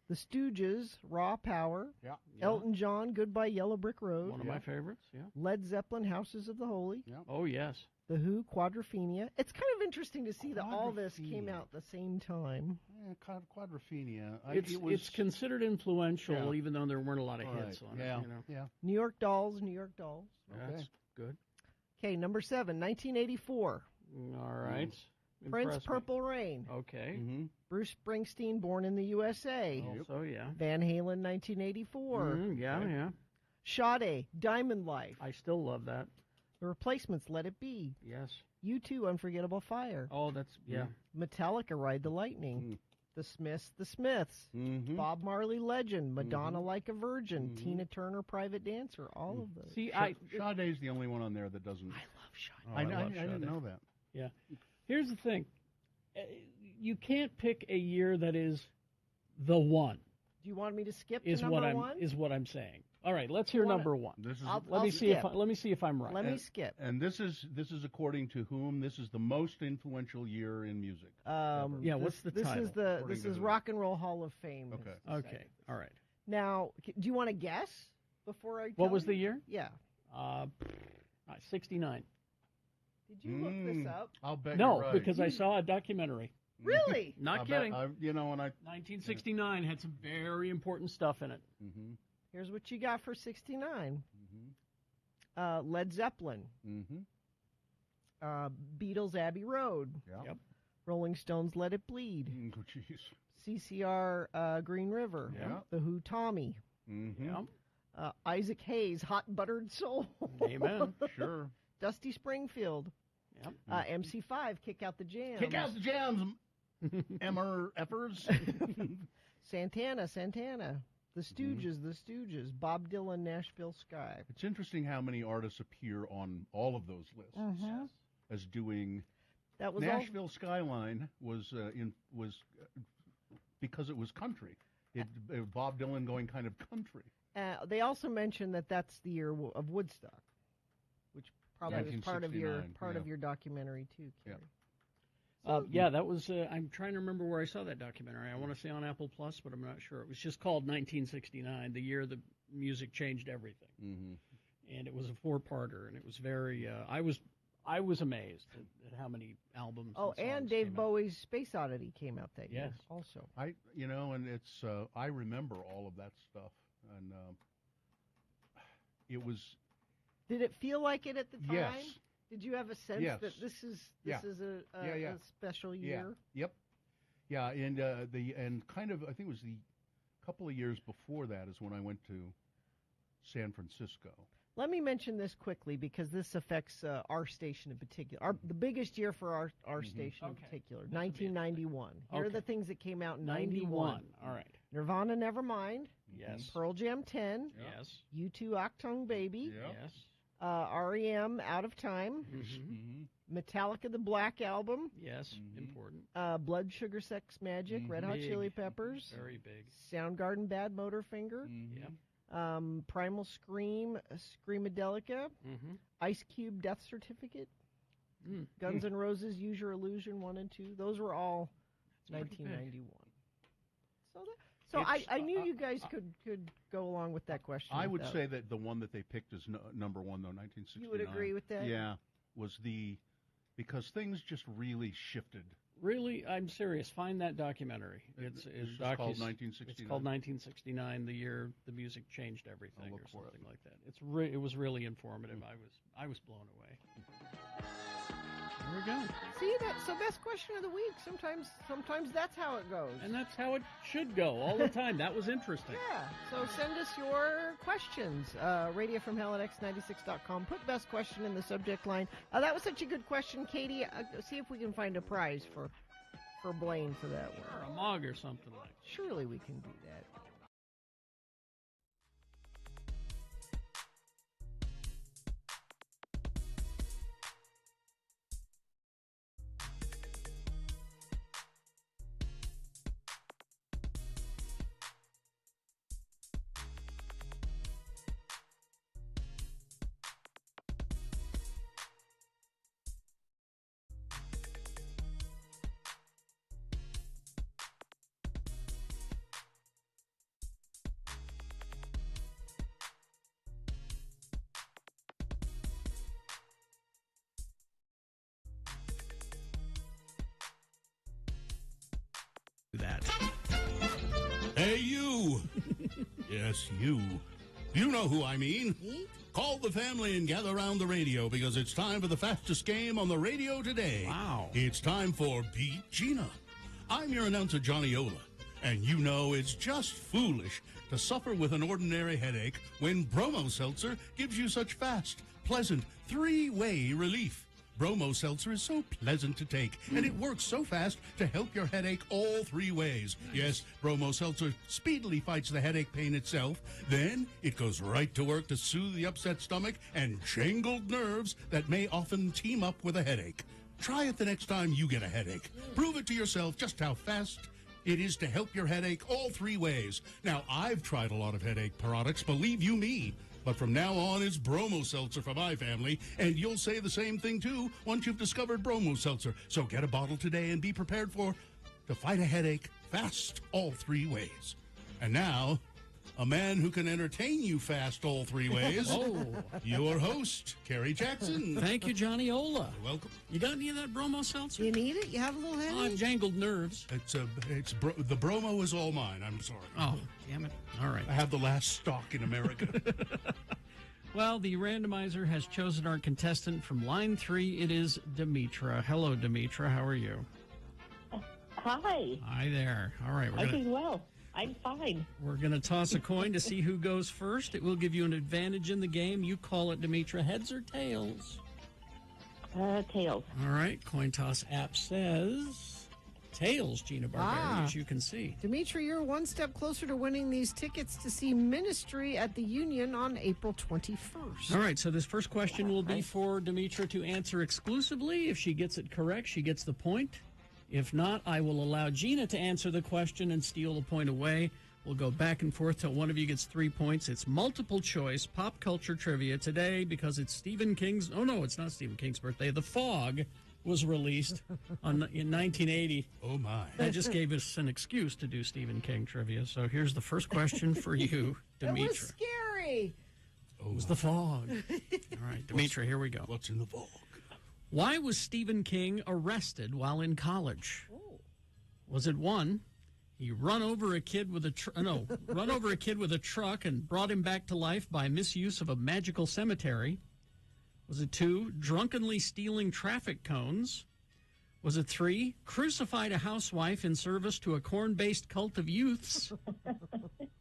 The Stooges, Raw Power. Yeah. Elton John, Goodbye Yellow Brick Road. One of my favorites. Yeah. Led Zeppelin, Houses of the Holy. Oh, yes. The Who, Quadrophenia. It's kind of interesting to see that all this came out at the same time. Yeah, Quadrophenia. It's considered influential, Yeah. even though there weren't a lot of All hits right. on Yeah. it. You know? Yeah. New York Dolls, New York Dolls. That's good. Okay, number 7, 1984. All right. Prince, Impress me. Purple Rain. Okay. Bruce Springsteen, Born in the USA. Also, yeah. Van Halen, 1984. Yeah. Sade, Diamond Life. I still love that. The Replacements, Let It Be. Yes. U2, Unforgettable Fire. Oh, that's, yeah. Metallica, Ride the Lightning. The Smiths, The Smiths. Bob Marley, Legend. Madonna, Like a Virgin. Tina Turner, Private Dancer. All of those. See, Sade's the only one on there that doesn't. I love Sade. I didn't know that. Yeah. Here's the thing. You can't pick a year that is the one. Do you want me to skip Is to what number I'm 1? is what I'm saying. All right, let's hear wanna- number 1. This is Let me see if I'm right. Let me skip. And this is according to whom? This is the most influential year in music. Yeah, what's the this title? Is the According this to is who? Rock and Roll Hall of Fame. Okay. Okay. All right. Now, do you want to guess before I? What tell was you? the year? Yeah. 69. Did you look this up? I'll bet No, you're right. because I saw a documentary. Really? Not I kidding. bet- when I 1969 had some very important stuff in it. Here's what you got for 69. Led Zeppelin. Beatles, Abbey Road. Yeah. Yep. Rolling Stones, Let It Bleed. Oh, jeez. CCR, Green River. Yeah. The Who, Tommy. Yeah. Isaac Hayes, Hot Buttered Soul. Amen. Sure. Dusty Springfield. Yep. MC5, Kick Out the Jams. Kick out the jams, MR-effers. Santana. The Stooges. Bob Dylan, Nashville Sky. It's interesting how many artists appear on all of those lists as doing. That was Nashville Skyline was because it was country. Bob Dylan going kind of country. They also mentioned that that's the year of Woodstock, which probably was part of your documentary too, Kerry. Yeah, that was. I'm trying to remember where I saw that documentary. I want to say on Apple Plus, but I'm not sure. It was just called 1969, the year the music changed everything, and it was a 4-parter, and it was very. I was amazed at how many albums. Oh, and Dave Bowie's Space Oddity came out that year. Yes. Also. And it's. I remember all of that stuff, and it was. Did it feel like it at the time? Yes. Did you have a sense Yes. that this is Yeah. a special year? Yep. Yeah, and kind of I think it was the couple of years before that is when I went to San Francisco. Let me mention this quickly because this affects our station in particular. The biggest year for our station in particular, 1991. Here are the things that came out in 91. All right. Nirvana, Nevermind. Yes. Pearl Jam, 10. Yes. U2, Octung Baby. Yes. REM, Out of Time. Metallica, the Black Album. Yes, important. Blood, Sugar, Sex, Magic. Red Hot Big. Chili Peppers. Very big. Soundgarden, Bad Motorfinger. Yeah. Primal Scream, Screamadelica. Ice Cube, Death Certificate. Guns N' Roses, Use Your Illusion 1 and 2. Those were all 1991. So I knew you guys could go along with that question. I would say that the one that they picked as number one, though, 1969. You would agree with that? Yeah, was because things just really shifted. Really, I'm serious. Find that documentary. It's called 1969. It's called 1969, the year the music changed everything, or something like that. It was really informative. I was blown away. There we go. See that? So best question of the week. Sometimes that's how it goes. And that's how it should go all the time. That was interesting. Yeah. So send us your questions. RadioFromHell@X96.com. Put best question in the subject line. That was such a good question, Katie. See if we can find a prize for Blaine for that one. Or a mug or something like that. Surely we can do that. That. Hey, you! Yes, you. You know who I mean. Call the family and gather around the radio because it's time for the fastest game on the radio today. Wow. It's time for Beat Gina. I'm your announcer, Johnny Ola, and you know it's just foolish to suffer with an ordinary headache when Bromo Seltzer gives you such fast, pleasant, three-way relief. Bromo Seltzer is so pleasant to take, and it works so fast to help your headache all three ways. Yes, Bromo Seltzer speedily fights the headache pain itself. Then it goes right to work to soothe the upset stomach and jangled nerves that may often team up with a headache. Try it the next time you get a headache. Prove it to yourself just how fast it is to help your headache all three ways. Now, I've tried a lot of headache products, believe you me. But from now on, it's Bromo Seltzer for my family, and you'll say the same thing, too, once you've discovered Bromo Seltzer. So get a bottle today and be prepared to fight a headache fast all three ways. And now, a man who can entertain you fast all three ways. Your host, Kerry Jackson. Thank you, Johnny Ola. You're welcome. You got any of that Bromo Seltzer? You need it? You have a little headache? Oh, I've jangled nerves. The Bromo is all mine. I'm sorry. Oh, damn it. All right. I have the last stock in America. Well, the randomizer has chosen our contestant from line 3. It is Demetra. Hello, Demetra. How are you? Hi. Hi there. All right. I'm doing well. I'm fine. We're going to toss a coin to see who goes first. It will give you an advantage in the game. You call it, Demetra. Heads or tails? Tails. All right. Coin toss app says tails, Gina Barberi, as you can see. Demetra, you're one step closer to winning these tickets to see Ministry at the Union on April 21st. All right. So this first question will be for Demetra to answer exclusively. If she gets it correct, she gets the point. If not, I will allow Gina to answer the question and steal the point away. We'll go back and forth till one of you gets 3 points. It's multiple choice pop culture trivia today because it's Stephen King's. Oh, no, it's not Stephen King's birthday. The Fog was released in 1980. Oh, my. That just gave us an excuse to do Stephen King trivia. So here's the first question for you, Demetra. It was scary. It was The Fog. All right, Demetra, here we go. What's in the fog? Why was Stephen King arrested while in college? Was it 1, he run over a kid with a truck and brought him back to life by misuse of a magical cemetery? Was it 2, drunkenly stealing traffic cones? Was it 3, crucified a housewife in service to a corn-based cult of youths?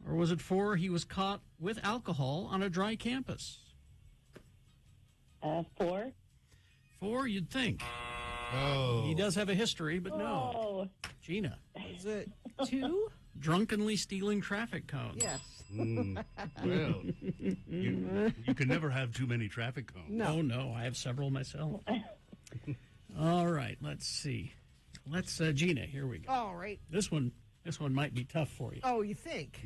Or was it 4, he was caught with alcohol on a dry campus? 4. 4, you'd think. Oh. He does have a history, but no. Oh. Gina. Is it 2? Drunkenly stealing traffic cones. Yes. Well, you can never have too many traffic cones. No. Oh, no. I have several myself. All right. Let's see. Let's, Gina, here we go. All right. This one might be tough for you. Oh, you think?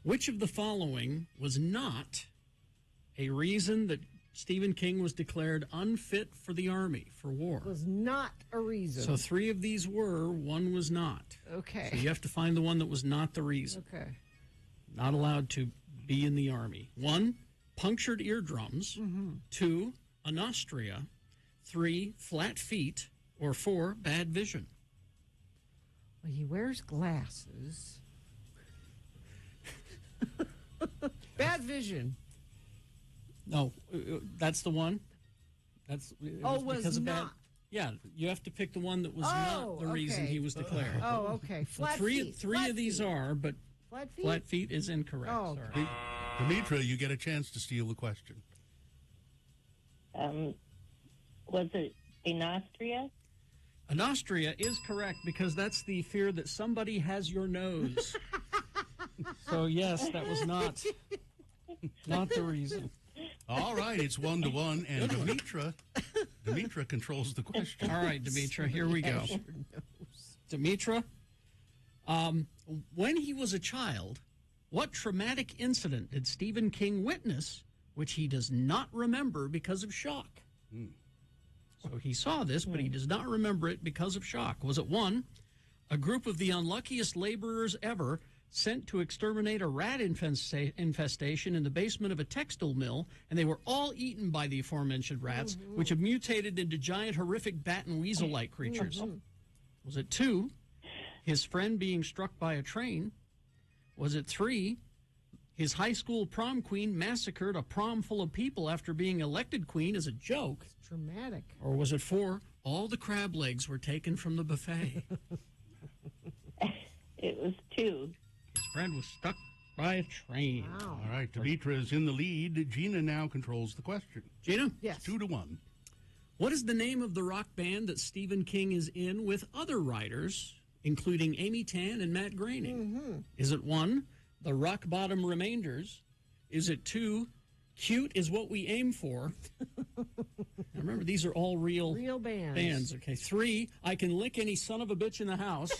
Which of the following was not a reason that Stephen King was declared unfit for the Army, for war? Was not a reason. So 3 of these were, 1 was not. Okay. So you have to find the one that was not the reason. Okay. Not allowed to be in the Army. 1, punctured eardrums. 2, anostia. 3, flat feet. Or 4, bad vision. Well, he wears glasses. Bad vision. No, that's the one. That's was because of not. bad. Yeah, you have to pick the one that was not the reason he was declared. Oh, okay. Flat feet. Three Flat of these feet. are, but Flat feet? flat feet is incorrect. Oh, Sorry. Demetra, you get a chance to steal the question. Was it Anostia? Anostia is correct because that's the fear that somebody has your nose. So yes, that was not the reason. All right, it's 1-1, and Demetra controls the question. All right, Demetra, here we go. Demetra, when he was a child, what traumatic incident did Stephen King witness which he does not remember because of shock? So he saw this, but he does not remember it because of shock. Was it 1, a group of the unluckiest laborers ever sent to exterminate a rat infestation in the basement of a textile mill, and they were all eaten by the aforementioned rats, which have mutated into giant, horrific bat and weasel-like creatures? Was it 2, his friend being struck by a train? Was it 3, his high school prom queen massacred a prom full of people after being elected queen as a joke? Dramatic. Or was it 4, all the crab legs were taken from the buffet? It was 2. His friend was struck by a train. Wow. All right, Demetra is in the lead. Gina now controls the question. Gina? Yes. 2-1. What is the name of the rock band that Stephen King is in with other writers, including Amy Tan and Matt Groening? Is it 1, the Rock Bottom Remainders? Is it 2, Cute is What We Aim For? Now remember, these are all real bands. Okay. 3, I Can Lick Any Son of a Bitch in the House.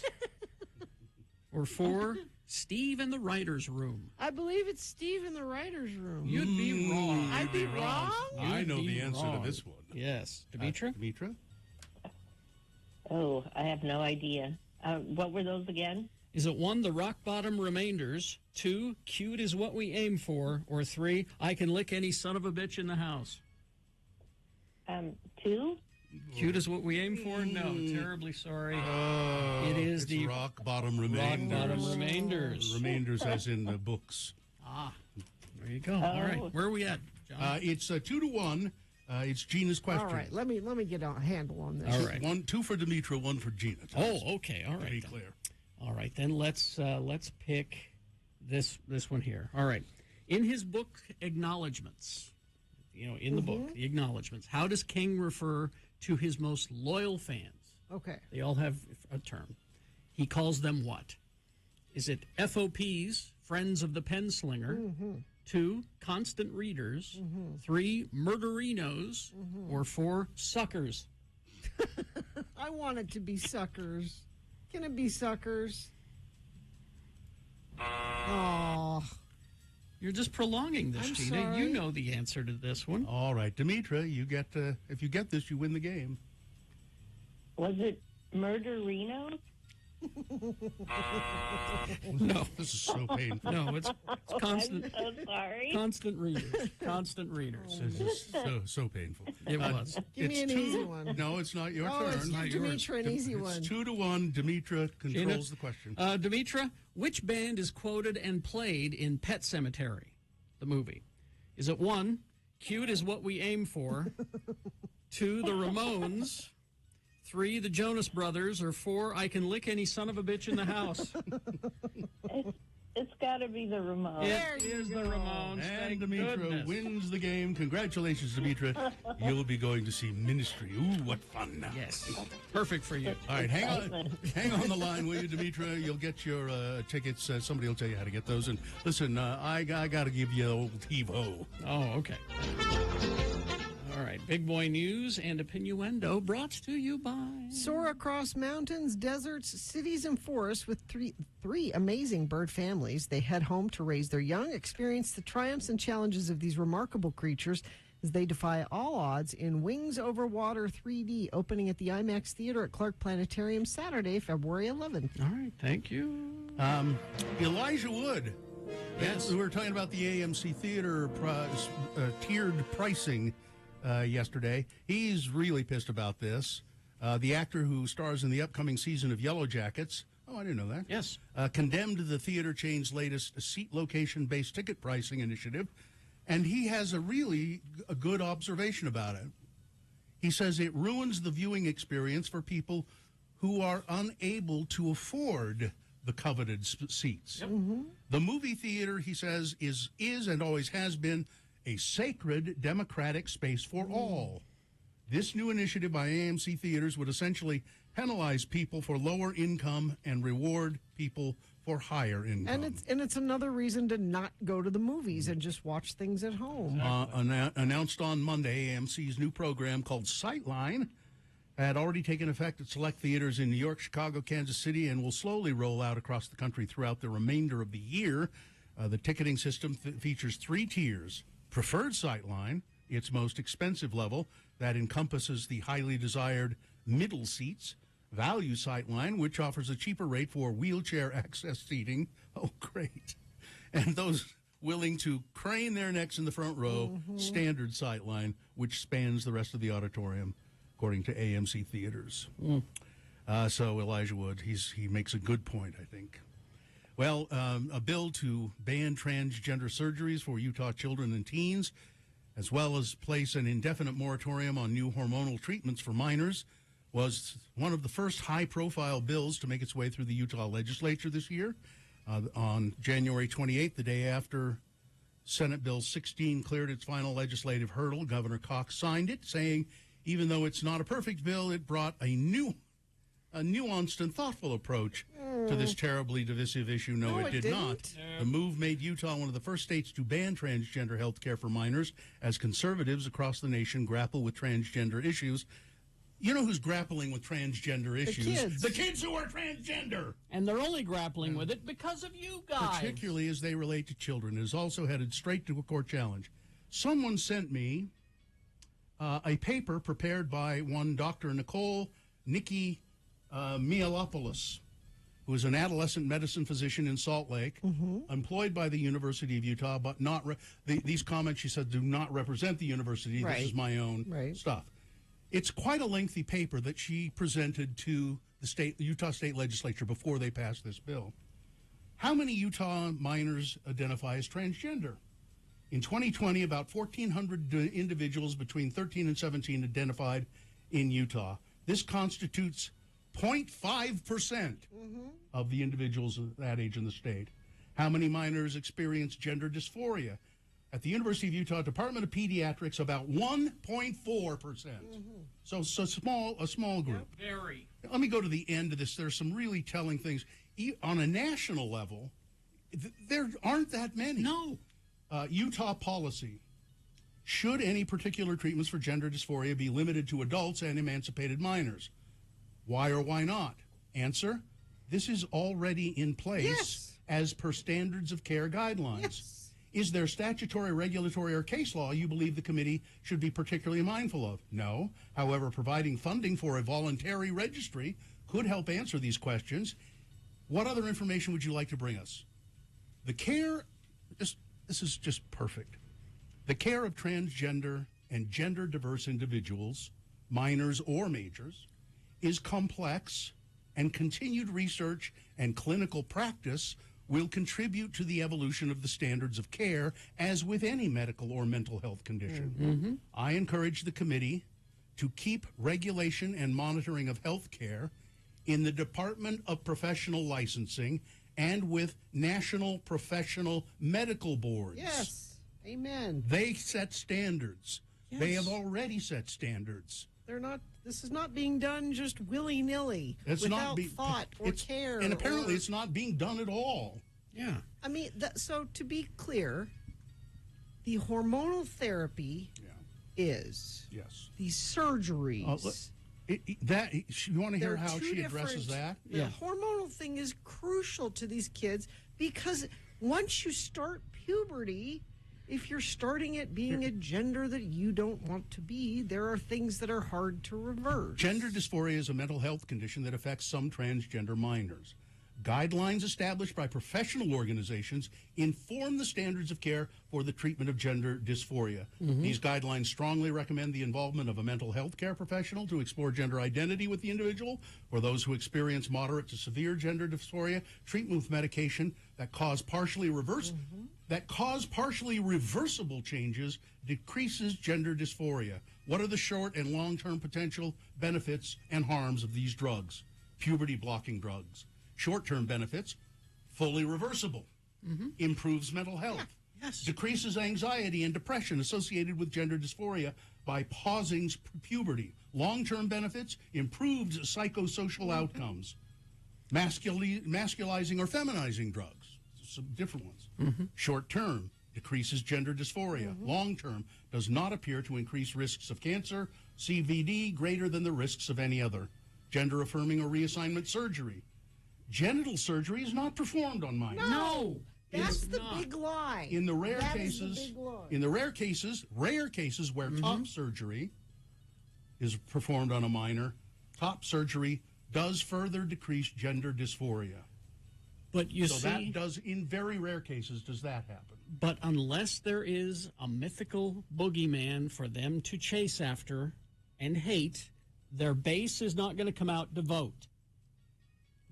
Or 4, Steve in the Writer's Room. I believe it's Steve in the writer's room. You'd be wrong. I'd be wrong? I You'd know be the answer wrong. to this one. Yes. Demetra? Demetra? Oh, I have no idea. What were those again? Is it 1, the Rock Bottom Remainders, 2, Cute is What We Aim For, or 3, I Can Lick Any Son of a Bitch in the House? 2? Cute is What We Aim For? No, terribly sorry. It is It's the Rock Bottom Remainders. Rock Bottom Remainders. Remainders as in the books. There you go. All right, where are we at, John? It's 2-1. It's Gina's question. All right, let me get a handle on this. All right. 2 for Demetra, 1 for Gina. Oh, okay. All To right. be then. clear. All right, then let's pick this one here. All right. In his book Acknowledgments, in the book, the Acknowledgments, how does King refer to his most loyal fans? Okay. They all have a term. He calls them what? Is it FOPs, Friends of the Penslinger? 2, constant readers? 3, murderinos? Or 4, suckers? I want it to be suckers. Can it be suckers? Oh. You're just prolonging this, I'm Gina. sorry. You know the answer to this one. All right, Demetra, you get if you get this, you win the game. Was it Murderinos? No. This is so painful. No, it's constant. I'm so sorry. Constant readers. Constant readers. This is so painful. It was. Give me It's an 2 easy one. No, it's not your Oh, turn. it's Not give yours. Demetra an easy one. It's 2-1. Demetra controls the question. Demetra, which band is quoted and played in Pet Sematary, the movie? Is it 1, Cute is What We Aim For? 2, the Ramones? 3, the Jonas Brothers? Or 4, I Can Lick Any Son of a Bitch in the House? It's got to be the Ramones. It is the Ramones. And Thank Demetra goodness. wins the game. Congratulations, Demetra. You'll be going to see Ministry. Ooh, what fun. Yes. Perfect for you. All right, hang on the line, will you, Demetra? You'll get your tickets. Somebody will tell you how to get those. And listen, I got to give you the old TiVo. Oh, okay. All right. Big boy news and opinioendo brought to you by. Soar across mountains, deserts, cities, and forests with three amazing bird families. They head home to raise their young, experience the triumphs and challenges of these remarkable creatures as they defy all odds in Wings Over Water 3D, opening at the IMAX Theater at Clark Planetarium Saturday, February 11th. All right. Thank you. Elijah Wood. Yes, we were talking about the AMC Theater tiered pricing yesterday. He's really pissed about this. The actor who stars in the upcoming season of Yellow Jackets, oh, I didn't know that. Yes. Condemned the theater chain's latest seat location-based ticket pricing initiative, and he has a good observation about it. He says it ruins the viewing experience for people who are unable to afford the coveted seats. Yep. The movie theater, he says, is and always has been a sacred democratic space for all. This new initiative by AMC Theaters would essentially penalize people for lower income and reward people for higher income. And it's another reason to not go to the movies and just watch things at home. Announced on Monday, AMC's new program called Sightline had already taken effect at select theaters in New York, Chicago, Kansas City, and will slowly roll out across the country throughout the remainder of the year. The ticketing system features 3 tiers. Preferred Sightline, its most expensive level, that encompasses the highly desired middle seats. Value Sightline, which offers a cheaper rate for wheelchair access seating. Oh, great. And those willing to crane their necks in the front row. Standard Sightline, which spans the rest of the auditorium, according to AMC Theaters. So Elijah Wood, he makes a good point, I think. Well, a bill to ban transgender surgeries for Utah children and teens, as well as place an indefinite moratorium on new hormonal treatments for minors, was one of the first high-profile bills to make its way through the Utah legislature this year. On January 28th, the day after Senate Bill 16 cleared its final legislative hurdle, Governor Cox signed it, saying even though it's not a perfect bill, it brought a nuanced and thoughtful approach to this terribly divisive issue. No, it did not. The move made Utah one of the first states to ban transgender health care for minors as conservatives across the nation grapple with transgender issues. You know who's grappling with transgender issues? kids. The kids who are transgender. And they're only grappling with it because of you guys. Particularly as they relate to children. It is also headed straight to a court challenge. Someone sent me a paper prepared by one Dr. Nikki Mialopoulos, who is an adolescent medicine physician in Salt Lake, employed by the University of Utah, but not these comments, she said, do not represent the university. Right. This is my own stuff. It's quite a lengthy paper that she presented to the Utah State Legislature before they passed this bill. How many Utah minors identify as transgender? In 2020, about 1,400 individuals between 13 and 17 identified in Utah. This constitutes 0.5% of the individuals of that age in the state. How many minors experience gender dysphoria? At the University of Utah Department of Pediatrics, about 1.4%. So a small group. Very. Let me go to the end of this. There's some really telling things. On a national level, there aren't that many. No. Utah policy. Should any particular treatments for gender dysphoria be limited to adults and emancipated minors? Why or why not? Answer, this is already in place as per standards of care guidelines. Is there statutory, regulatory, or case law you believe the committee should be particularly mindful of? No. However, providing funding for a voluntary registry could help answer these questions. What other information would you like to bring us? The care, this is just perfect. The care of transgender and gender diverse individuals, minors or majors, is complex, and continued research and clinical practice will contribute to the evolution of the standards of care, as with any medical or mental health condition. I encourage the committee to keep regulation and monitoring of health care in the Department of Professional Licensing and with national professional medical boards. Yes. Amen. They set standards. Yes. They have already set standards. They're not. This is not being done just willy nilly without thought or care. And apparently, or- it's not being done at all. Yeah. I mean, so to be clear, the hormonal therapy is yes. the surgeries. You want to hear They're how two she addresses different- that? The hormonal thing is crucial to these kids because once you start puberty, if you're starting it being a gender that you don't want to be, there are things that are hard to reverse. Gender dysphoria is a mental health condition that affects some transgender minors. Guidelines established by professional organizations inform the standards of care for the treatment of gender dysphoria. These guidelines strongly recommend the involvement of a mental health care professional to explore gender identity with the individual. For those who experience moderate to severe gender dysphoria, treatment with medication that cause partially reversible changes decreases gender dysphoria. What are the short and long-term potential benefits and harms of these drugs? Puberty blocking drugs. Short-term benefits, fully reversible, improves mental health, decreases anxiety and depression associated with gender dysphoria by pausing puberty. Long-term benefits, improved psychosocial outcomes, masculizing or feminizing drugs, some different ones. Short-term, decreases gender dysphoria. Long-term, does not appear to increase risks of cancer, CVD greater than the risks of any other. Gender-affirming or reassignment surgery. Genital surgery is not performed on minors. No, that's the big lie. In the rare That is the cases, big lie. in the rare cases where top surgery is performed on a minor, top surgery does further decrease gender dysphoria. But you so see, that does, in very rare cases, does that happen? but unless there is a mythical boogeyman for them to chase after and hate, their base is not going to come out to vote.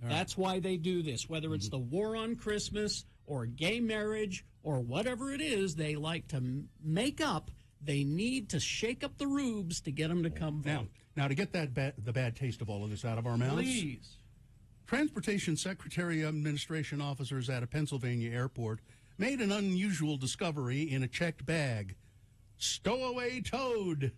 That's why they do this, whether it's the war on Christmas or gay marriage or whatever it is they like to make up. They need to shake up the rubes to get them to come vote. Now to get the bad taste of all of this out of our mouths, Please. Transportation Secretary Administration officers at a Pennsylvania airport made an unusual discovery in a checked bag. Stowaway toad.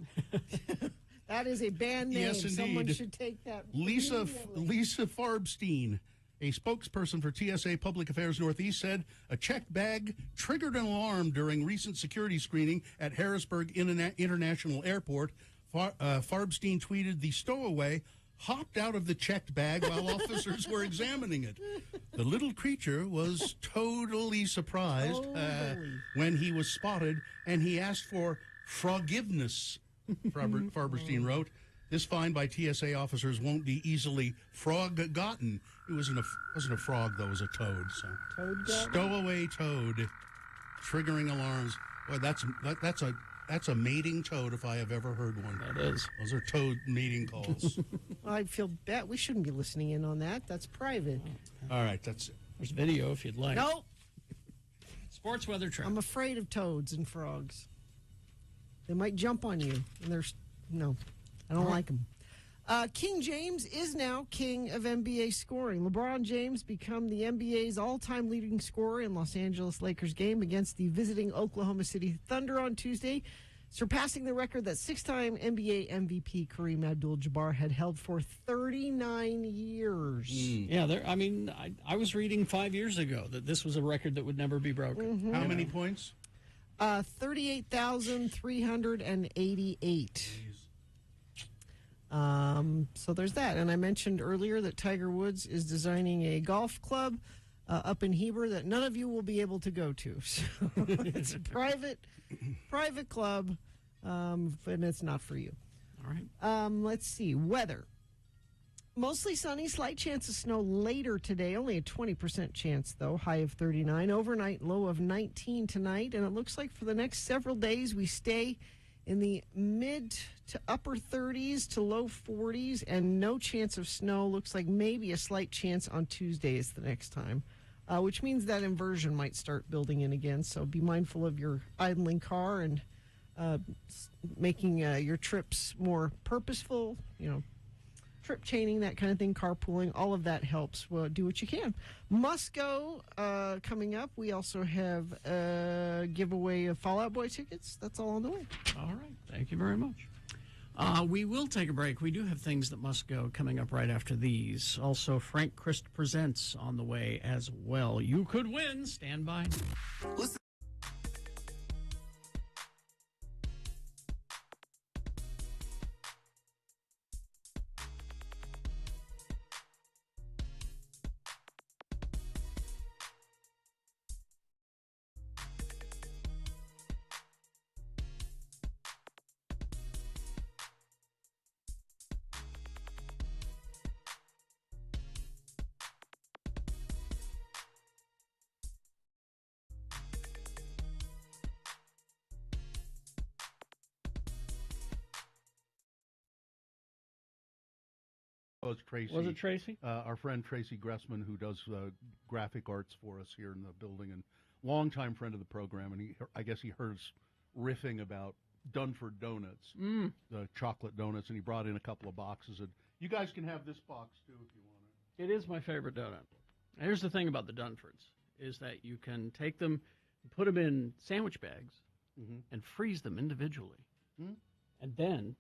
That is a band name. Yes, indeed. Someone should take that. Lisa immediately. Farbstein, a spokesperson for TSA Public Affairs Northeast, said a checked bag triggered an alarm during recent security screening at Harrisburg International Airport. Farbstein tweeted, "The stowaway hopped out of the checked bag while officers were examining it. The little creature was totally surprised when he was spotted, and he asked for forgiveness." Farberstein wrote, "This find by TSA officers won't be easily forgotten." It wasn't a frog, though. It was a toad. So stowaway toad, triggering alarms. Boy, that's a mating toad if I have ever heard one. That is. Those are toad mating calls. I feel bad. We shouldn't be listening in on that. That's private. All right, that's it. There's video if you'd like. No. Sports weather traffic. I'm afraid of toads and frogs. They might jump on you. And no, I don't like them. King James is now king of NBA scoring. LeBron James become the NBA's all-time leading scorer in Los Angeles Lakers game against the visiting Oklahoma City Thunder on Tuesday, surpassing the record that six-time NBA MVP Kareem Abdul-Jabbar had held for 39 years. Yeah, I was reading 5 years ago that this was a record that would never be broken. How many points? 38,388. So there's that. And I mentioned earlier that Tiger Woods is designing a golf club up in Heber that none of you will be able to go to. So it's a private club, and it's not for you. All right. Let's see. Weather. Mostly sunny, slight chance of snow later today. Only a 20% chance, though. High of 39. Overnight low of 19 tonight. And it looks like for the next several days we stay in the mid to upper 30s to low 40s and no chance of snow. Looks like maybe a slight chance on Tuesday is the next time, which means that inversion might start building in again. So be mindful of your idling car and making your trips more purposeful, trip chaining, that kind of thing, carpooling, all of that helps. Well, do what you can. Must Go coming up. We also have a giveaway of Fall Out Boy tickets. That's all on the way. All right. Thank you very much. We will take a break. We do have things that must go coming up right after these. Also, Frank Christ Presents on the way as well. You could win. Stand by. Listen. Oh, it's Tracy. Was it Tracy? Our friend Tracy Gressman, who does graphic arts for us here in the building, and longtime friend of the program. And I guess he heard us riffing about Dunford Donuts, the chocolate donuts, and he brought in a couple of boxes. And you guys can have this box too if you want it. It is my favorite donut. Here's the thing about the Dunfords, is that you can take them, put them in sandwich bags, and freeze them individually. And then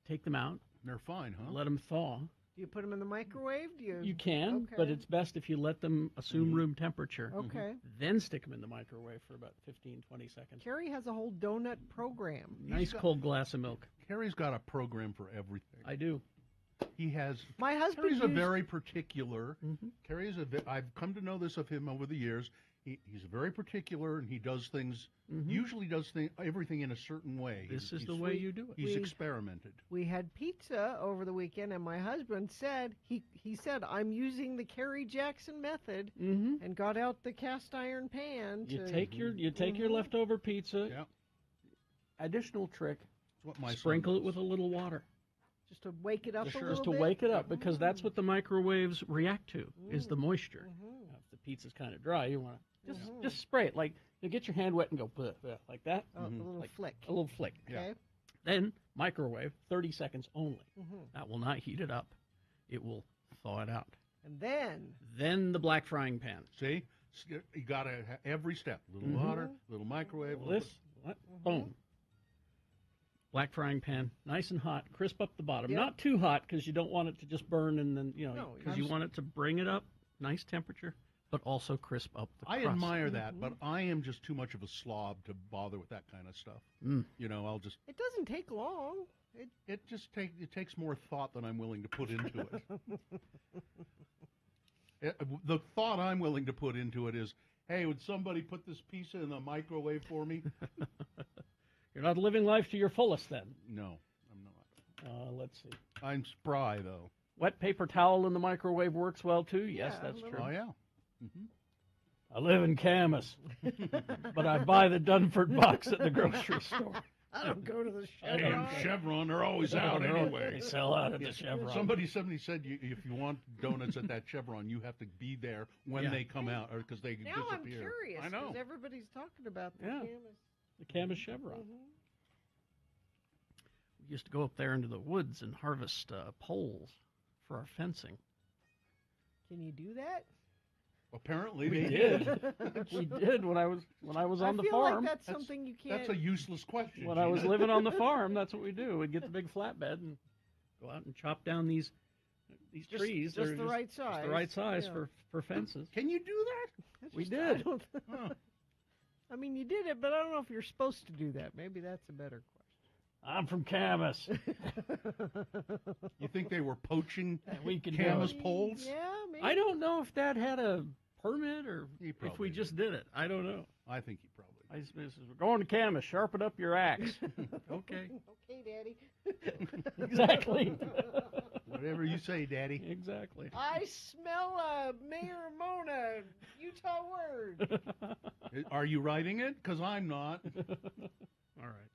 take them out. They're fine, huh? Let them thaw. Do you put them in the microwave? Do you? You can, Okay. but it's best if you let them assume room temperature. Okay. Then stick them in the microwave for about 15, 20 seconds. Carrie has a whole donut program. Nice cold glass of milk. Carrie's got a program for everything. I do. He has. My husband Carrie's a used- very particular. Carrie's I've come to know this of him over the years. He's very particular, and he does things. Usually does everything in a certain way. This is He's the way you do it. He's We- experimented. We had pizza over the weekend, and my husband said he said I'm using the Carrie Jackson method, and got out the cast iron pan. You to, take your leftover pizza. Yep. Additional trick. That's what my son Sprinkle it does. with a little water. just to wake it up a little Just to bit. wake it up, because that's what the microwaves react to, is the moisture. Now, if the pizza's kind of dry, you want to just spray it. Like, you get your hand wet and go bleh, bleh, like that. A little flick. A little flick. Okay. Then microwave, 30 seconds only. That will not heat it up. It will thaw it out. And then Then the black frying pan. See, you got to every step. Little water, little microwave. This, boom. Black frying pan, nice and hot, crisp up the bottom. Yep. Not too hot, because you don't want it to just burn, and then, No, because you want it to bring it up, nice temperature, but also crisp up the I crust. admire that, but I am just too much of a slob to bother with that kind of stuff. You know, I'll just. it doesn't take long. It takes more thought than I'm willing to put into it. The thought I'm willing to put into it is, hey, would somebody put this pizza in the microwave for me? You're not living life to your fullest, then. No, I'm not. Let's see. I'm spry, though. Wet paper towel in the microwave works well, too. Yes, Yeah, that's a true. Oh, yeah. I live in Camas, but I buy the Dunford box at the grocery store. I don't go to the And Chevron. Chevron, they're always out anyway. They sell out at the Chevron. Somebody said if you want donuts at that Chevron, you have to be there when they come out, or because they Now disappear. I'm curious. I know. Because everybody's talking about the Yeah. Camas. The Camas Chevron. We used to go up there into the woods and harvest poles for our fencing. Can you do that? Apparently We they did. We did when I was on the I feel farm. like that's something you can't. That's a useless question. When I was Gina. living on the farm, that's what we do. We'd get the big flatbed and go out and chop down these trees. just They're the right Just the size. right size Yeah. for fences. Can you do that? It's We just- did. I, don't- I mean, you did it, but I don't know if you're supposed to do that. Maybe that's a better I'm from Camas. You think they were poaching We can do Camas it. poles? Yeah, maybe. I don't know if Dad had a permit or He if we probably just did it. I don't know. I think he probably. I just says, we're going to Camas. Sharpen up your axe. Okay. Okay, Daddy. Exactly. Whatever you say, Daddy. Exactly. I smell a Mayor Mona Utah word. Are you writing it? Because I'm not. All right.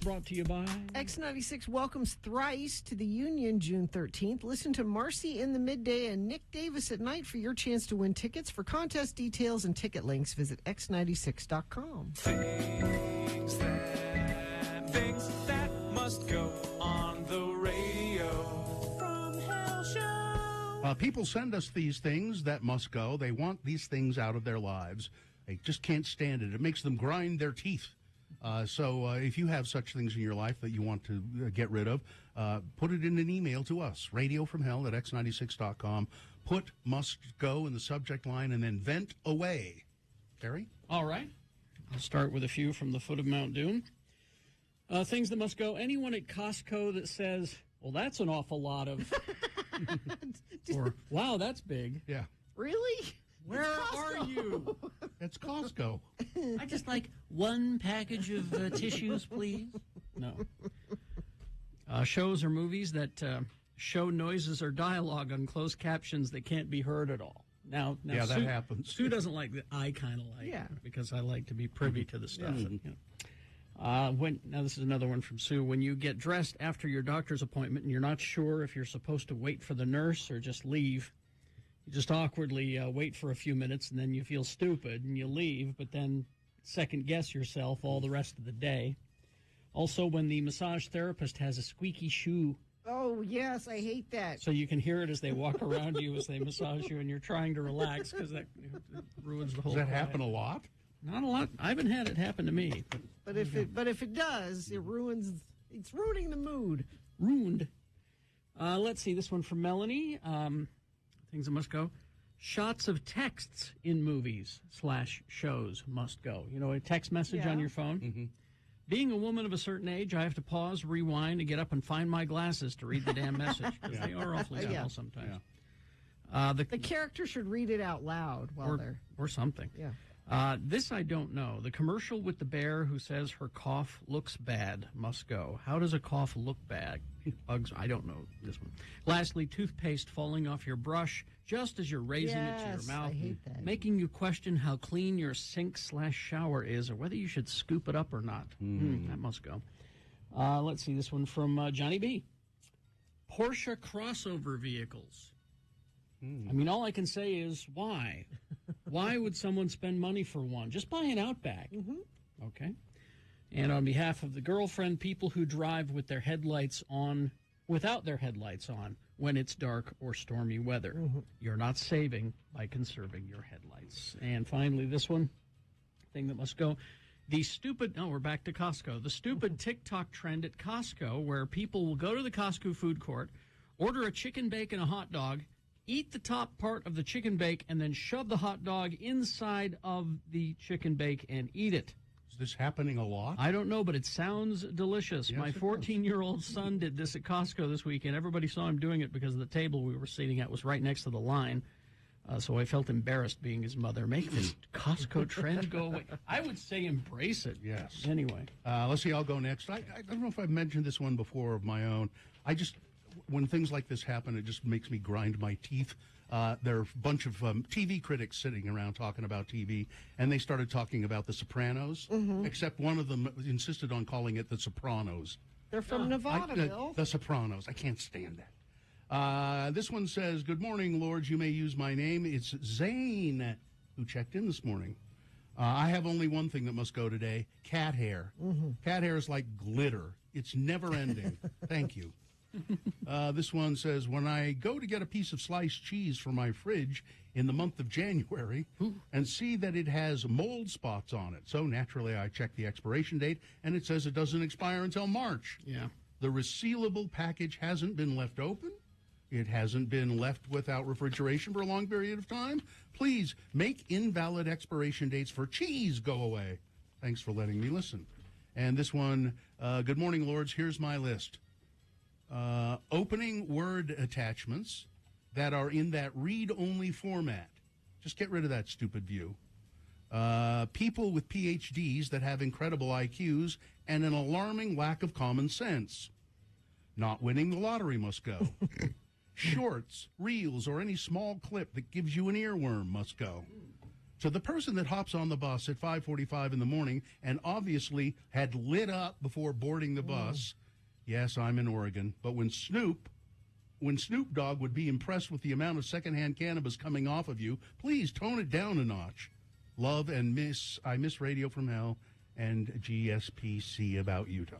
brought to you by X96 welcomes Thrice to the Union June 13th. Listen to Marcy in the midday and Nick Davis at night for your chance to win tickets. For contest details and ticket links, visit x96.com. Things that must go on the radio. From Hell Show. People send us these things that must go. They want these things out of their lives. They just can't stand it. It makes them grind their teeth. So if you have such things in your life that you want to get rid of, put it in an email to us, radiofromhell@x96.com. Put must go in the subject line and then vent away. Terry? All right. I'll start with a few from the foot of Mount Doom. Things that must go. Anyone at Costco that says, well, that's an awful lot of, or, wow, that's big. Yeah. Really? Where are you? It's Costco. I just like one package of tissues, please. No. Shows or movies that show noises or dialogue on closed captions that can't be heard at all. Now yeah, Sue, that happens. Sue doesn't like that. I kind of like it because I like to be privy to the stuff. Yeah. And, you know. Now this is another one from Sue. When you get dressed after your doctor's appointment and you're not sure if you're supposed to wait for the nurse or just leave, you just awkwardly wait for a few minutes and then you feel stupid and you leave, but then second guess yourself all the rest of the day. Also, when the massage therapist has a squeaky shoe, Oh, yes, I hate that. so you can hear it as they walk around you as they massage you and you're trying to relax because that ruins the whole Does that quiet. happen a lot? Not a lot. I haven't had it happen to me. But if it does, it ruins. It's ruining the mood. Ruined. Let's see this one from Melanie. Things that must go. Shots of texts in movies / shows must go. You know, a text message on your phone. Mm-hmm. Being a woman of a certain age, I have to pause, rewind, and get up and find my glasses to read the damn message because they are awfully small sometimes. The character should read it out loud while they're or something. Yeah. This I don't know. The commercial with the bear who says her cough looks bad must go. How does a cough look bad? Bugs, I don't know this one. Lastly, toothpaste falling off your brush just as you're raising it to your mouth, I hate that. making you question how clean your sink / shower is or whether you should scoop it up or not. That must go. Let's see this one from Johnny B. Porsche crossover vehicles. I mean, all I can say is why? Why would someone spend money for one? Just buy an Outback. Okay. And on behalf of the girlfriend, people who drive with their headlights on, without their headlights on, when it's dark or stormy weather, you're not saving by conserving your headlights. And finally, this one, thing that must go. We're back to Costco. The stupid TikTok trend at Costco where people will go to the Costco food court, order a chicken bake and a hot dog, eat the top part of the chicken bake, and then shove the hot dog inside of the chicken bake and eat it. Is this happening a lot? I don't know, but it sounds delicious. Yes, My it does. 14-year-old son did this at Costco this weekend. Everybody saw him doing it because the table we were sitting at was right next to the line. So I felt embarrassed being his mother. Make this Costco trend go away. I would say embrace it. Yes. Anyway. Let's see, I'll go next. I don't know if I've mentioned this one before of my own. When things like this happen, it just makes me grind my teeth. There are a bunch of TV critics sitting around talking about TV, and they started talking about The Sopranos, except one of them insisted on calling it The Sopranos. They're from Nevada, Bill. The Sopranos. I can't stand that. This one says, "Good morning, Lords. You may use my name. It's Zane who checked in this morning. I have only one thing that must go today, cat hair. Cat hair is like glitter. It's never ending. Thank you." This one says, "When I go to get a piece of sliced cheese for my fridge in the month of January and see that it has mold spots on it, so naturally I check the expiration date, and it says it doesn't expire until March. Yeah. The resealable package hasn't been left open. It hasn't been left without refrigeration for a long period of time. Please make invalid expiration dates for cheese go away. Thanks for letting me listen." And this one, "Good morning, Lords. Here's my list. Opening Word attachments that are in that read-only format. Just get rid of that stupid view. People with PhDs that have incredible IQs and an alarming lack of common sense. Not winning the lottery must go. Shorts, reels, or any small clip that gives you an earworm must go. To the person that hops on the bus at 5:45 in the morning and obviously had lit up before boarding the bus, yes, I'm in Oregon, but when Snoop Dogg would be impressed with the amount of secondhand cannabis coming off of you, please tone it down a notch. Love and I miss Radio from Hell and GSPC about Utah.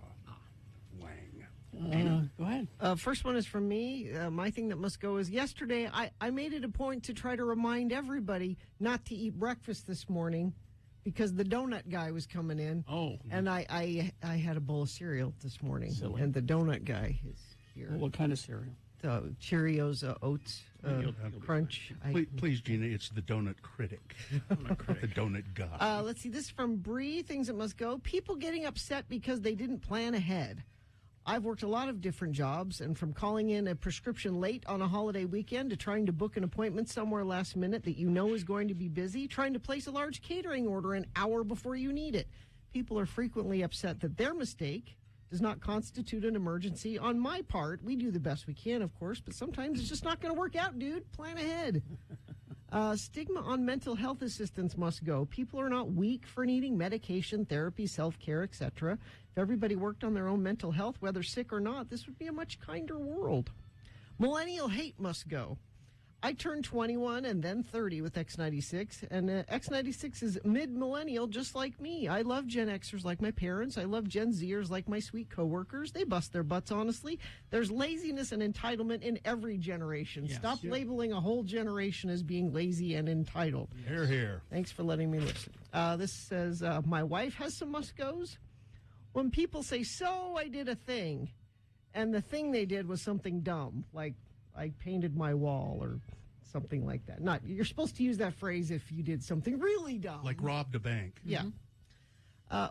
Wang. Go ahead. First one is from me. My thing that must go is yesterday I made it a point to try to remind everybody not to eat breakfast this morning because the donut guy was coming in. Oh. And I had a bowl of cereal this morning. Silly. And the donut guy is here. What kind of cereal? Cheerios, oats, Crunch. Please, Gina, it's the donut critic. The donut guy. Let's see, this is from Bree, things that must go. People getting upset because they didn't plan ahead. I've worked a lot of different jobs, and from calling in a prescription late on a holiday weekend to trying to book an appointment somewhere last minute that you know is going to be busy, trying to place a large catering order an hour before you need it. People are frequently upset that their mistake does not constitute an emergency on my part. We do the best we can, of course, but sometimes it's just not going to work out, dude. Plan ahead. Stigma on mental health assistance must go. People are not weak for needing medication, therapy, self-care, etc. If everybody worked on their own mental health, whether sick or not, this would be a much kinder world. Millennial hate must go. I turned 21 and then 30 with X96, and X96 is mid-millennial just like me. I love Gen Xers like my parents. I love Gen Zers like my sweet coworkers. They bust their butts, honestly. There's laziness and entitlement in every generation. Yes. Stop labeling a whole generation as being lazy and entitled. Hear, hear. Thanks for letting me listen. This says, my wife has some must-goes. When people say, so I did a thing, and the thing they did was something dumb, like I painted my wall or something like that. You're supposed to use that phrase if you did something really dumb. Like robbed a bank. Yeah.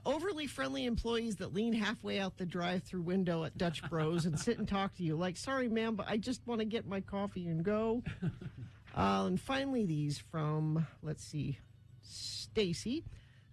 Overly friendly employees that lean halfway out the drive-through window at Dutch Bros and sit and talk to you like, sorry, ma'am, but I just want to get my coffee and go. And finally, these from, let's see, Stacy.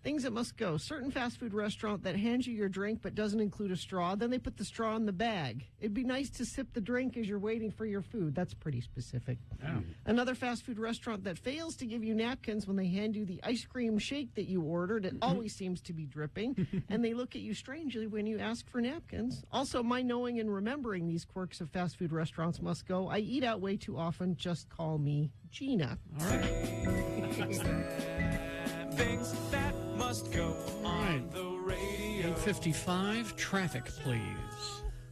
Things that must go. Certain fast food restaurant that hands you your drink but doesn't include a straw. Then they put the straw in the bag. It'd be nice to sip the drink as you're waiting for your food. That's pretty specific. Oh. Another fast food restaurant that fails to give you napkins when they hand you the ice cream shake that you ordered. It always seems to be dripping. And they look at you strangely when you ask for napkins. Also, my knowing and remembering these quirks of fast food restaurants must go. I eat out way too often. Just call me Gina. All right. Things that must go on the radio. 8:55, traffic, please.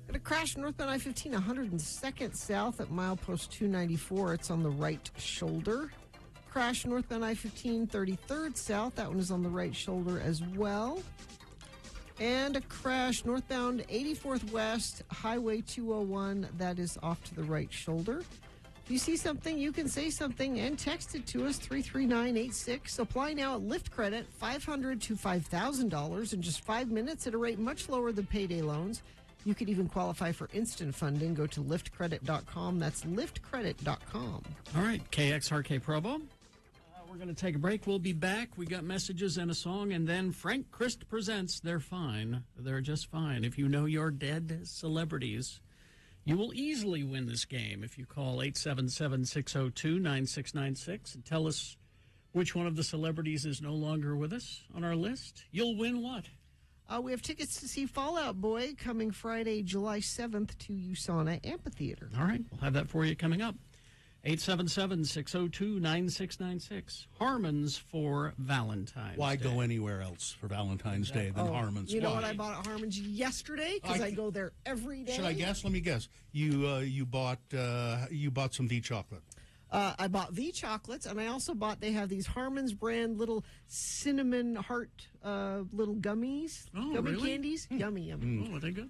Got a crash northbound I-15, 102nd south at milepost 294. It's on the right shoulder. Crash northbound I-15, 33rd south. That one is on the right shoulder as well. And a crash northbound 84th west, Highway 201. That is off to the right shoulder. If you see something, you can say something and text it to us, 33986. Apply now at Lyft Credit, $500 to $5,000 in just 5 minutes at a rate much lower than payday loans. You could even qualify for instant funding. Go to liftcredit.com. That's liftcredit.com. All right, KXRK Provo. We're going to take a break. We'll be back. We got messages and a song, and then Frank Christ presents They're Fine. They're just fine. If you know your dead celebrities, you will easily win this game if you call 877-602-9696 and tell us which one of the celebrities is no longer with us on our list. You'll win what? We have tickets to see Fall Out Boy coming Friday, July 7th to USANA Amphitheater. All right, we'll have that for you coming up. 877-602-9696. Harmon's for Valentine's Why Day. go anywhere else for Valentine's Day than Harmon's? You know Why? what I bought at Harmon's yesterday? Because I go there every day. Should I guess? Let me guess. You bought some V chocolate. I bought V chocolates, and I also bought, they have these Harmon's brand little cinnamon heart little gummies. Oh, gummy really? candies. Yummy, yummy. Oh, are they good?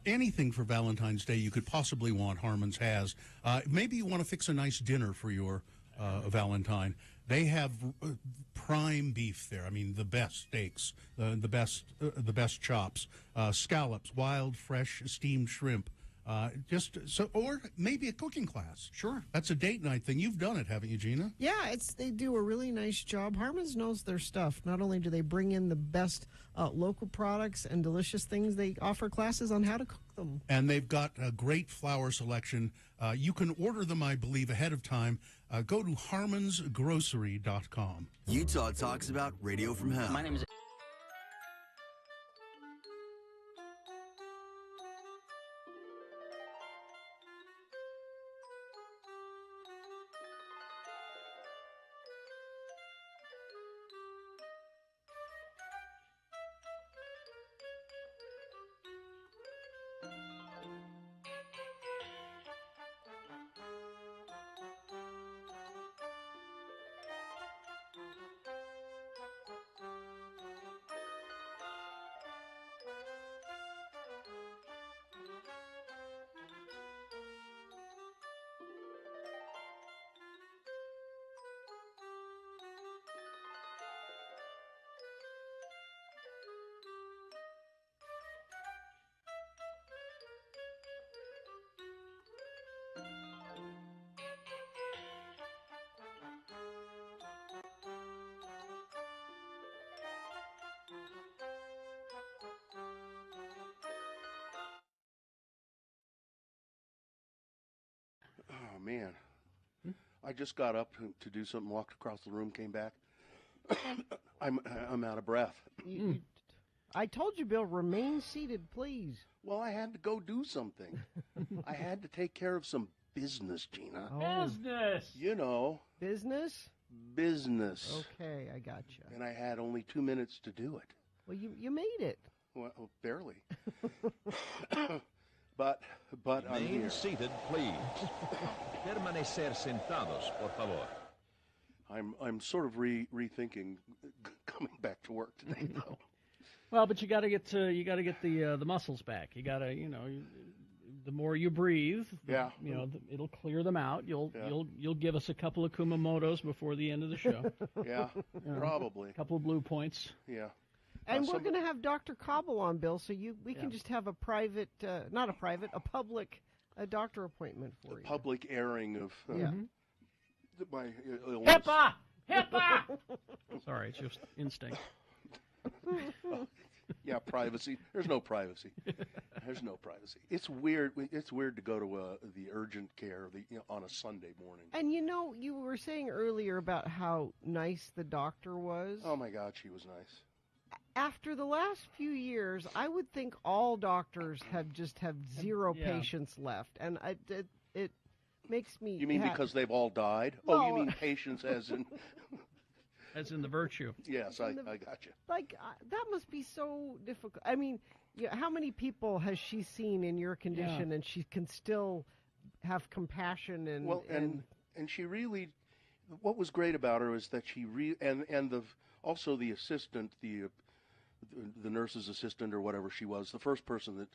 Anything for Valentine's Day you could possibly want, Harmon's has. Maybe you want to fix a nice dinner for your Valentine. They have prime beef there. I mean, the best steaks, the best chops, scallops, wild, fresh, steamed shrimp. Or maybe a cooking class. Sure. That's a date night thing. You've done it, haven't you, Gina? Yeah, they do a really nice job. Harmon's knows their stuff. Not only do they bring in the best local products and delicious things, they offer classes on how to cook them. And they've got a great flower selection. You can order them, I believe, ahead of time. Go to harmonsgrocery.com. Utah Talks About Radio from Hell. My name is Oh, man. I just got up to do something, walked across the room, came back. I'm out of breath. I told you, Bill, remain seated, please. Well, I had to go do something. I had to take care of some business, Gina. Business. You know. Business? Business. Okay, I gotcha. And I had only 2 minutes to do it. Well, you made it. Well, barely. But I'm Remain here. seated, please. Permanecer sentados, por favor. I'm sort of rethinking coming back to work today, though. Well, but you got to get the muscles back. You got to, the more you breathe, it'll clear them out. You'll give us a couple of Kumamotos before the end of the show. Yeah, probably. A couple of blue points. Yeah. And we're going to have Dr. Cobble on, Bill, so we can just have a private, a public doctor appointment for you. Public airing of my illness. HIPAA! HIPAA! Sorry, it's just instinct. Yeah, privacy. There's no privacy. There's no privacy. It's weird. It's weird to go to the urgent care on a Sunday morning. And you were saying earlier about how nice the doctor was. Oh my God, she was nice. After the last few years, I would think all doctors have zero patients left, and it makes me. You mean because they've all died? Well, oh, you mean patients as in. As in the virtue. Yes, I got you. Like, that must be so difficult. I mean, how many people has she seen in your condition and she can still have compassion and... Well, and she really... What was great about her is that she... also the assistant, the nurse's assistant or whatever she was, the first person that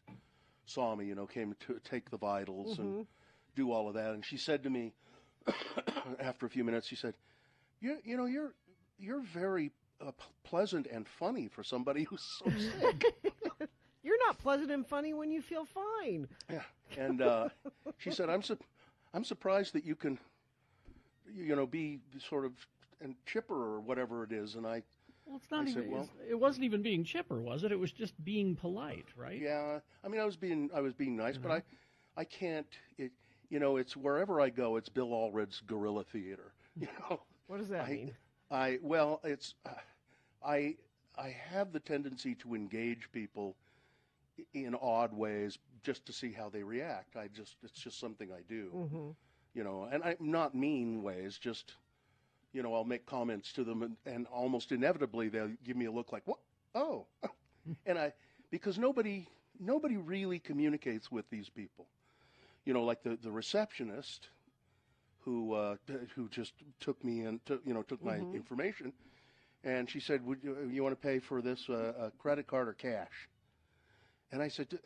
saw me, came to take the vitals and do all of that. And she said to me, after a few minutes, she said, You're very pleasant and funny for somebody who's so sick. You're not pleasant and funny when you feel fine. Yeah, and she said, "I'm surprised that you can, be sort of and chipper or whatever it is." And it wasn't even being chipper, was it? It was just being polite, right? Yeah, I mean, I was being nice, but I can't. It's wherever I go, it's Bill Allred's guerrilla theater. What does that mean? I have the tendency to engage people in odd ways just to see how they react. It's just something I do, and I'm not mean ways, just, I'll make comments to them and almost inevitably they'll give me a look like, what? Oh, and because nobody really communicates with these people, like the receptionist who just took me and took my information, and she said, "Would you want to pay for this credit card or cash?" And I said,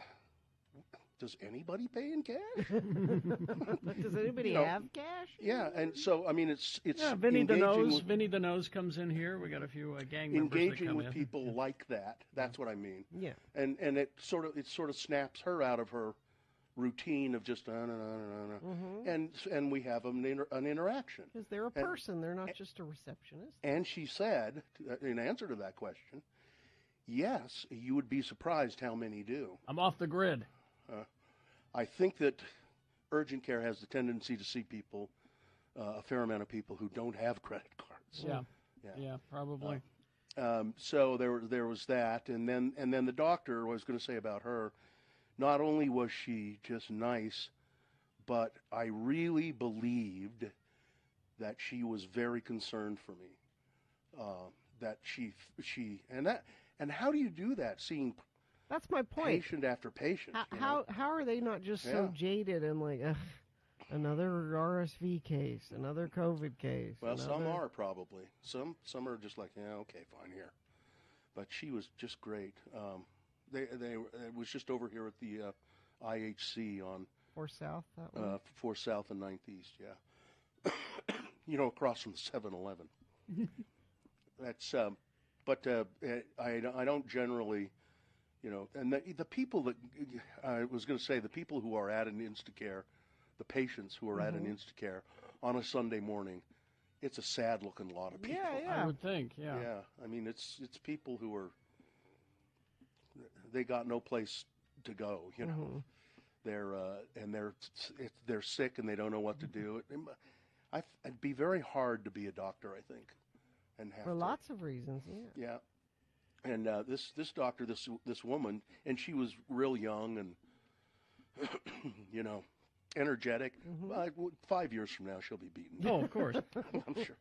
"Does anybody pay in cash? Does anybody have cash?" Yeah, and so I mean, it's Vinny the Nose. Vinny the Nose comes in here. We got a few gang members that engaging come with in. people like that. That's what I mean. Yeah, and it sort of snaps her out of her routine of just and we have an interaction. Because they're a person, they're not just a receptionist. And she said, in answer to that question, yes, you would be surprised how many do. I'm off the grid. I think that urgent care has the tendency to see people, a fair amount of people who don't have credit cards. Yeah, probably. So there was that, and then the doctor, what I was going to say about her, not only was she just nice, but I really believed that she was very concerned for me. That she and how do you do that? Seeing That's my point. patient after patient. How are they not just so Yeah. jaded and like another RSV case, another COVID case? Well, some another- are probably. Some are just like, yeah, okay, fine here. But she was just great. It was just over here at the IHC on 4 South, that one? 4 South and 9th East, yeah. Across from the 7-Eleven. That's, but I don't generally, and the people that, I was going to say, the people who are at an Instacare, the patients who are at an Instacare on a Sunday morning, it's a sad-looking lot of people. I would think, yeah. Yeah, I mean, it's people who are, they got no place to go, They're sick and they don't know what to do. It'd be very hard to be a doctor, I think, and have For lots of reasons, yeah. Yeah, and this doctor, this woman, and she was real young and energetic. 5 years from now, she'll be beaten. Oh, of course. I'm sure.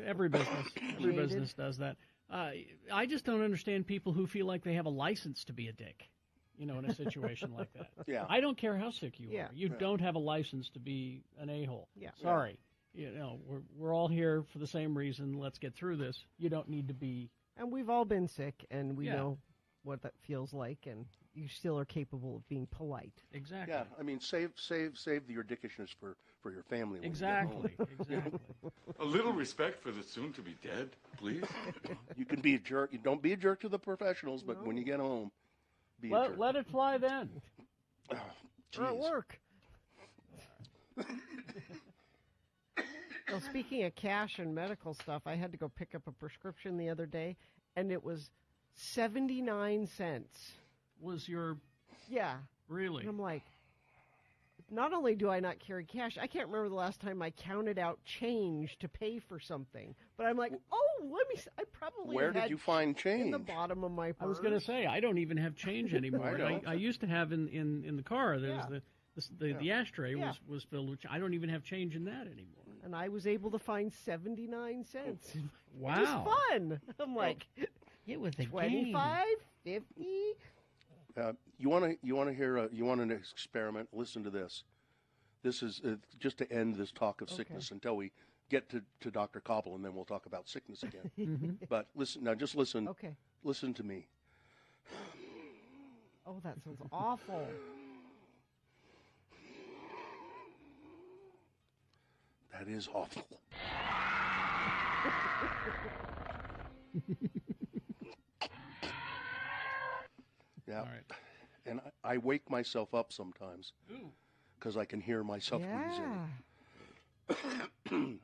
Every business does that. I just don't understand people who feel like they have a license to be a dick, in a situation like that. Yeah. I don't care how sick you Yeah. are. You don't have a license to be an a-hole. Yeah. Sorry. We're all here for the same reason. Let's get through this. You don't need to be. And we've all been sick, and we Yeah. know what that feels like, and you still are capable of being polite. Exactly. Yeah, I mean, save your dickishness for your family. When Exactly. You get home. Exactly. A little respect for the soon-to-be-dead, please. You can be a jerk. You don't be a jerk to the professionals, but when you get home, be a jerk. Let it fly then. Or at Jeez. work. Well, speaking of cash and medical stuff, I had to go pick up a prescription the other day, and it was 79 cents. Was your Yeah. really? And I'm like, not only do I not carry cash, I can't remember the last time I counted out change to pay for something. But I'm like, I probably Where have did had you find in the change? bottom of my purse. I was going to say I don't even have change anymore. I don't. I used to have in the car. There's Yeah. the ashtray Yeah. was filled with. I don't even have change in that anymore. And I was able to find 79 cents. Wow. Which is fun. I'm like, it was a 25, 50. You want to hear? You want an experiment? Listen to this. This is just to end this talk of sickness until we get to Dr. Cobble, and then we'll talk about sickness again. But listen now. Just listen. Okay. Listen to me. Oh, that sounds awful. That is awful. Yeah. All right. And I wake myself up sometimes because I can hear myself Yeah. wheezing. All right.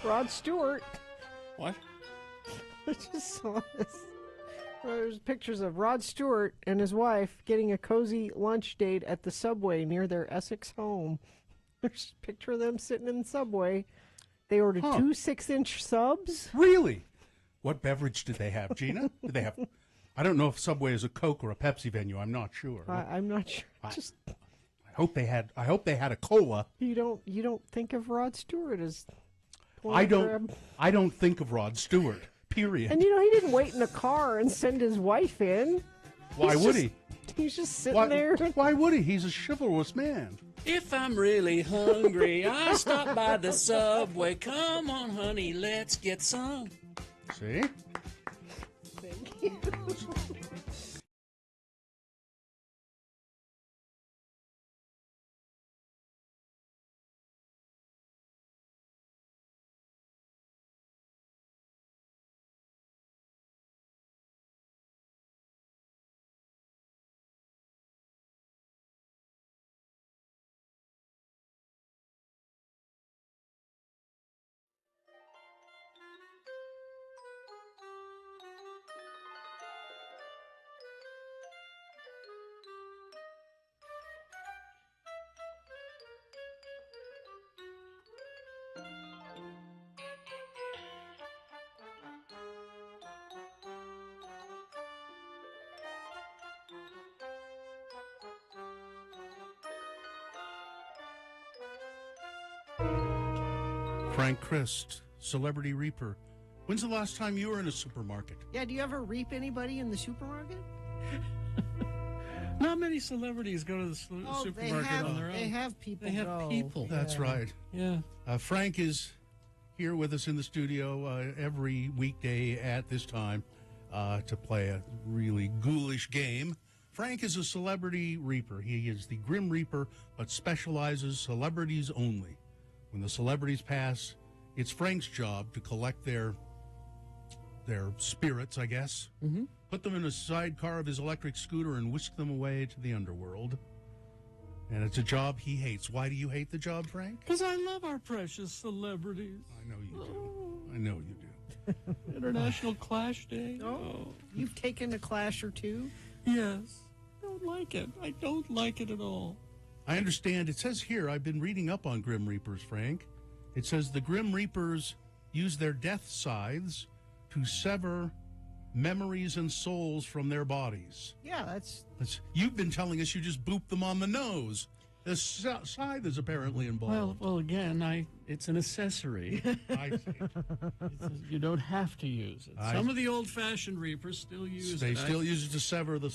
Rod Stewart. What? I just saw this. There's pictures of Rod Stewart and his wife getting a cozy lunch date at the Subway near their Essex home. There's a picture of them sitting in the Subway. They ordered 2 6-inch subs. Really? What beverage did they have, Gina? Did they have? I don't know if Subway is a Coke or a Pepsi venue. I'm not sure. I'm not sure. Just I hope they had a cola. you don't think of Rod Stewart as. I don't think of Rod Stewart. Period. And he didn't wait in a car and send his wife in. Why would he? He's just sitting there. Why would he? He's a chivalrous man. If I'm really hungry, I stop by the Subway. Come on, honey, let's get some. See? Thank you. Frank Christ, Celebrity Reaper. When's the last time you were in a supermarket? Yeah, do you ever reap anybody in the supermarket? Not many celebrities go to the supermarket on their own. They have people. They have go. people. That's right. Yeah. Frank is here with us in the studio every weekday at this time to play a really ghoulish game. Frank is a celebrity reaper. He is the Grim Reaper, but specializes celebrities only. When the celebrities pass, it's Frank's job to collect their spirits, I guess, put them in a sidecar of his electric scooter and whisk them away to the underworld. And it's a job he hates. Why do you hate the job, Frank? Because I love our precious celebrities. I know you do. I know you do. International Clash Day. Oh, you've taken a clash or two? Yes. I don't like it. I don't like it at all. I understand. It says here, I've been reading up on Grim Reapers, Frank. It says the Grim Reapers use their death scythes to sever memories and souls from their bodies. Yeah, that's you've been telling us you just boop them on the nose. The scythe is apparently involved. Well, again, it's an accessory. I see. You don't have to use it. Some of the old-fashioned reapers still use it. They still use it to sever the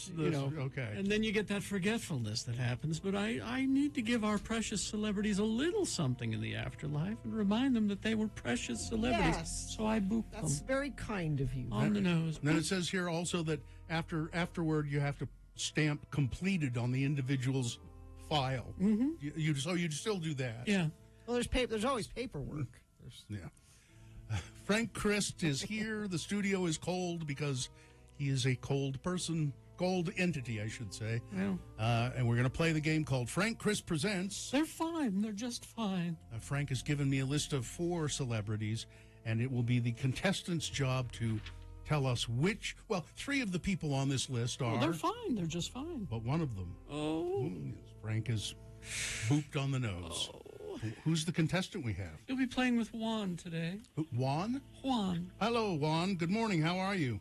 okay. And then you get that forgetfulness that happens. But I need to give our precious celebrities a little something in the afterlife and remind them that they were precious celebrities. Yes. So I boop That's them very kind of you. on the nose. And then it says here also that afterward you have to stamp completed on the individual's file. Mm-hmm. You still do that. Yeah. Well, there's always paperwork. Yeah. Frank Christ is here. The studio is cold because he is a cold person, cold entity, I should say. Well, and we're going to play the game called Frank Christ Presents. they're fine. They're just fine. Frank has given me a list of 4 celebrities, and it will be the contestant's job to tell us which. Well, 3 of the people on this list are. Well, they're fine. They're just fine. But one of them. Oh. Frank is booped on the nose. Who's the contestant we have? You'll be playing with Juan today. Juan? Juan. Hello, Juan. Good morning. How are you?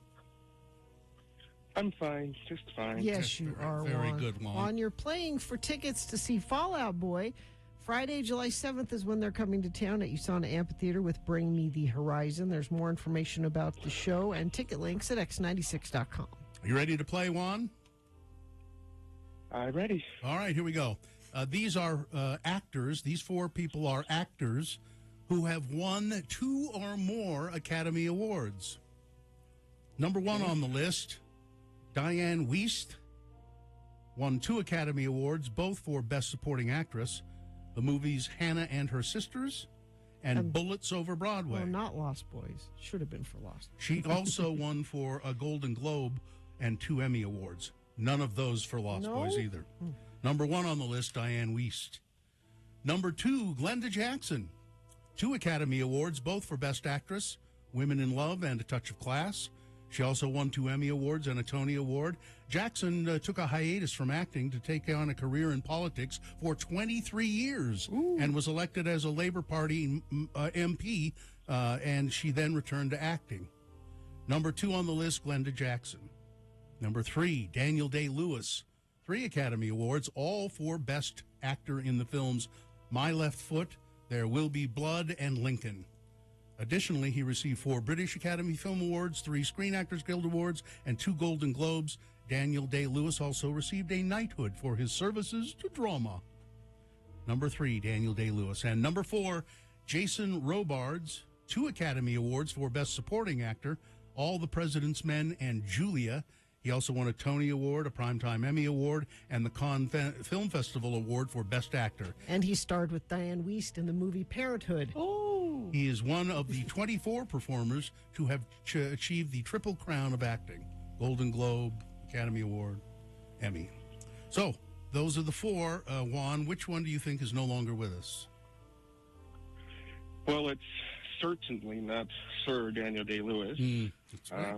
I'm fine. Just fine. Yes, you are, Very Juan. good, Juan. Juan, you're playing for tickets to see Fall Out Boy. Friday, July 7th is when they're coming to town at USANA Amphitheater with Bring Me the Horizon. There's more information about the show and ticket links at x96.com. Are you ready to play, Juan? I'm ready. All right, here we go. These are actors. These 4 people are actors who have won 2 or more Academy Awards. Number 1 on the list, Diane Wiest, won 2 Academy Awards, both for Best Supporting Actress. The movies Hannah and Her Sisters and Bullets Over Broadway. Well, not Lost Boys. Should have been for Lost. She also won for a Golden Globe and 2 Emmy Awards. None of those for Lost Boys either. Number 1 on the list, Diane Wiest. Number 2, Glenda Jackson. 2 Academy Awards, both for Best Actress, Women in Love and A Touch of Class. She also won 2 Emmy Awards and a Tony Award. Jackson took a hiatus from acting to take on a career in politics for 23 years and was elected as a Labor Party MP, and she then returned to acting. Number 2 on the list, Glenda Jackson. Number 3, Daniel Day-Lewis. 3 Academy Awards, all for Best Actor in the films My Left Foot, There Will Be Blood, and Lincoln. Additionally, he received 4 British Academy Film Awards, 3 Screen Actors Guild Awards, and 2 Golden Globes. Daniel Day-Lewis also received a knighthood for his services to drama. Number 3, Daniel Day-Lewis. And number 4, Jason Robards, 2 Academy Awards for Best Supporting Actor, All the President's Men and Julia. He also won a Tony Award, a Primetime Emmy Award, and the Cannes Film Festival Award for Best Actor. And he starred with Diane Wiest in the movie Parenthood. Oh! He is one of the 24 performers to have achieved the Triple Crown of acting: Golden Globe, Academy Award, Emmy. So, those are the 4. Juan, which one do you think is no longer with us? Well, it's certainly not Sir Daniel Day-Lewis. That's right.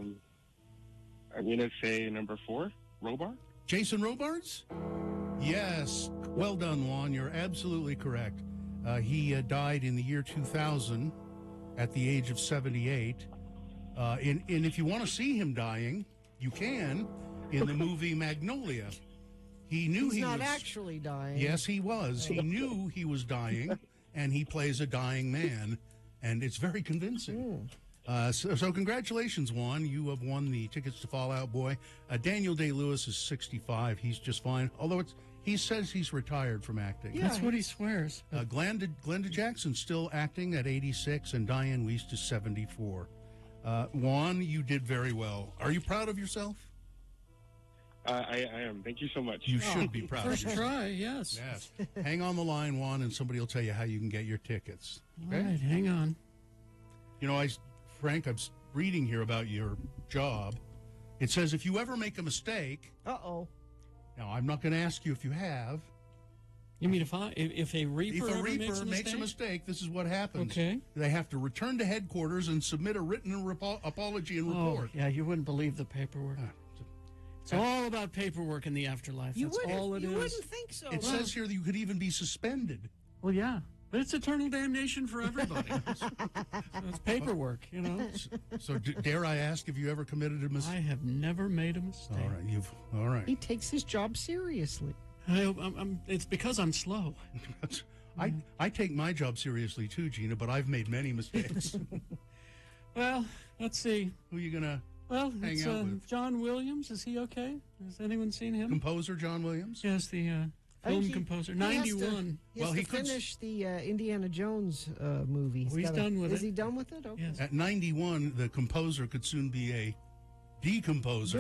I'm going to say number 4, Robards. Jason Robards? Yes. Well done, Juan. You're absolutely correct. He died in the year 2000 at the age of 78. And if you want to see him dying, you can in the movie Magnolia. He knew He's not actually dying. Yes, he was. He knew he was dying, and he plays a dying man and it's very convincing. So congratulations, Juan. You have won the tickets to Fall Out Boy. Daniel Day-Lewis is 65. He's just fine, although he says he's retired from acting. Yeah, that's what he swears. Glenda Jackson's still acting at 86, and Diane Wiest is 74. Juan, you did very well. Are you proud of yourself? I am. Thank you so much. You should be proud of First yourself. try, yes. Yes. Hang on the line, Juan, and somebody will tell you how you can get your tickets. All right, hang on. You know, Frank, I'm reading here about your job. It says if you ever make a mistake. Uh-oh. Now, I'm not going to ask you if you have. You mean if a reaper, makes a mistake, this is what happens. Okay. They have to return to headquarters and submit a written apology and report. Yeah, you wouldn't believe the paperwork. It's all about paperwork in the afterlife. That's all it is. You wouldn't think so. It says here that you could even be suspended. Well, yeah. But it's eternal damnation for everybody. It's paperwork, you know. So dare I ask if you ever committed a mistake? I have never made a mistake. All right. He takes his job seriously. It's because I'm slow. I take my job seriously too, Gina, but I've made many mistakes. Well, let's see. Who are you gonna hang out with? John Williams. Is he okay? Has anyone seen him? Composer John Williams? Yes, the film composer. 91. He has to finish the Indiana Jones movie. He's done with it. Is he done with it? Okay. Yes. At 91, the composer could soon be a decomposer.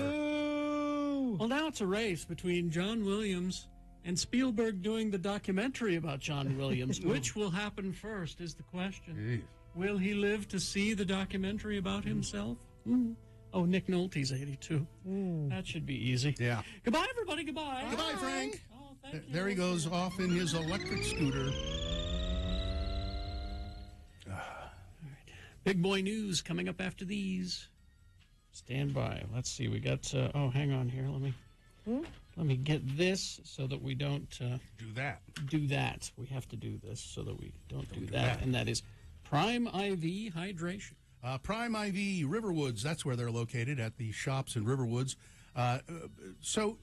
Well, now it's a race between John Williams and Spielberg doing the documentary about John Williams. Which will happen first is the question. Jeez. Will he live to see the documentary about himself? Oh, Nick Nolte's 82. That should be easy. Yeah. Goodbye, everybody. Goodbye. Goodbye, Frank. Oh, thank you. There he goes off in his electric scooter. Big boy news coming up after these. Stand by. Let's see. We got. Hang on here. Let me get this so that we don't do that. Do that. We have to do this so that we don't do that. And that is Prime IV Hydration. Prime IV Riverwoods. That's where they're located, at the shops in Riverwoods. So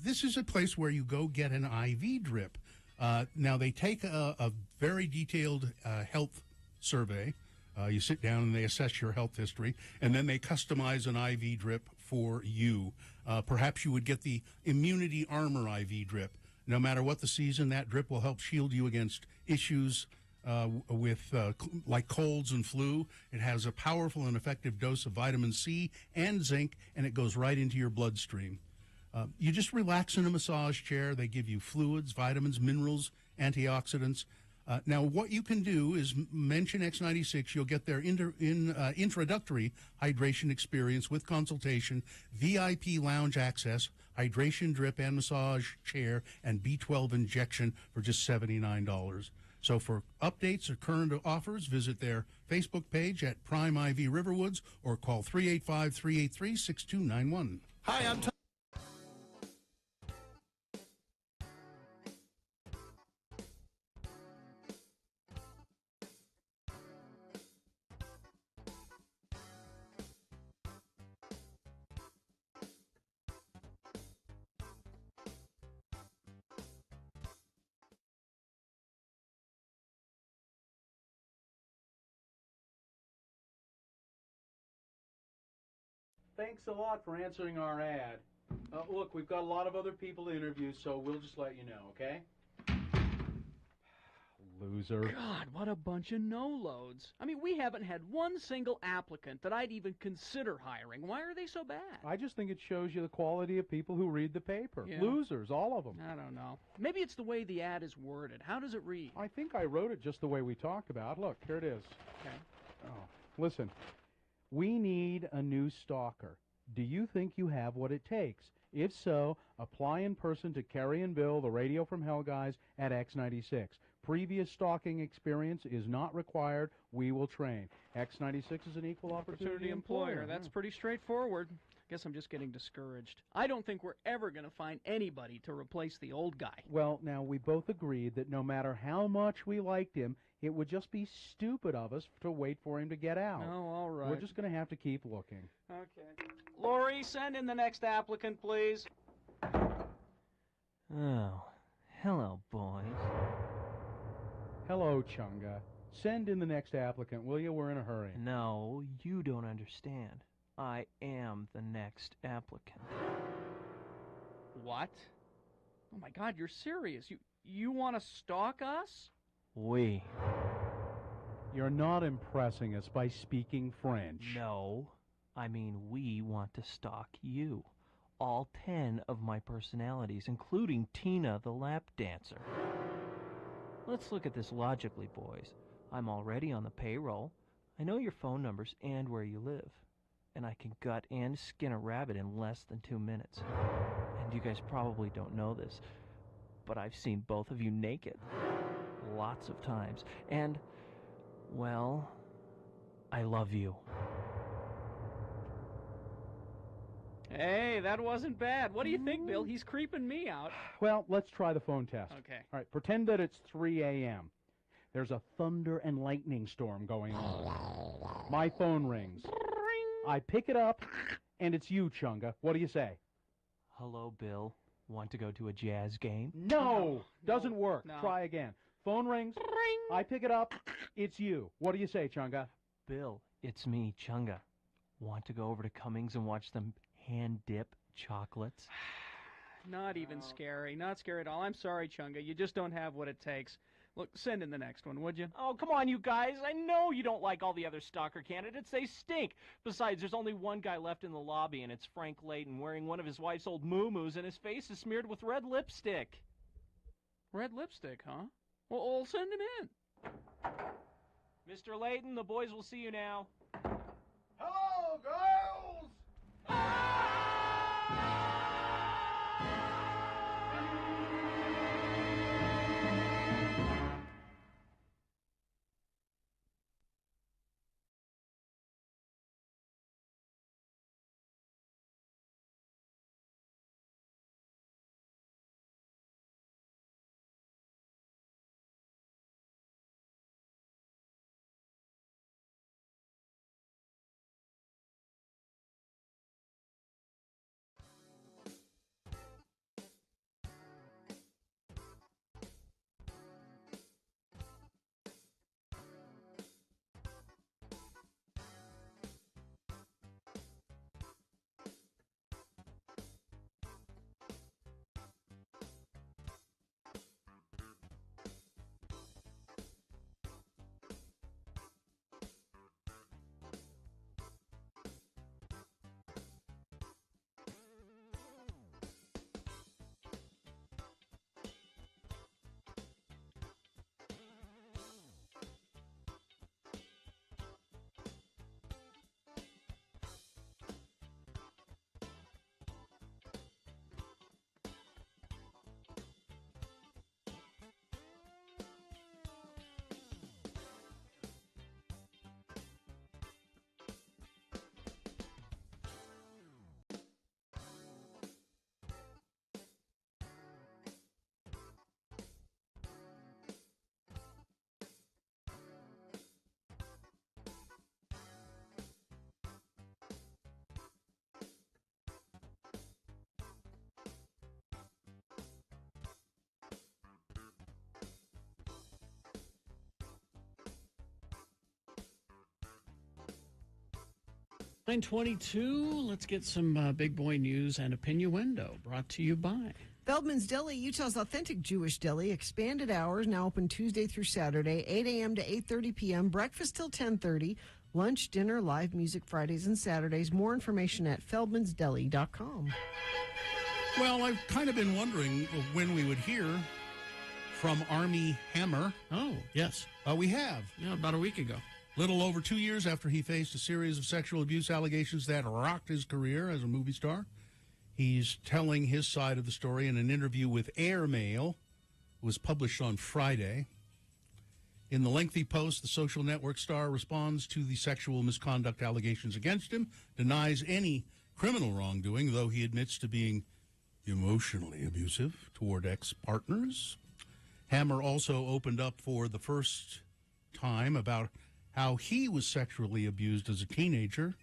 this is a place where you go get an IV drip. Now they take a very detailed health survey. You sit down and they assess your health history, and then they customize an IV drip for you. Perhaps you would get the Immunity Armor IV drip. No matter what the season, that drip will help shield you against issues with like colds and flu. It has a powerful and effective dose of vitamin C and zinc, and it goes right into your bloodstream. You just relax in a massage chair. They give you fluids, vitamins, minerals, antioxidants. Now, what you can do is mention X96. You'll get their introductory hydration experience with consultation, VIP lounge access, hydration drip and massage chair, and B12 injection for just $79. So for updates or current offers, visit their Facebook page at Prime IV Riverwoods or call 385-383-6291. Hi, I'm Tom. Thanks a lot for answering our ad. Look, we've got a lot of other people to interview, so we'll just let you know, okay? Loser. God, what a bunch of no-loads. I mean, we haven't had one single applicant that I'd even consider hiring. Why are they so bad? I just think it shows you the quality of people who read the paper. Yeah. Losers, all of them. I don't know. Maybe it's the way the ad is worded. How does it read? I think I wrote it just the way we talked about. Look, here it is. Okay. Oh, listen. We need a new stalker. Do you think you have what it takes? If so, apply in person to Kerry and Bill, the Radio from Hell guys at X96. Previous stalking experience is not required. We will train. X96 is an equal opportunity employer. That's pretty straightforward. Guess I'm just getting discouraged. I don't think we're ever going to find anybody to replace the old guy. Well, now, we both agreed that no matter how much we liked him, it would just be stupid of us to wait for him to get out. Oh, all right. We're just going to have to keep looking. Okay. Lori, send in the next applicant, please. Oh, hello, boys. Hello, Chunga. Send in the next applicant, will you? We're in a hurry. No, you don't understand. I am the next applicant. What? Oh my God, you're serious. You want to stalk us? We. You're not impressing us by speaking French. No, I mean we want to stalk you. All 10 of my personalities, including Tina the lap dancer. Let's look at this logically, boys. I'm already on the payroll. I know your phone numbers and where you live. And I can gut and skin a rabbit in less than 2 minutes. And you guys probably don't know this, but I've seen both of you naked. Lots of times. And, well, I love you. Hey, that wasn't bad. What do you think, Bill? He's creeping me out. Well, let's try the phone test. Okay. All right, pretend that it's 3 a.m. There's a thunder and lightning storm going on. My phone rings. I pick it up, and it's you, Chunga. What do you say? Hello, Bill. Want to go to a jazz game? No! Doesn't work. No. Try again. Phone rings. I pick it up. It's you. What do you say, Chunga? Bill, it's me, Chunga. Want to go over to Cummings and watch them hand-dip chocolates? Not even scary. Not scary at all. I'm sorry, Chunga. You just don't have what it takes. Look, send in the next one, would you? Oh, come on, you guys. I know you don't like all the other stalker candidates. They stink. Besides, there's only one guy left in the lobby, and it's Frank Layton wearing one of his wife's old moo-moos, and his face is smeared with red lipstick. Red lipstick, huh? Well, we'll send him in. Mr. Layton, the boys will see you now. Hello, girls! Line 22, let's get some big boy news and opinioendo brought to you by Feldman's Deli, Utah's authentic Jewish deli. Expanded hours, now open Tuesday through Saturday, 8 a.m. to 8:30 p.m. Breakfast till 10:30. Lunch, dinner, live music Fridays and Saturdays. More information at feldmansdeli.com. Well, I've kind of been wondering when we would hear from Armie Hammer. Oh, yes. We have. Yeah, about a week ago. Little over 2 years after he faced a series of sexual abuse allegations that rocked his career as a movie star, he's telling his side of the story in an interview with Airmail. It was published on Friday. In the lengthy post, the social network star responds to the sexual misconduct allegations against him, denies any criminal wrongdoing, though he admits to being emotionally abusive toward ex-partners. Hammer also opened up for the first time about how he was sexually abused as a teenager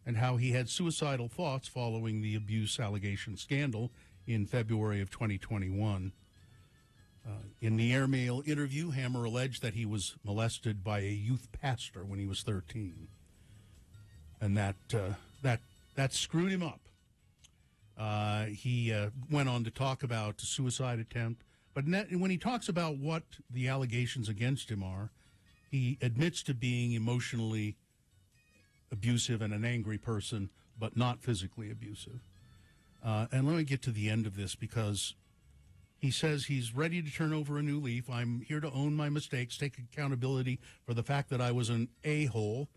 and how he had suicidal thoughts following the abuse allegation scandal in February of 2021. In the airmail interview, Hammer alleged that he was molested by a youth pastor when he was 13, and that screwed him up. He went on to talk about a suicide attempt, but when he talks about what the allegations against him are, he admits to being emotionally abusive and an angry person, but not physically abusive. And let me get to the end of this, because he says he's ready to turn over a new leaf. I'm here to own my mistakes, take accountability for the fact that I was an a-hole,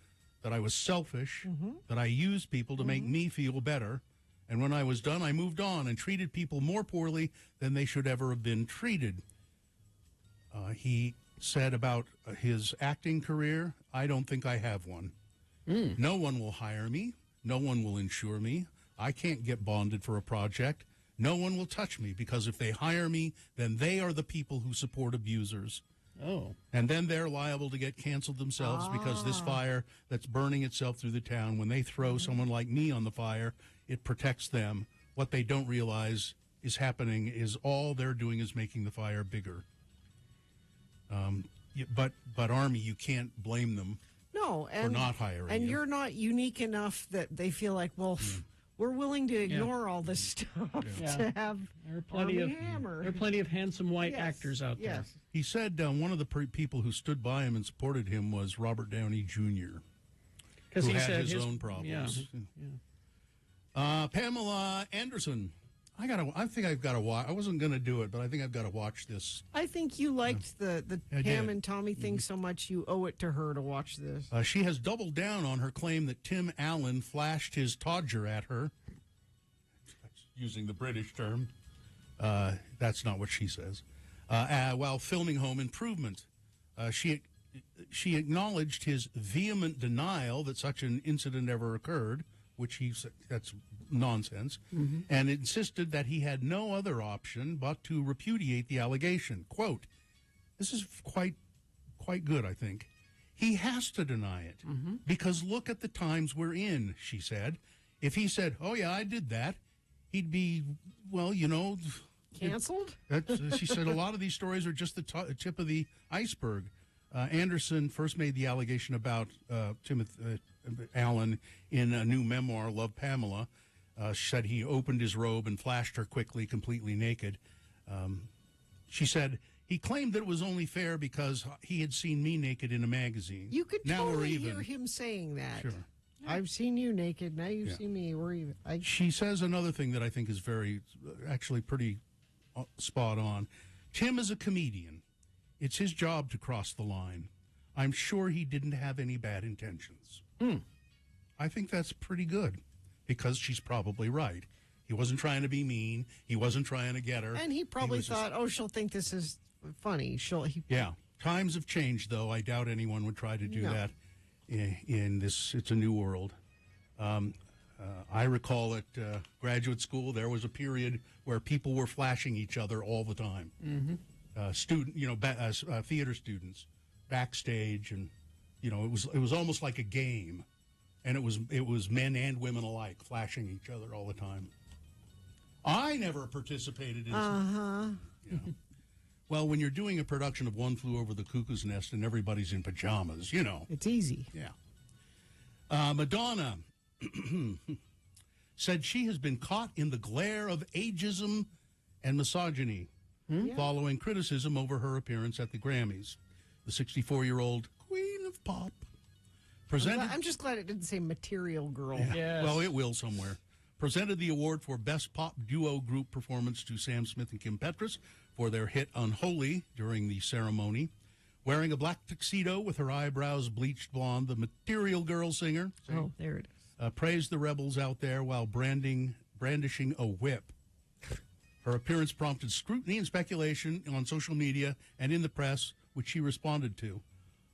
that I was selfish, that I used people to make me feel better. And when I was done, I moved on and treated people more poorly than they should ever have been treated. He said about his acting career, I don't think I have one. No one will hire me. No one will insure me. I can't get bonded for a project. No one will touch me, because if they hire me, then they are the people who support abusers. Oh. And then they're liable to get canceled themselves because this fire that's burning itself through the town, when they throw someone like me on the fire, it protects them. What they don't realize is happening is all they're doing is making the fire bigger. But Army, you can't blame them for not hiring and you. you're not unique enough that they feel like, well, we're willing to ignore all this stuff to have There are plenty Armie of Hammer. There are plenty of handsome white actors out there. He said one of the people who stood by him and supported him was Robert Downey Jr., who he had said his own problems. Yeah. Pamela Anderson. I think I've got to watch. I wasn't going to do it, but I think I've got to watch this. I think you liked the I Pam did. and Tommy thing so much you owe it to her to watch this. She has doubled down on her claim that Tim Allen flashed his todger at her. Using the British term. That's not what she says. While filming Home Improvement. She acknowledged his vehement denial that such an incident ever occurred, which he said that's nonsense, and insisted that he had no other option but to repudiate the allegation. Quote, this is quite good, I think. He has to deny it, because look at the times we're in, she said. If he said, oh, yeah, I did that, he'd be, well, canceled? She said a lot of these stories are just the tip of the iceberg. Anderson first made the allegation about Timothy Allen in a new memoir, Love, Pamela. She said he opened his robe and flashed her quickly, completely naked. She said he claimed that it was only fair because he had seen me naked in a magazine. You could now totally we're even. hear him saying that. Sure. I've seen you naked. Now you've seen me. We're even. She says another thing that I think is actually pretty spot on. Tim is a comedian. It's his job to cross the line. I'm sure he didn't have any bad intentions. I think that's pretty good, because she's probably right. He wasn't trying to be mean. He wasn't trying to get her. And he probably thought, she'll think this is funny. Yeah. Times have changed, though. I doubt anyone would try to do that in this. It's a new world. I recall at graduate school, there was a period where people were flashing each other all the time. Theater students backstage, and it was almost like a game, and it was men and women alike flashing each other all the time. I never participated in Well, when you're doing a production of One Flew Over the Cuckoo's Nest and everybody's in pajamas, it's easy. Yeah. Madonna said she has been caught in the glare of ageism and misogyny following criticism over her appearance at the Grammys. The 64-year-old queen of pop presented. I'm just glad it didn't say Material Girl. Yeah. Yes. Well, it will somewhere. Presented the award for Best Pop Duo Group Performance to Sam Smith and Kim Petras for their hit Unholy during the ceremony. Wearing a black tuxedo with her eyebrows bleached blonde, the Material Girl singer there it is. praised the rebels out there while brandishing a whip. Her appearance prompted scrutiny and speculation on social media and in the press, which she responded to.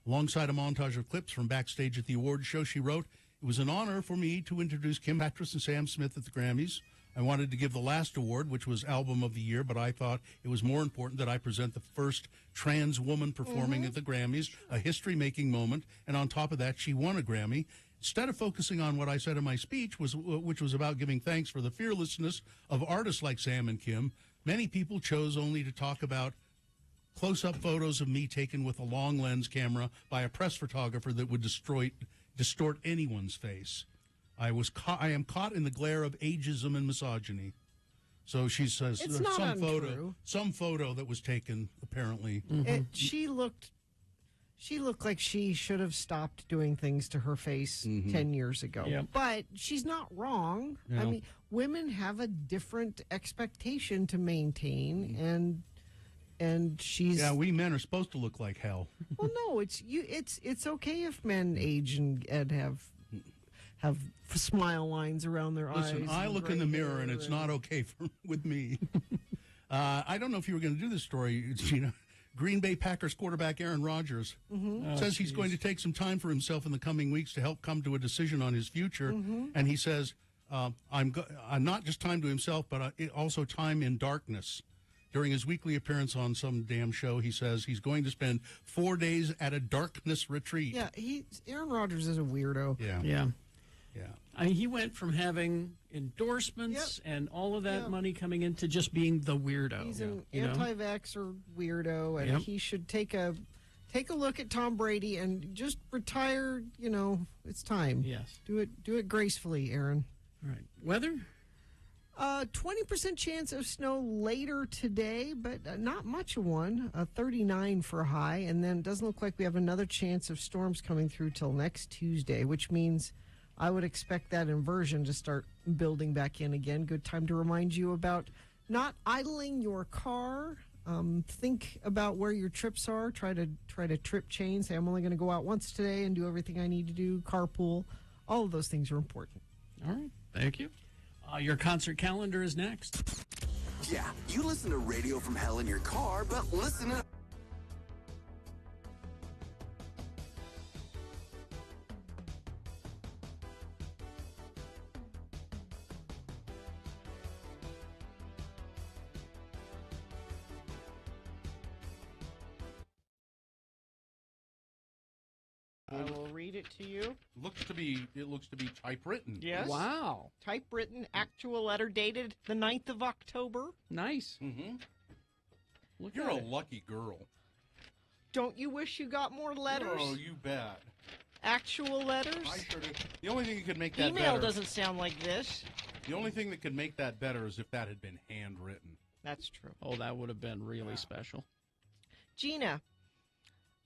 Alongside a montage of clips from backstage at the awards show, she wrote, "It was an honor for me to introduce Kim Petras and Sam Smith at the Grammys. I wanted to give the last award, which was Album of the Year, but I thought it was more important that I present the first trans woman performing at the Grammys, a history-making moment, and on top of that, she won a Grammy. Instead of focusing on what I said in my speech, which was about giving thanks for the fearlessness of artists like Sam and Kim, many people chose only to talk about close-up photos of me taken with a long lens camera by a press photographer that would distort anyone's face. I am caught in the glare of ageism and misogyny. So she says It's not untrue. some photo that was taken apparently. She looked like she should have stopped doing things to her face 10 years ago. Yep. But she's not wrong. I Yeah. mean, women have a different expectation to maintain, and she's Yeah, we men are supposed to look like hell. well. No, it's okay if men age and have smile lines around their eyes. Listen, I and look in the gray mirror and hair it's not okay with me. I don't know if you were going to do this story, Gina. Green Bay Packers quarterback Aaron Rodgers says he's going to take some time for himself in the coming weeks to help come to a decision on his future. And he says, I'm not just time to himself, but also time in darkness. During his weekly appearance on some damn show, he says he's going to spend 4 days at a darkness retreat. Yeah, Aaron Rodgers is a weirdo. Yeah. Yeah. I mean, he went from having endorsements and all of that money coming in to just being the weirdo. He's an you know? anti-vaxxer weirdo, and he should take a look at Tom Brady and just retire. You know, it's time. Yes. Do it gracefully, Aaron. All right. Weather? 20% chance of snow later today, but not much of one. 39 for a high, and then it doesn't look like we have another chance of storms coming through till next Tuesday, which means I would expect that inversion to start building back in again. Good time to remind you about not idling your car. Think about where your trips are. Try to trip change. Say, I'm only going to go out once today and do everything I need to do. Carpool. All of those things are important. All right. Thank you. Your concert calendar is next. Yeah, you listen to Radio from Hell in your car, but listen to... I will read it to you. It looks to be typewritten. Yes. Wow. Typewritten actual letter dated the 9th of October. Nice. Mm-hmm. Look You're at a it. lucky girl. Don't you wish you got more letters? Oh, you bet. Actual letters? I sure do. The only thing that could make that Email better. doesn't sound like this. The only thing that could make that better is if that had been handwritten. That's true. Oh, that would have been really special. Gina,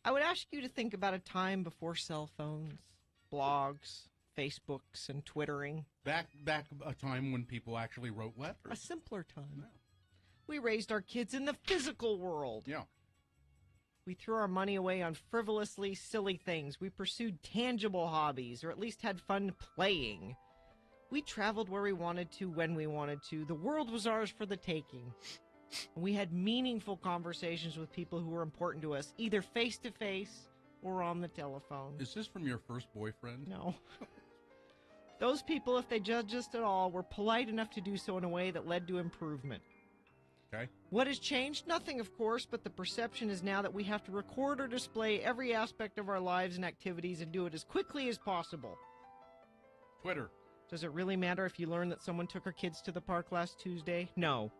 I would ask you to think about a time before cell phones, blogs, Facebooks, and Twittering. Back a time when people actually wrote letters. A simpler time. We raised our kids in the physical world. Yeah. We threw our money away on frivolously silly things. We pursued tangible hobbies, or at least had fun playing. We traveled where we wanted to, when we wanted to. The world was ours for the taking. And we had meaningful conversations with people who were important to us, either face-to-face or on the telephone. Is this from your first boyfriend? No. Those people, if they judged us at all, were polite enough to do so in a way that led to improvement. Okay. What has changed? Nothing, of course, but the perception is now that we have to record or display every aspect of our lives and activities and do it as quickly as possible. Twitter. Does it really matter if you learn that someone took her kids to the park last Tuesday? No.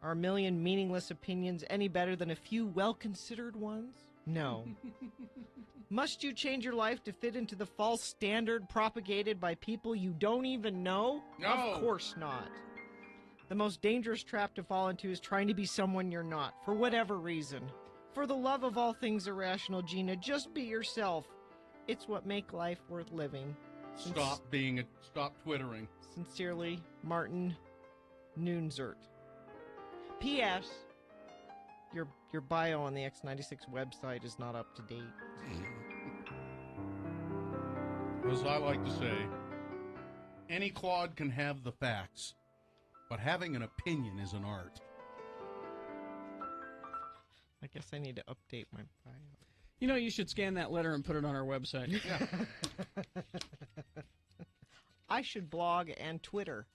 Are a million meaningless opinions any better than a few well-considered ones? No. Must you change your life to fit into the false standard propagated by people you don't even know? No. Of course not. The most dangerous trap to fall into is trying to be someone you're not, for whatever reason. For the love of all things irrational, Gina, just be yourself. It's what makes life worth living. Stop twittering. Sincerely, Martin Noonzert. P.S. Your bio on the X96 website is not up to date. As I like to say, any clod can have the facts, but having an opinion is an art. I guess I need to update my bio. You know, you should scan that letter and put it on our website. Yeah. I should blog and Twitter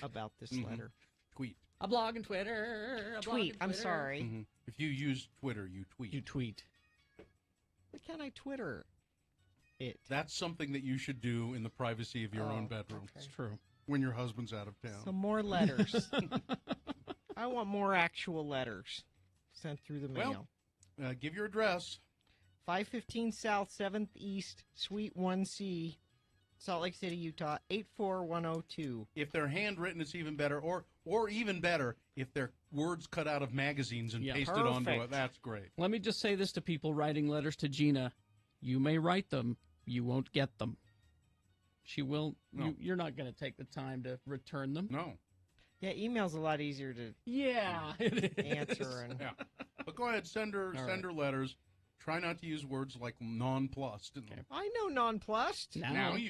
about this letter. Tweet. A blog and Twitter. Tweet. I'm sorry. Mm-hmm. If you use Twitter, you tweet. You tweet. Why can't I Twitter it? That's something that you should do in the privacy of your own bedroom. okay. It's true. When your husband's out of town. Some more letters. I want more actual letters. sent through the mail. Well, give your address. 515 South 7th East, Suite 1C, Salt Lake City, Utah, 84102. If they're handwritten, it's even better. Or even better, if they're words cut out of magazines and pasted onto it. That's great. Let me just say this to people writing letters to Gina. You may write them. You won't get them. She will. No. You're not going to take the time to return them. No. Yeah, email's a lot easier to answer. And Yeah. But go ahead, send her letters. Try not to use words like nonplussed. Okay. I know nonplussed. Now you.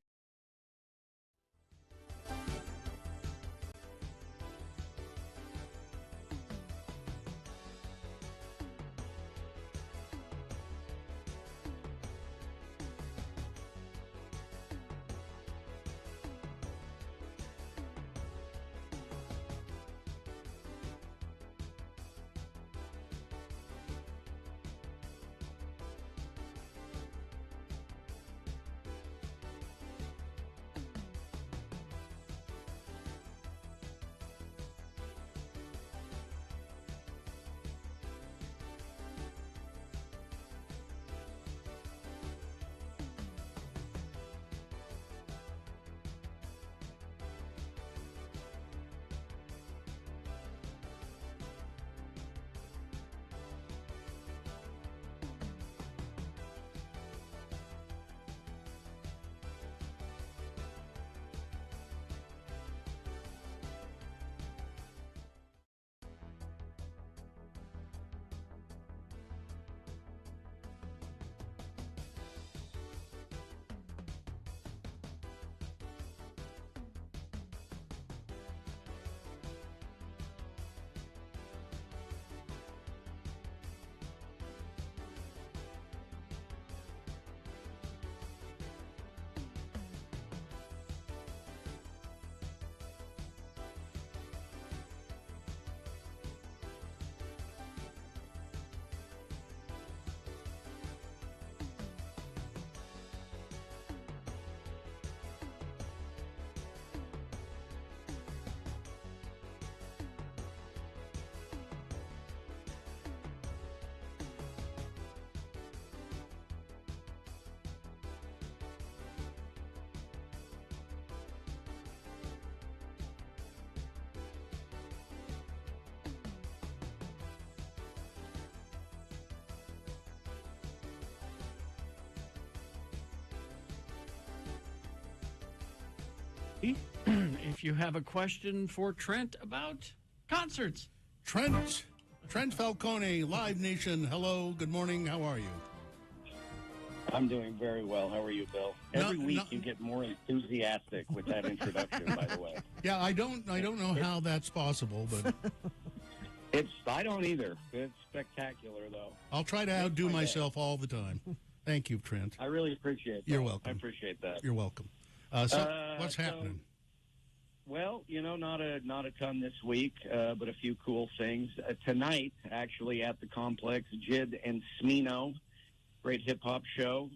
If you have a question for Trent about concerts. Trent Falcone, Live Nation. Hello, good morning. How are you? I'm doing very well. How are you, Bill? Every week you get more enthusiastic with that introduction, by the way. Yeah, I don't know how that's possible, but I don't either. It's spectacular, though. I'll try to outdo myself all the time. Thank you, Trent. I really appreciate that. You're welcome. I appreciate that. You're welcome. What's happening? Well, not a ton this week, but a few cool things. Tonight, actually, at the Complex, Jid and Smino, great hip-hop show.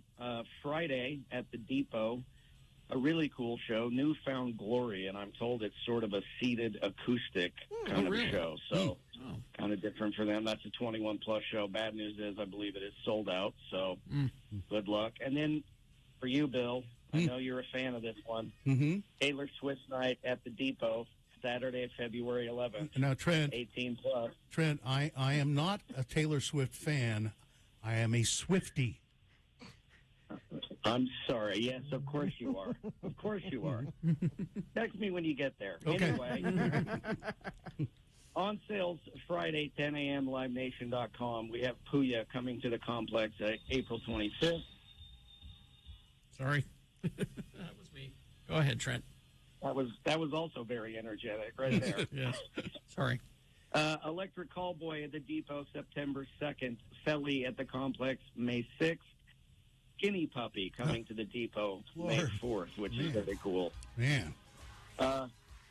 Friday at the Depot, a really cool show, Newfound Glory, and I'm told it's sort of a seated acoustic kind of a show, so kind of different for them. That's a 21-plus show. Bad news is I believe it is sold out, so good luck. And then for you, Bill, I know you're a fan of this one. Mm-hmm. Taylor Swift night at the Depot, Saturday, February 11th. Now, Trent, 18+. Trent, I am not a Taylor Swift fan. I am a Swiftie. I'm sorry. Yes, of course you are. Of course you are. Text me when you get there. Okay. Anyway, on sales Friday, 10 a.m., livenation.com. We have Puya coming to the complex April 25th. Sorry. That was me. Go ahead, Trent. That was also very energetic right there. Yes. Sorry. Electric Callboy at the Depot, September 2nd. Felly at the complex, May 6th. Skinny Puppy coming to the Depot, May 4th, which is very cool. Man.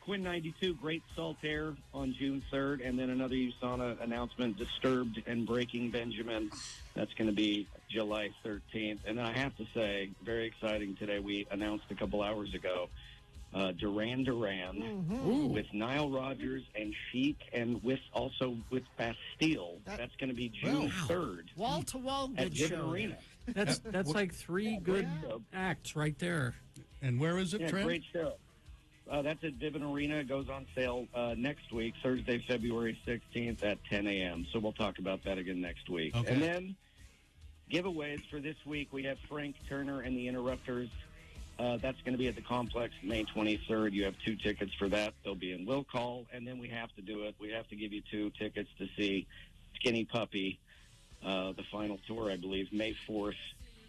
Quinn 92, Great Salt Air on June 3rd, and then another USANA announcement, Disturbed and Breaking Benjamin. That's going to be July 13th. And then I have to say, very exciting today, we announced a couple hours ago, Duran Duran, Mm-hmm. with Nile Rodgers and Chic, and also with Bastille. That's going to be June 3rd. Wall to wall, at good Gibbon show. Arena. That's like 3 good acts right there. And where is it, Yeah, Trent? great show. That's at Gibbon Arena. It goes on sale next week, Thursday, February 16th at 10 a.m. So we'll talk about that again next week. Okay. And then giveaways for this week, we have Frank Turner and the Interrupters. That's going to be at the Complex May 23rd. You have 2 tickets for that. They'll be in Will Call. And then we have to do it. We have to give you 2 tickets to see Skinny Puppy, the final tour, I believe, May 4th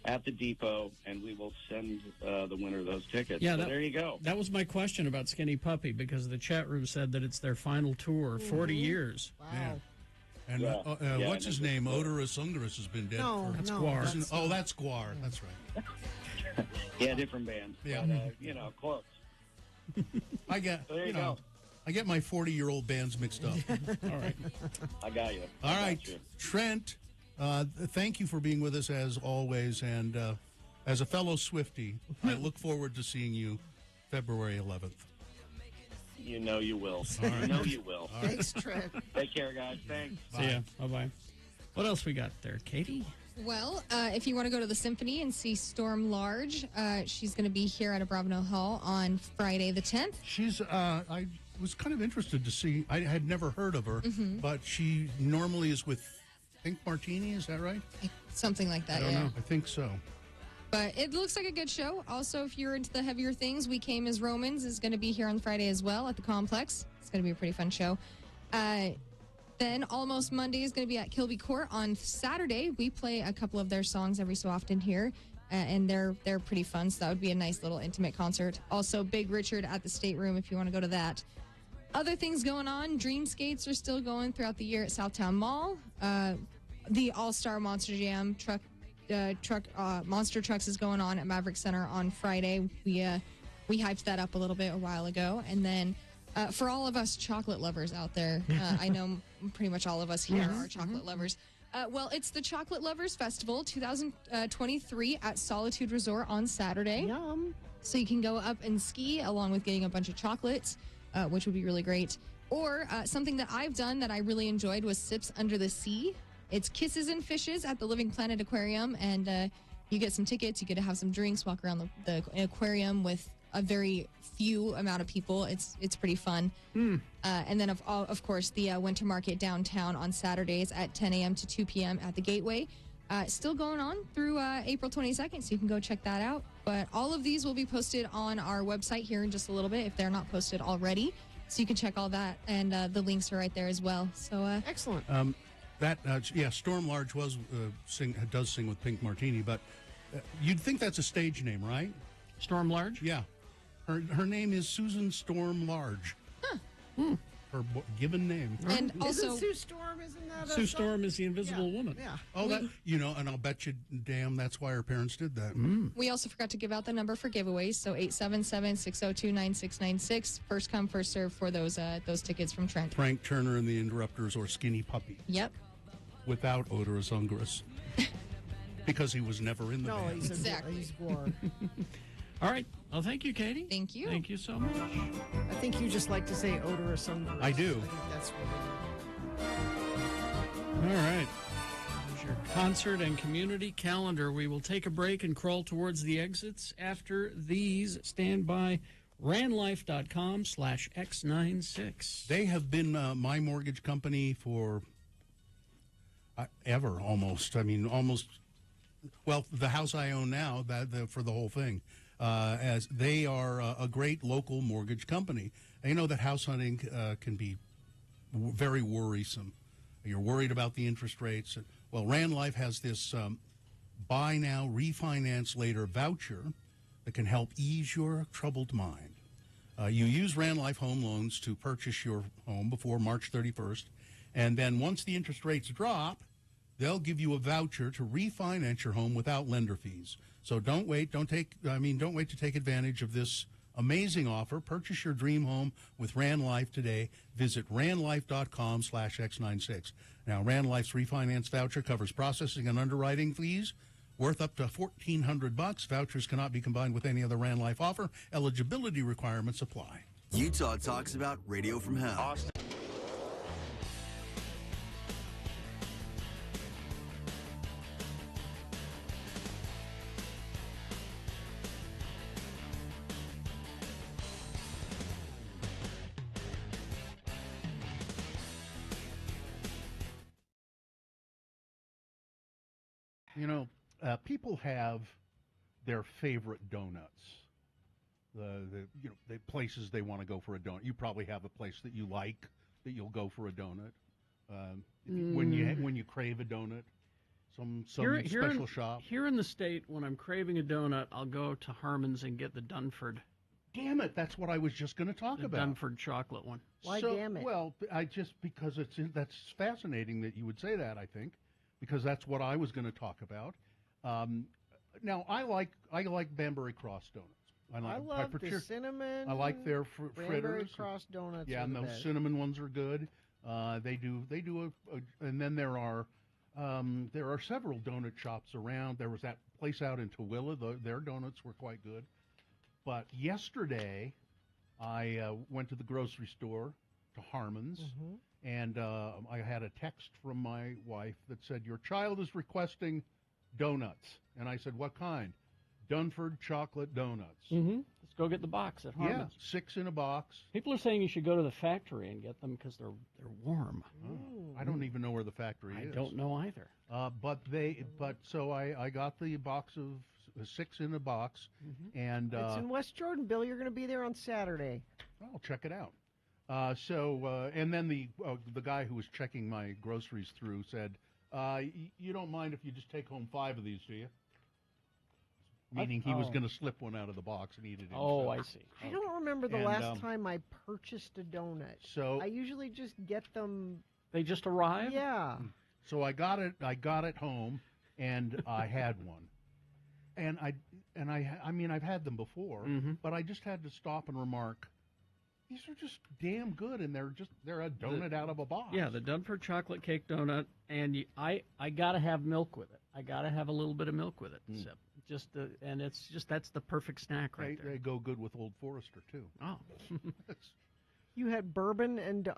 at the Depot. And we will send the winner those tickets. Yeah, so there you go. That was my question about Skinny Puppy, because the chat room said that it's their final tour, 40 years. Wow. Yeah. And Yeah, what's his name? Odorous Ungerus has been dead No, for... That's no, Guar. that's Oh, that's Guar. That's right. Yeah, different band. Yeah. But, close. I get, There you go. I get my 40-year-old bands mixed up. All right. I got you. All I got right, you. Trent, thank you for being with us as always. And as a fellow Swiftie, I look forward to seeing you February 11th. You know you will. All right. You know you will. Thanks, Trent. Take care, guys. Thanks. See ya. Bye-bye. What else we got there, Katie? Well, if you want to go to the Symphony and see Storm Large, she's going to be here at Abravanel Hall on Friday the 10th. She's, I was kind of interested to see, I had never heard of her, Mhm. but she normally is with Pink Martini, is that right? Something like that, I don't yeah. know. I think so. But it looks like a good show. Also, if you're into the heavier things, We Came as Romans is going to be here on Friday as well at the Complex. It's going to be a pretty fun show. Then Almost Monday is going to be at Kilby Court on Saturday. We play a couple of their songs every so often here, and they're pretty fun. So that would be a nice little intimate concert. Also, Big Richard at the State Room if you want to go to that. Other things going on. Dream Skates are still going throughout the year at Southtown Mall. The All-Star Monster Jam Monster Trucks is going on at Maverick Center on Friday. We hyped that up a little bit a while ago. And then for all of us chocolate lovers out there, I know pretty much all of us here are chocolate lovers. Well, it's the Chocolate Lovers Festival 2023 at Solitude Resort on Saturday. Yum. So you can go up and ski along with getting a bunch of chocolates, which would be really great. Or something that I've done that I really enjoyed was Sips Under the Sea. It's Kisses and Fishes at the Living Planet Aquarium, and you get some tickets. You get to have some drinks, walk around the aquarium with a very few amount of people. It's pretty fun. And then, of course, the Winter Market downtown on Saturdays at 10 a.m. to 2 p.m. at the Gateway. Still going on through April 22nd, so you can go check that out. But all of these will be posted on our website here in just a little bit if they're not posted already. So you can check all that, and the links are right there as well. So excellent. Storm Large does sing with Pink Martini, but you'd think that's a stage name, right? Storm Large? Yeah. Her name is Susan Storm Large. Her given name. And also, Isn't Sue Storm, isn't that Sue Storm is the Invisible Woman. Yeah. Oh, and I'll bet you, damn, that's why her parents did that. we also forgot to give out the number for giveaways. So 877-602-9696. First come, first serve for those tickets from Trent. Frank Turner and the Interrupters or Skinny Puppy. Yep. Without Odorous Ungerus. Because he was never in the No, band. he's Guar. All right. Well, thank you, Katie. Thank you. Thank you so much. I think you just like to say odorous ungerus. I do. I think that's what All right. There's your concert and community calendar. We will take a break and crawl towards the exits after these. Stand by ranlife.com/X96. They have been my mortgage company for ever, almost. I mean, almost. Well, the house I own now, for the whole thing, as they are a great local mortgage company. And you know that house hunting can be very worrisome. You're worried about the interest rates. Well, Rand Life has this buy now, refinance later voucher that can help ease your troubled mind. You use Rand Life home loans to purchase your home before March 31st, and then once the interest rates drop, they'll give you a voucher to refinance your home without lender fees. So don't wait. Don't wait to take advantage of this amazing offer. Purchase your dream home with Rand Life today. Visit randlife.com/X96. Now, Rand Life's refinance voucher covers processing and underwriting fees worth up to $1,400. Vouchers cannot be combined with any other Rand Life offer. Eligibility requirements apply. Utah talks about Radio from Hell. You know, people have their favorite donuts. The places they want to go for a donut. You probably have a place that you like that you'll go for a donut. When you crave a donut, some special shop. Here in the state, when I'm craving a donut, I'll go to Harmon's and get the Dunford. Damn it! That's what I was just going to talk about. Dunford chocolate one. Why damn it? Well, because that's fascinating that you would say that. I think because that's what I was going to talk about. Now I like Banbury Cross donuts. I love the cinnamon. I like their Banbury fritters. Cross donuts. Yeah, are and the those best. cinnamon ones are good. They do and then there are several donut shops around. There was that place out in Tooele. Their donuts were quite good. But yesterday, I went to the grocery store to Harmon's, and I had a text from my wife that said, "Your child is requesting donuts." And I said, "What kind?" Dunford chocolate donuts. Let's go get the box at Harmon's. Yeah, 6 in a box. People are saying you should go to the factory and get them because they're warm. I don't even know where the factory is. I don't know either. So I got the box of 6 in a box, and It's in West Jordan, Bill. You're going to be there on Saturday. I'll check it out. And then the guy who was checking my groceries through said, "You don't mind if you just take home 5 of these, do you?" Meaning he was going to slip one out of the box and eat it himself. Oh, I see. I don't remember the last time I purchased a donut. So I usually just get them. They just arrive? Yeah. So I got it home, and I had one, and I mean I've had them before, but I just had to stop and remark, these are just damn good, and they're a donut out of a box. Yeah, the Dunford chocolate cake donut, and I gotta have milk with it. I gotta have a little bit of milk with it. Sip. And that's the perfect snack right there. They go good with Old Forester too. Oh. You had bourbon and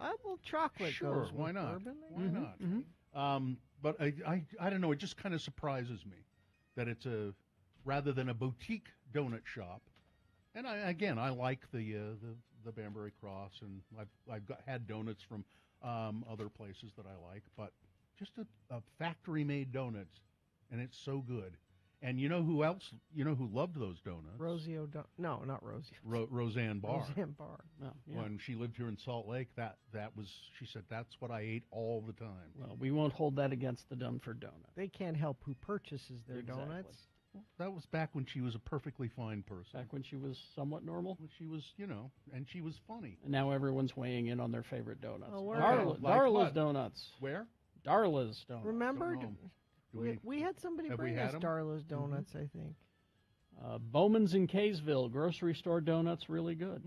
chocolate. Sure, goes why with not? Bourbon. Why not? But I don't know. It just kind of surprises me that it's rather than a boutique donut shop. And I like the Banbury Cross, and I've had donuts from other places that I like, but just a factory made donuts, and it's so good. And you know who else? You know who loved those donuts? Rosie No, not Rosie. Roseanne Barr. Roseanne Barr. Oh, yeah. When she lived here in Salt Lake, that was, she said, that's what I ate all the time. Well, we won't hold that against the Dunford donut. They can't help who purchases their Exactly. donuts. That was back when she was a perfectly fine person. Back when she was somewhat normal? When she was, and she was funny. And now everyone's weighing in on their favorite donuts. Oh, where- Darla's what? Donuts. Where? Darla's Donuts. Remember? Don't We had somebody have we bring had us 'em? Darla's donuts, I think. Bowman's in Kaysville, grocery store donuts, really good.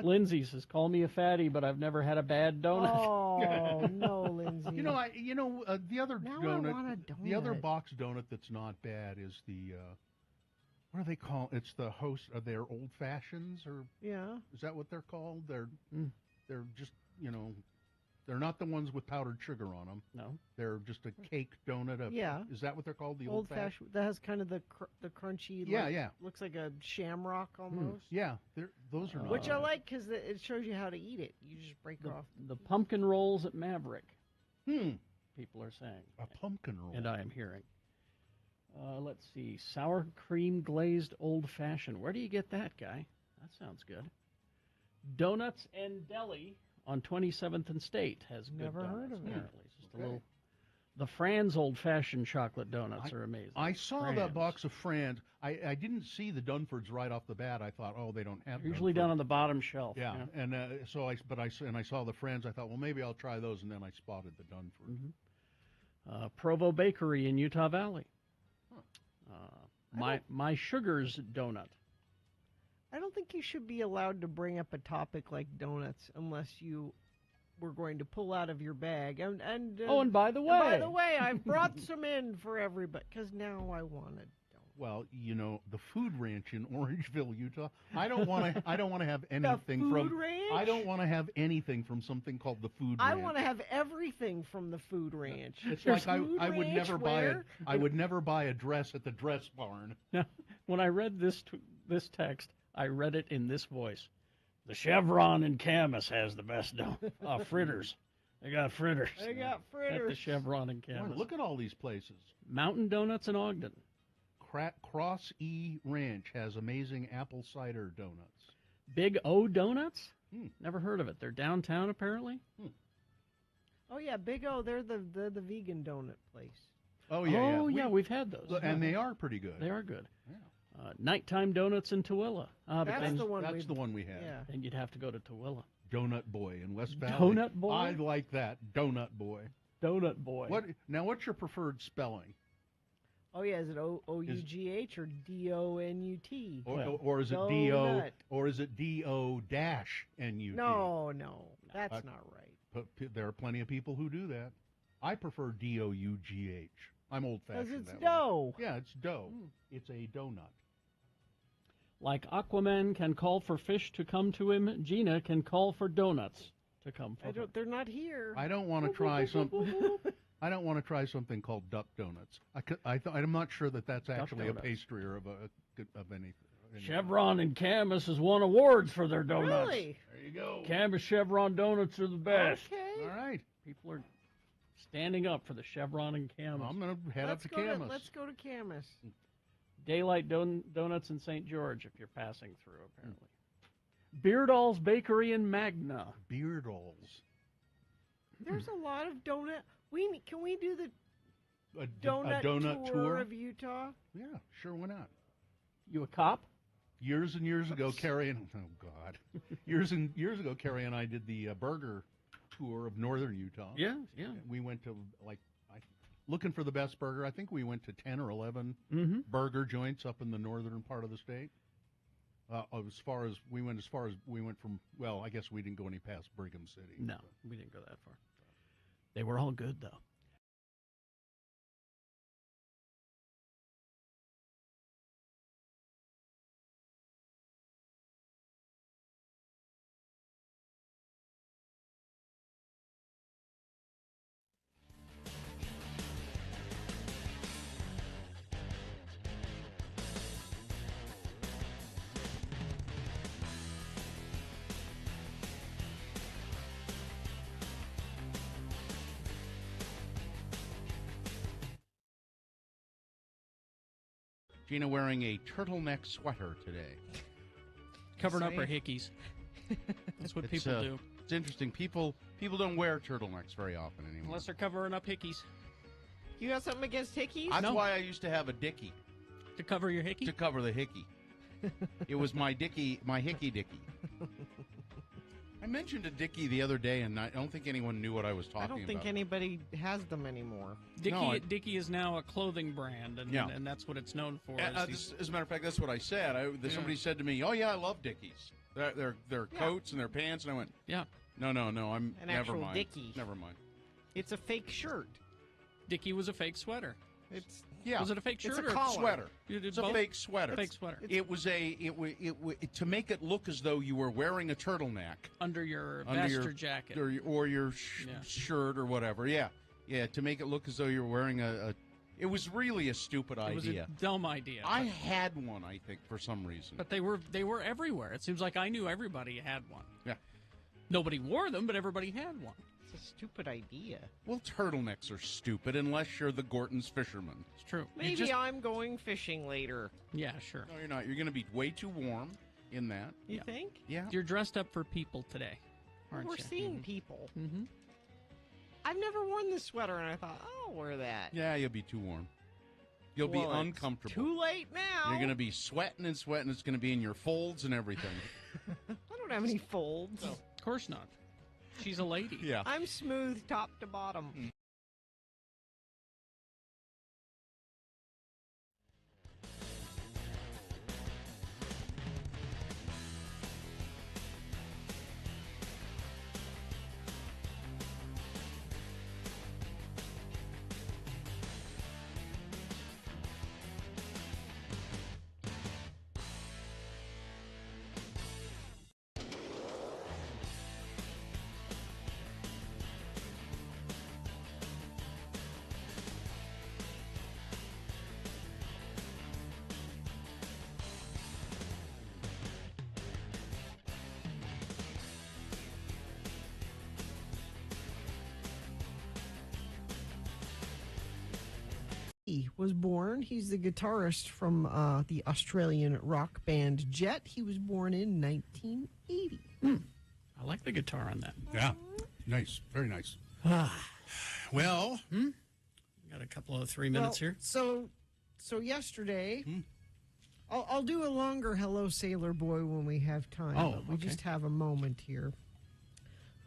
Lindsay says, "Call me a fatty, but I've never had a bad donut." Oh no, Lindsay. The other Now donut, I want a donut. the other box donut that's not bad is the what do they call? It's the host. Are they old fashions, or Yeah. is that what they're called? They're just they're not the ones with powdered sugar on them. No, they're just a cake donut. Yeah. Is that what they're called? The Old fashioned that has kind of the crunchy. Yeah, like, yeah. Looks like a shamrock almost. Yeah, those are not Which I bad. like because it shows you how to eat it. You just break off. the pumpkin rolls at Maverick. People are saying a pumpkin roll, and I am hearing. Let's see, sour cream glazed old fashioned. Where do you get that, guy? That sounds good. Donuts and Deli on 27th and State has good Never donuts, heard of it. apparently. It's just a little. The Franz old fashioned chocolate donuts are amazing. I saw that Franz. box of Franz. I didn't see the Dunfords right off the bat. I thought, oh, they don't have. Usually Dunford. down on the bottom shelf. Yeah, and I saw the Franz. I thought, well, maybe I'll try those, and then I spotted the Dunford. Provo Bakery in Utah Valley. My Sugar's donut. I don't think you should be allowed to bring up a topic like donuts unless you we're going to pull out of your bag. And and by the way, I've brought some in for everybody because now I want it. Well, you know, the Food Ranch in Orangeville, Utah. I don't want to have anything Food from. Ranch? I don't want to have anything from something called the Food I Ranch. want to have everything from the Food Ranch. It's There's like Food I would Ranch never buy where? I would never buy a dress at the dress barn. Now, when I read this text, I read it in this voice. The Chevron in Camas has the best fritters. They got fritters. They got At the fritters. Chevron in Boy, Camas. look at all these places. Mountain Donuts in Ogden. Cross E Ranch has amazing apple cider donuts. Big O Donuts? Never heard of it. They're downtown, apparently. Oh yeah, Big O. They're the vegan donut place. Oh yeah, we've had those. and they are pretty good. They are good. Nighttime Donuts in Tooele. That's the one. That's the one we had. Yeah. And you'd have to go to Tooele. Donut Boy in West Valley. Donut Boy? I like that. Donut Boy. Donut Boy. What's your preferred spelling? Oh yeah, is it O-U-G-H or D-O-N-U-T? Or is it Donut. D-O or is it D-O-N-U-T? No, that's not right. But there are plenty of people who do that. I prefer D-O-U-G-H. I'm old-fashioned. Because it's that dough. Way. Yeah, it's dough. It's a donut. Like Aquaman can call for fish to come to him, Gina can call for donuts to come for her. They're not here. I don't want to try something. I don't want to try something called duck donuts. I'm not sure that's actually a pastry or of anything. Chevron and Camas has won awards for their donuts. Really? There you go. Camas Chevron donuts are the best. Okay. All right. People are standing up for the Chevron and Camas. I'm going to head up to Camas. Let's go to Camas. Daylight Donuts in St. George if you're passing through, apparently. Beardall's Bakery in Magna. Beardall's. There's a lot of donut. Can we do the A donut tour tour of Utah? Yeah, sure, why not? You a cop? Years and years ago, Carrie and years ago, Carrie and I did the burger tour of northern Utah. Yeah. We went to looking for the best burger. I think we went to 10 or 11 burger joints up in the northern part of the state. We went from, I guess we didn't go any past Brigham City. No, we didn't go that far. They were all good, though. Gina wearing a turtleneck sweater today. Covering up her hickeys. That's what people do. It's interesting. People don't wear turtlenecks very often anymore. Unless they're covering up hickeys. You got something against hickeys? That's why I used to have a dickie. To cover your hickey? To cover the hickey. It was my hickey dickie. I mentioned a dickie the other day, and I don't think anyone knew what I was talking about. I don't think anybody has them anymore. Dickie is now a clothing brand, and that's what it's known for. As a matter of fact, that's what I said. Somebody said to me, "Oh yeah, I love Dickies. Their coats and their pants," and I went, "Yeah, no, I'm an never actual mind. Dickie. Never mind. It's a fake shirt. Dickie was a fake sweater. Was it a fake shirt it's a or collar. Sweater? You did It's both? a fake sweater. Fake sweater. It was to make it look as though you were wearing a turtleneck under your vest or jacket or your shirt or whatever. Yeah, to make it look as though you were wearing a. It was really a stupid idea. It was a dumb idea. I had one, I think, for some reason. But they were everywhere. It seems like I knew everybody had one. Yeah. Nobody wore them, but everybody had one. It's a stupid idea. Well, turtlenecks are stupid unless you're the Gorton's fisherman. It's true. Maybe I'm going fishing later. Yeah, sure. No, you're not. You're going to be way too warm in that. You think? Yeah. You're dressed up for people today, aren't We're you? seeing people. Mm-hmm. I've never worn this sweater, and I thought, I'll wear that. Yeah, you'll be too warm. You'll be uncomfortable. Too late now. You're going to be sweating and sweating. It's going to be in your folds and everything. I don't have any folds. Of course not. She's a lady. Yeah. I'm smooth top to bottom. Petty was born. He's the guitarist from the Australian rock band Jet. He was born in 1980. I like the guitar on that. Yeah. Nice. Very nice. Well, got a couple of 3 minutes here. So yesterday, I'll do a longer Hello Sailor Boy when we have time. Oh, but we okay. just have a moment here.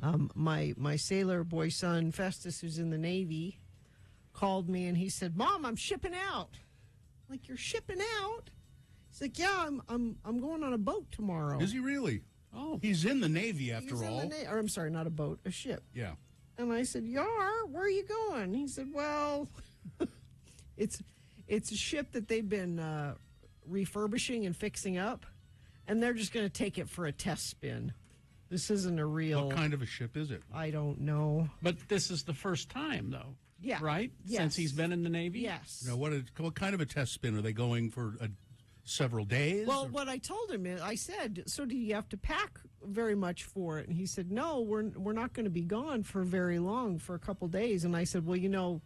My Sailor Boy son Festus, who's in the Navy, called me and he said, "Mom, I'm shipping out." I'm like, "You're shipping out?" He's like, "Yeah, I'm going on a boat tomorrow." is he really? Oh, He's in the Navy after He's in all. the or I'm sorry, not a boat, a ship. Yeah. And I said, "Yar, where are you going?" He said, "Well, it's a ship that they've been refurbishing and fixing up, and they're just going to take it for a test spin. This isn't a real." What kind of a ship is it? I don't know. but this is the first time, though. Yeah. Right? Yes. Since he's been in the Navy? Yes. Now, what kind of a test spin? Are they going for several days? Well, what I told him is, I said, "So do you have to pack very much for it?" And he said, "No, we're not going to be gone for very long, for a couple days." And I said, "Well,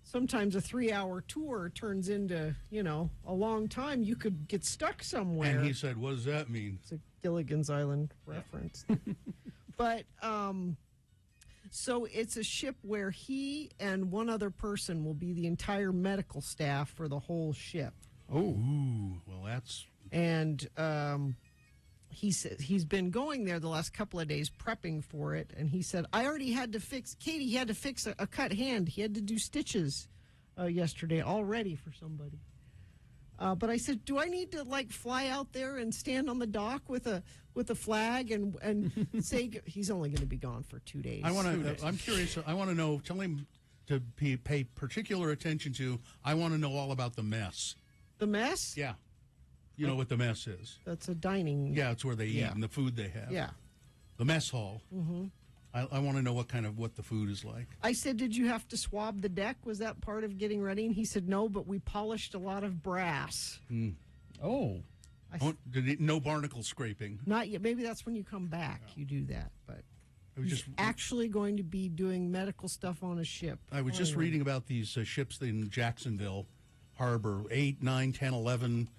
sometimes a 3-hour tour turns into, a long time. You could get stuck somewhere." And he said, "What does that mean?" It's a Gilligan's Island reference. But, so it's a ship where he and one other person will be the entire medical staff for the whole ship. Ooh, well, that's... And he said he's been going there the last couple of days prepping for it. And he said, "I already had to fix, Katie, he had to fix a cut hand. He had to do stitches yesterday already for somebody." But I said, "Do I need to fly out there and stand on the dock with a flag and say," he's only going to be gone for 2 days. I'm curious. I want to know. Tell him to pay particular attention to. I want to know all about the mess. The mess? Yeah. You know what the mess is? That's a dining. Yeah, it's where they eat Yeah. and the food they have. Yeah. The mess hall. Mm-hmm. I want to know what the food is like. I said, "Did you have to swab the deck? Was that part of getting ready?" And he said, "No, but we polished a lot of brass." Oh. No barnacle scraping. Not yet. Maybe that's when you come back. You do that. But I was he's actually going to be doing medical stuff on a ship. I was just reading about these ships in Jacksonville Harbor, 8, 9, 10, 11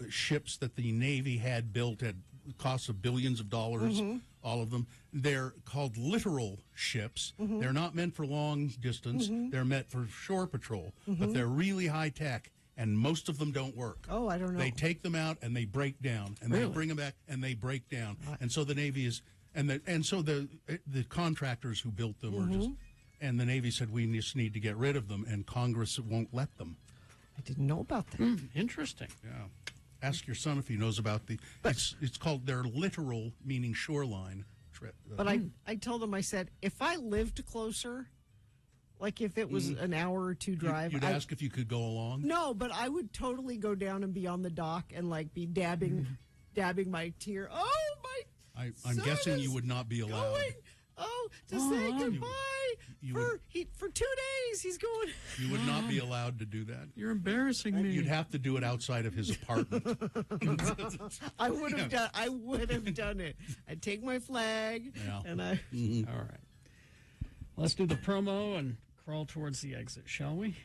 ships that the Navy had built at costs of billions of dollars, all of them. They're called littoral ships. They're not meant for long distance. They're meant for shore patrol, but they're really high tech, and most of them don't work. Oh, I don't know. They take them out and they break down, and they bring them back and they break down. And so the Navy is, and so the contractors who built them are just, and the Navy said, "We just need to get rid of them," and Congress won't let them. I didn't know about that. Interesting. Yeah. Ask your son if he knows about it's called their littoral, meaning shoreline trip. But I told him, I said, if I lived closer, like if it was an hour or two drive. You'd ask if you could go along? No, but I would totally go down and be on the dock and be dabbing my tear. Oh, my I'm son guessing you is would not be allowed. going, to say goodbye. You for 2 days, he's going. You would not be allowed to do that. You're embarrassing me. You'd have to do it outside of his apartment. I would have done it. I'd take my flag and I. All right. Let's do the promo and crawl towards the exit, shall we?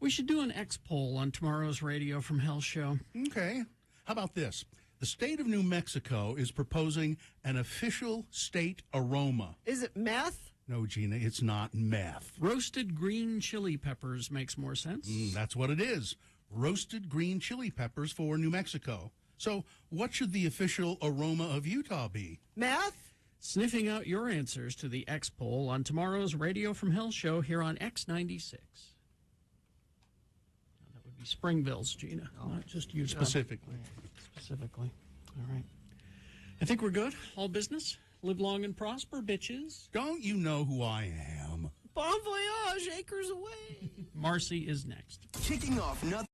We should do an X poll on tomorrow's Radio from Hell show. Okay. How about this? The state of New Mexico is proposing an official state aroma. Is it meth? No, Gina, it's not meth. Roasted green chili peppers makes more sense. That's what it is. Roasted green chili peppers for New Mexico. So what should the official aroma of Utah be? Meth? Sniffing out your answers to the X poll on tomorrow's Radio from Hell show here on X96. That would be Springville's, Gina, not just Utah. Specifically. All right. I think we're good. All business. Live long and prosper, bitches. Don't you know who I am? Bon voyage, acres away. Marcy is next. Kicking off nothing.